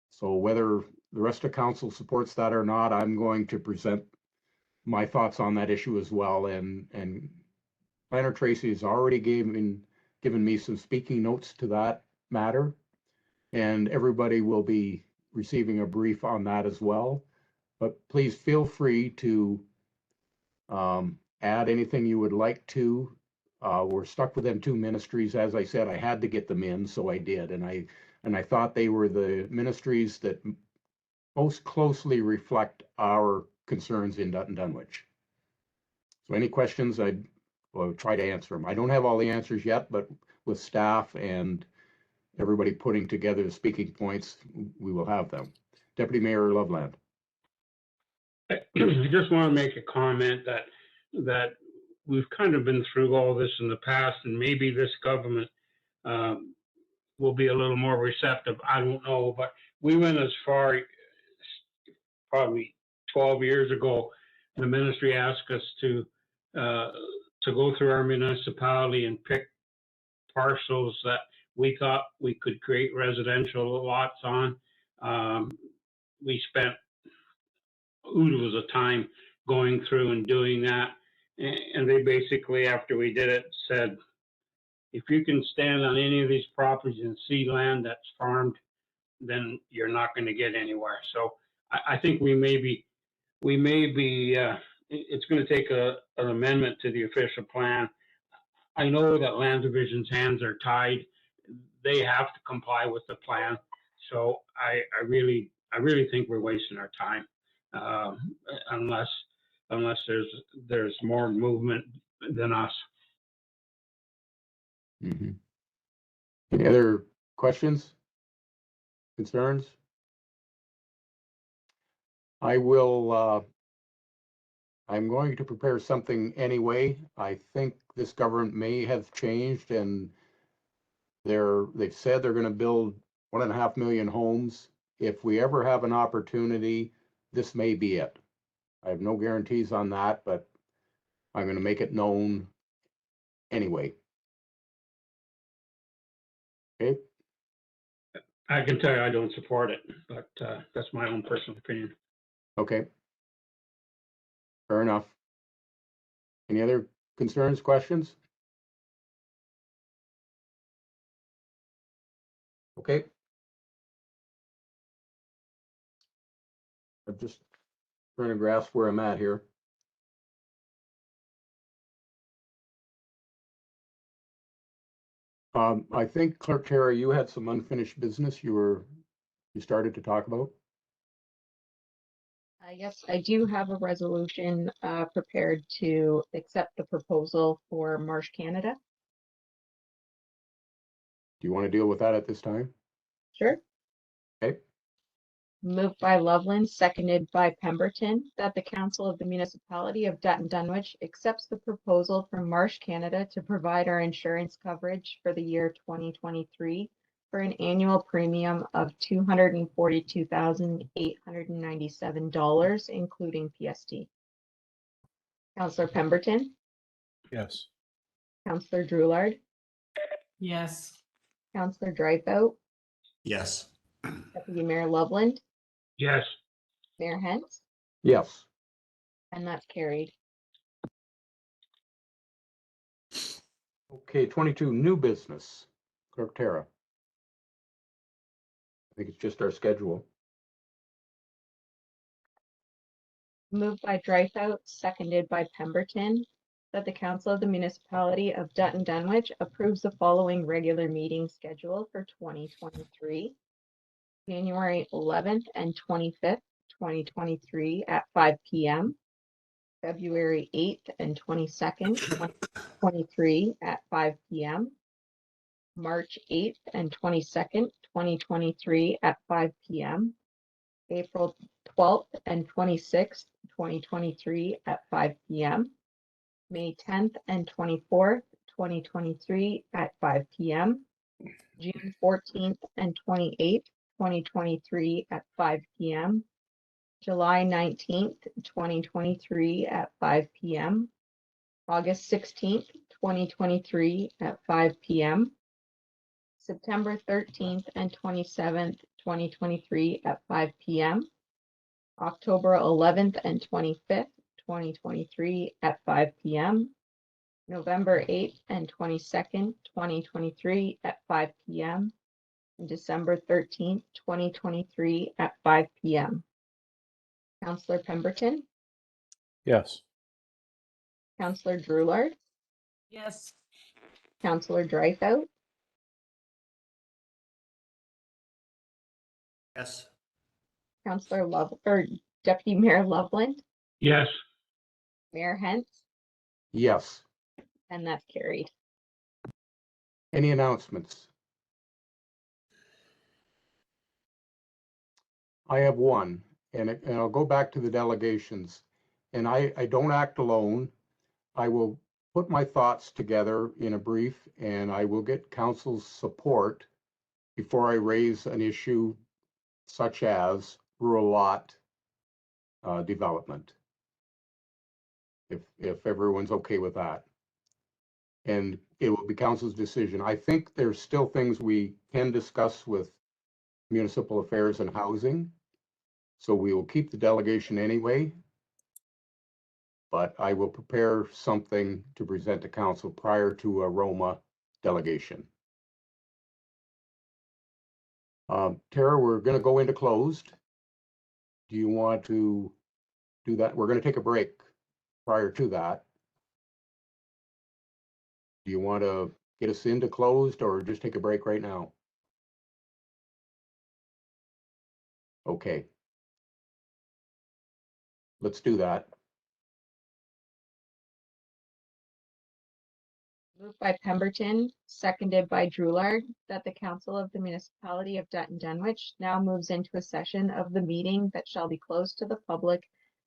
A: So whether the rest of council supports that or not, I'm going to present my thoughts on that issue as well. And Planner Tracy has already given me some speaking notes to that matter. And everybody will be receiving a brief on that as well. But please feel free to add anything you would like to. We're stuck with them two ministries. As I said, I had to get them in, so I did. And I thought they were the ministries that most closely reflect our concerns in Dutton Dunwich. So any questions, I'd try to answer them. I don't have all the answers yet, but with staff and everybody putting together the speaking points, we will have them. Deputy Mayor Loveland.
C: I just want to make a comment that we've kind of been through all this in the past, and maybe this government will be a little more receptive. I don't know, but we went as far, probably 12 years ago, the ministry asked us to go through our municipality and pick parcels that we thought we could create residential lots on. We spent oodles of time going through and doing that. And they basically, after we did it, said, if you can stand on any of these properties and see land that's farmed, then you're not going to get anywhere. So I think we may be, it's going to take an amendment to the official plan. I know that land division's hands are tied. They have to comply with the plan. So I really think we're wasting our time unless there's more movement than us.
A: Mm-hmm. Any other questions, concerns? I'm going to prepare something anyway. I think this government may have changed, and they've said they're going to build 1.5 million homes. If we ever have an opportunity, this may be it. I have no guarantees on that, but I'm going to make it known anyway. Okay.
C: I can tell you I don't support it, but that's my own personal opinion.
A: Okay. Fair enough. Any other concerns, questions? Okay. I'm just trying to grasp where I'm at here. I think Clerk Tara, you had some unfinished business you started to talk about.
B: Yes, I do have a resolution prepared to accept the proposal for Marsh Canada.
A: Do you want to deal with that at this time?
B: Sure.
A: Okay.
B: Moved by Loveland, seconded by Pemberton, that the Council of the Municipality of Dutton Dunwich accepts the proposal from Marsh Canada to provide our insurance coverage for the year 2023 for an annual premium of $242,897, including PST. Councillor Pemberton,
F: Yes.
B: Councillor Droulard,
D: Yes.
B: Councillor Dryfout,
E: Yes.
B: Deputy Mayor Loveland,
C: Yes.
B: Mayor Hens,
A: Yes.
B: and that's carried.
A: Okay, 22, new business. Clerk Tara. I think it's just our schedule.
B: Moved by Dryfout, seconded by Pemberton, that the Council of the Municipality of Dutton Dunwich approves the following regular meeting schedule for 2023. January 11th and 25th, 2023 at 5 p.m. February 8th and 22nd, 2023 at 5 p.m. March 8th and 22nd, 2023 at 5 p.m. April 12th and 26th, 2023 at 5 p.m. May 10th and 24th, 2023 at 5 p.m. June 14th and 28th, 2023 at 5 p.m. July 19th, 2023 at 5 p.m. August 16th, 2023 at 5 p.m. September 13th and 27th, 2023 at 5 p.m. October 11th and 25th, 2023 at 5 p.m. November 8th and 22nd, 2023 at 5 p.m. And December 13th, 2023 at 5 p.m. Councillor Pemberton,
F: Yes.
B: Councillor Drulard,
D: Yes.
B: Councillor Dreyfus,
E: Yes.
B: Councillor Love, or Deputy Mayor Loveland,
C: Yes.
B: Mayor Hens,
A: Yes.
B: and that's carried.
A: Any announcements? I have one, and I'll go back to the delegations. And I don't act alone. I will put my thoughts together in a brief, and I will get council's support before I raise an issue such as rural lot development. If everyone's okay with that. And it will be council's decision. I think there's still things we can discuss with municipal affairs and housing. So we will keep the delegation anyway. But I will prepare something to present to council prior to a Roma delegation. Tara, we're going to go into closed. Do you want to do that? We're going to take a break prior to that. Do you want to get us into closed or just take a break right now? Okay. Let's do that.
B: Moved by Pemberton, seconded by Drulard, that the Council of the Municipality of Dutton Dunwich now moves into a session of the meeting that shall be closed to the public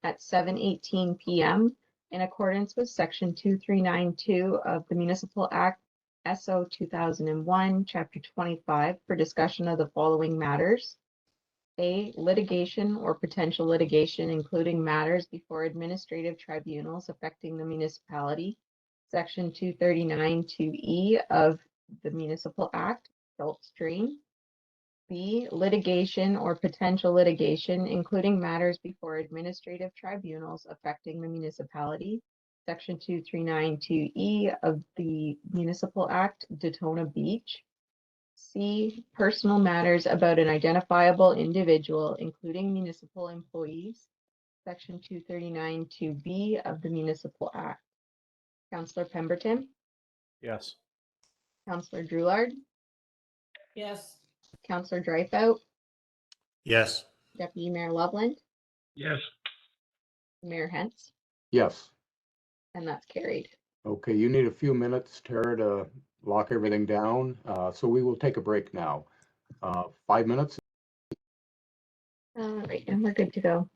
B: at 7:18 p.m. in accordance with Section 2392 of the Municipal Act SO 2001, Chapter 25, for discussion of the following matters. A, litigation or potential litigation, including matters before administrative tribunals affecting the municipality. Section 239(2)E of the Municipal Act, Gulf Stream. B, litigation or potential litigation, including matters before administrative tribunals affecting the municipality. Section 239(2)E of the Municipal Act, Daytona Beach. C, personal matters about an identifiable individual, including municipal employees. Section 239(2)B of the Municipal Act. Councillor Pemberton,
F: Yes.
B: Councillor Drulard,
D: Yes.
B: Councillor Dreyfus,
E: Yes.
B: Deputy Mayor Loveland,
C: Yes.
B: Mayor Hens,
A: Yes.
B: and that's carried.
A: Okay, you need a few minutes, Tara, to lock everything down. So we will take a break now. 5 minutes.
B: All right, and we're good to go.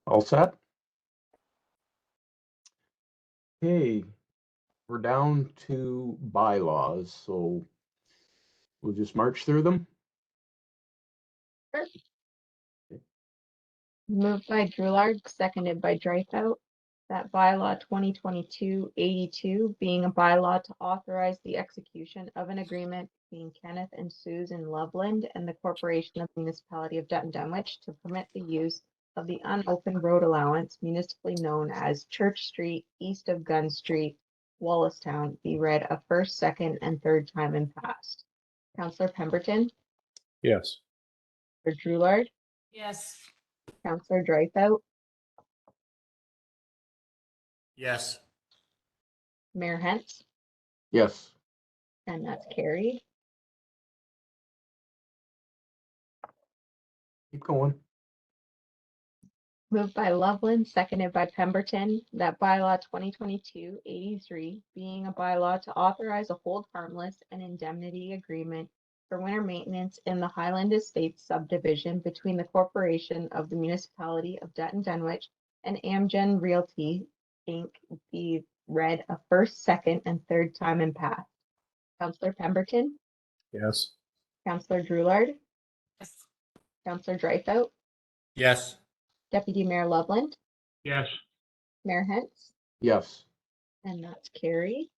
A: All set? Okay, we're down to bylaws, so we'll just march through them.
B: Moved by Drulard, seconded by Dreyfus, that bylaw 2022-82 being a bylaw to authorize the execution of an agreement between Kenneth and Susan Loveland and the Corporation of the Municipality of Dutton Dunwich to permit the use of the unopened road allowance municipally known as Church Street, east of Gun Street, Wallacestown, be read a first, second, and third time and passed. Councillor Pemberton,
F: Yes.
B: or Drulard,
D: Yes.
B: Councillor Dreyfus,
E: Yes.
B: Mayor Hens,
A: Yes.
B: and that's carried.
A: Keep going.
B: Moved by Loveland, seconded by Pemberton, that bylaw 2022-83, being a bylaw to authorize a hold harmless and indemnity agreement for winter maintenance in the Highland Estates subdivision between the Corporation of the Municipality of Dutton Dunwich and Amgen Realty, Inc. be read a first, second, and third time and passed. Councillor Pemberton,
F: Yes.
B: Councillor Droulard,
D: Yes.
B: Councillor Dryfout,
E: Yes.
B: Deputy Mayor Loveland,
C: Yes.
B: Mayor Hens,
A: Yes.
B: and that's carried.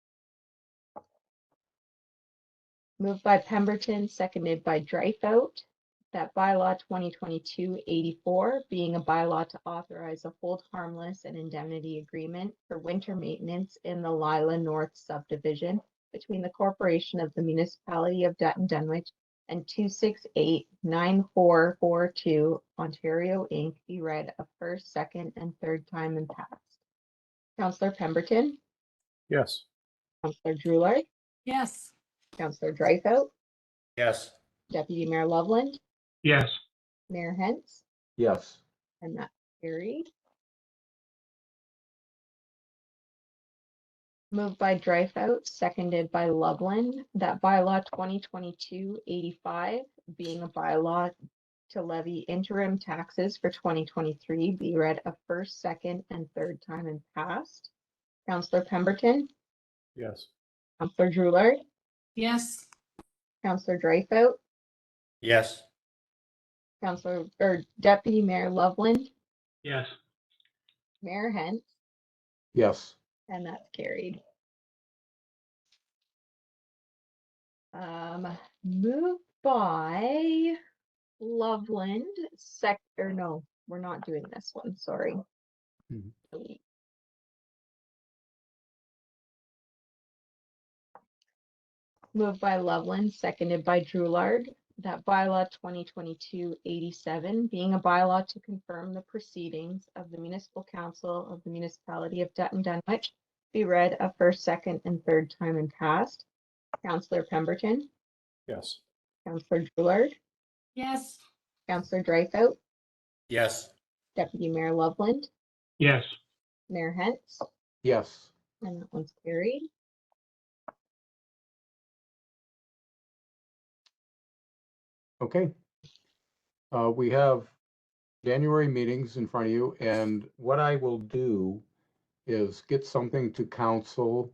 B: Moved by Pemberton, seconded by Dryfout, that bylaw 2022-84, being a bylaw to authorize a hold harmless and indemnity agreement for winter maintenance in the Lila North subdivision between the Corporation of the Municipality of Dutton Dunwich and 268-9442 Ontario Inc. be read a first, second, and third time and passed. Councillor Pemberton,
F: Yes.
B: Councillor Droulard,
D: Yes.
B: Councillor Dryfout,
E: Yes.
B: Deputy Mayor Loveland,
C: Yes.
B: Mayor Hens,
A: Yes.
B: and that's carried. Moved by Dryfout, seconded by Loveland, that bylaw 2022-85, being a bylaw to levy interim taxes for 2023, be read a first, second, and third time and passed. Councillor Pemberton,
F: Yes.
B: Councillor Droulard,
D: Yes.
B: Councillor Dryfout,
E: Yes.
B: Councillor or Deputy Mayor Loveland,
C: Yes.
B: Mayor Hens,
A: Yes.
B: and that's carried. Moved by Loveland, or no, we're not doing this one, sorry.
A: Mhm.
B: Delete. Moved by Loveland, seconded by Droulard, that bylaw 2022-87, being a bylaw to confirm the proceedings of the Municipal Council of the Municipality of Dutton Dunwich, be read a first, second, and third time and passed. Councillor Pemberton,
F: Yes.
B: Councillor Droulard,
D: Yes.
B: Councillor Dryfout,
E: Yes.
B: Deputy Mayor Loveland,
C: Yes.
B: Mayor Hens,
A: Yes.
B: and that one's carried.
A: Okay. We have January meetings in front of you, and what I will do is get something to council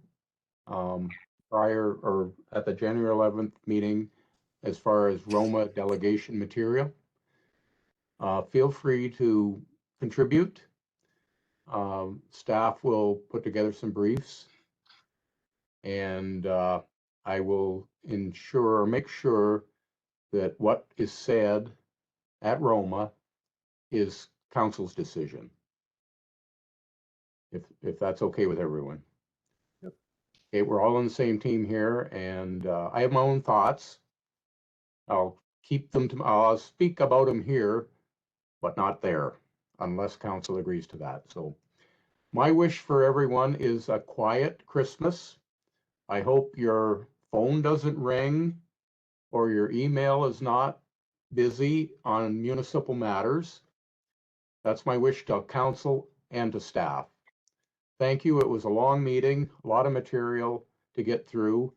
A: prior or at the January 11th meeting as far as Roma delegation material. Feel free to contribute. Staff will put together some briefs, and I will ensure or make sure that what is said at Roma is council's decision. If that's okay with everyone.
F: Yep.
A: Okay, we're all on the same team here, and I have my own thoughts. I'll speak about them here, but not there, unless council agrees to that. So my wish for everyone is a quiet Christmas. I hope your phone doesn't ring or your email is not busy on municipal matters. That's my wish to council and to staff. Thank you. It was a long meeting, a lot of material to get through.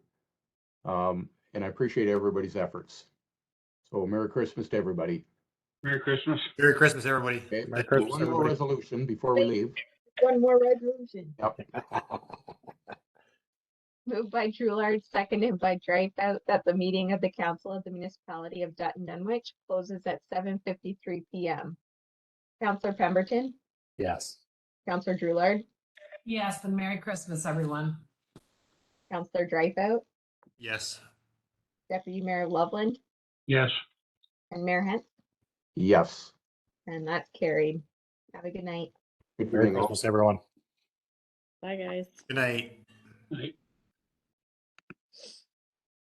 A: And I appreciate everybody's efforts. So Merry Christmas to everybody.
C: Merry Christmas.
E: Merry Christmas, everybody.
A: Okay,
F: Merry Christmas,
A: one more
F: everybody.
A: resolution before we leave.
B: One more resolution.
A: Yep.
B: Moved by Droulard, seconded by Dryfout, that the meeting of the Council of the Municipality of Dutton Dunwich closes at 7:53 p.m. Councillor Pemberton,
Q: Yes.
B: Councillor Droulard,
D: Yes, and Merry Christmas, everyone.
B: Councillor Dryfout,
E: Yes.
B: Deputy Mayor Loveland,
C: Yes.
B: and Mayor Hens,
A: Yes.
B: and that's carried. Have a good night.
A: Good
F: Merry
A: evening all.
F: Christmas, everyone.
M: Bye, guys.
E: Good night.
C: Right.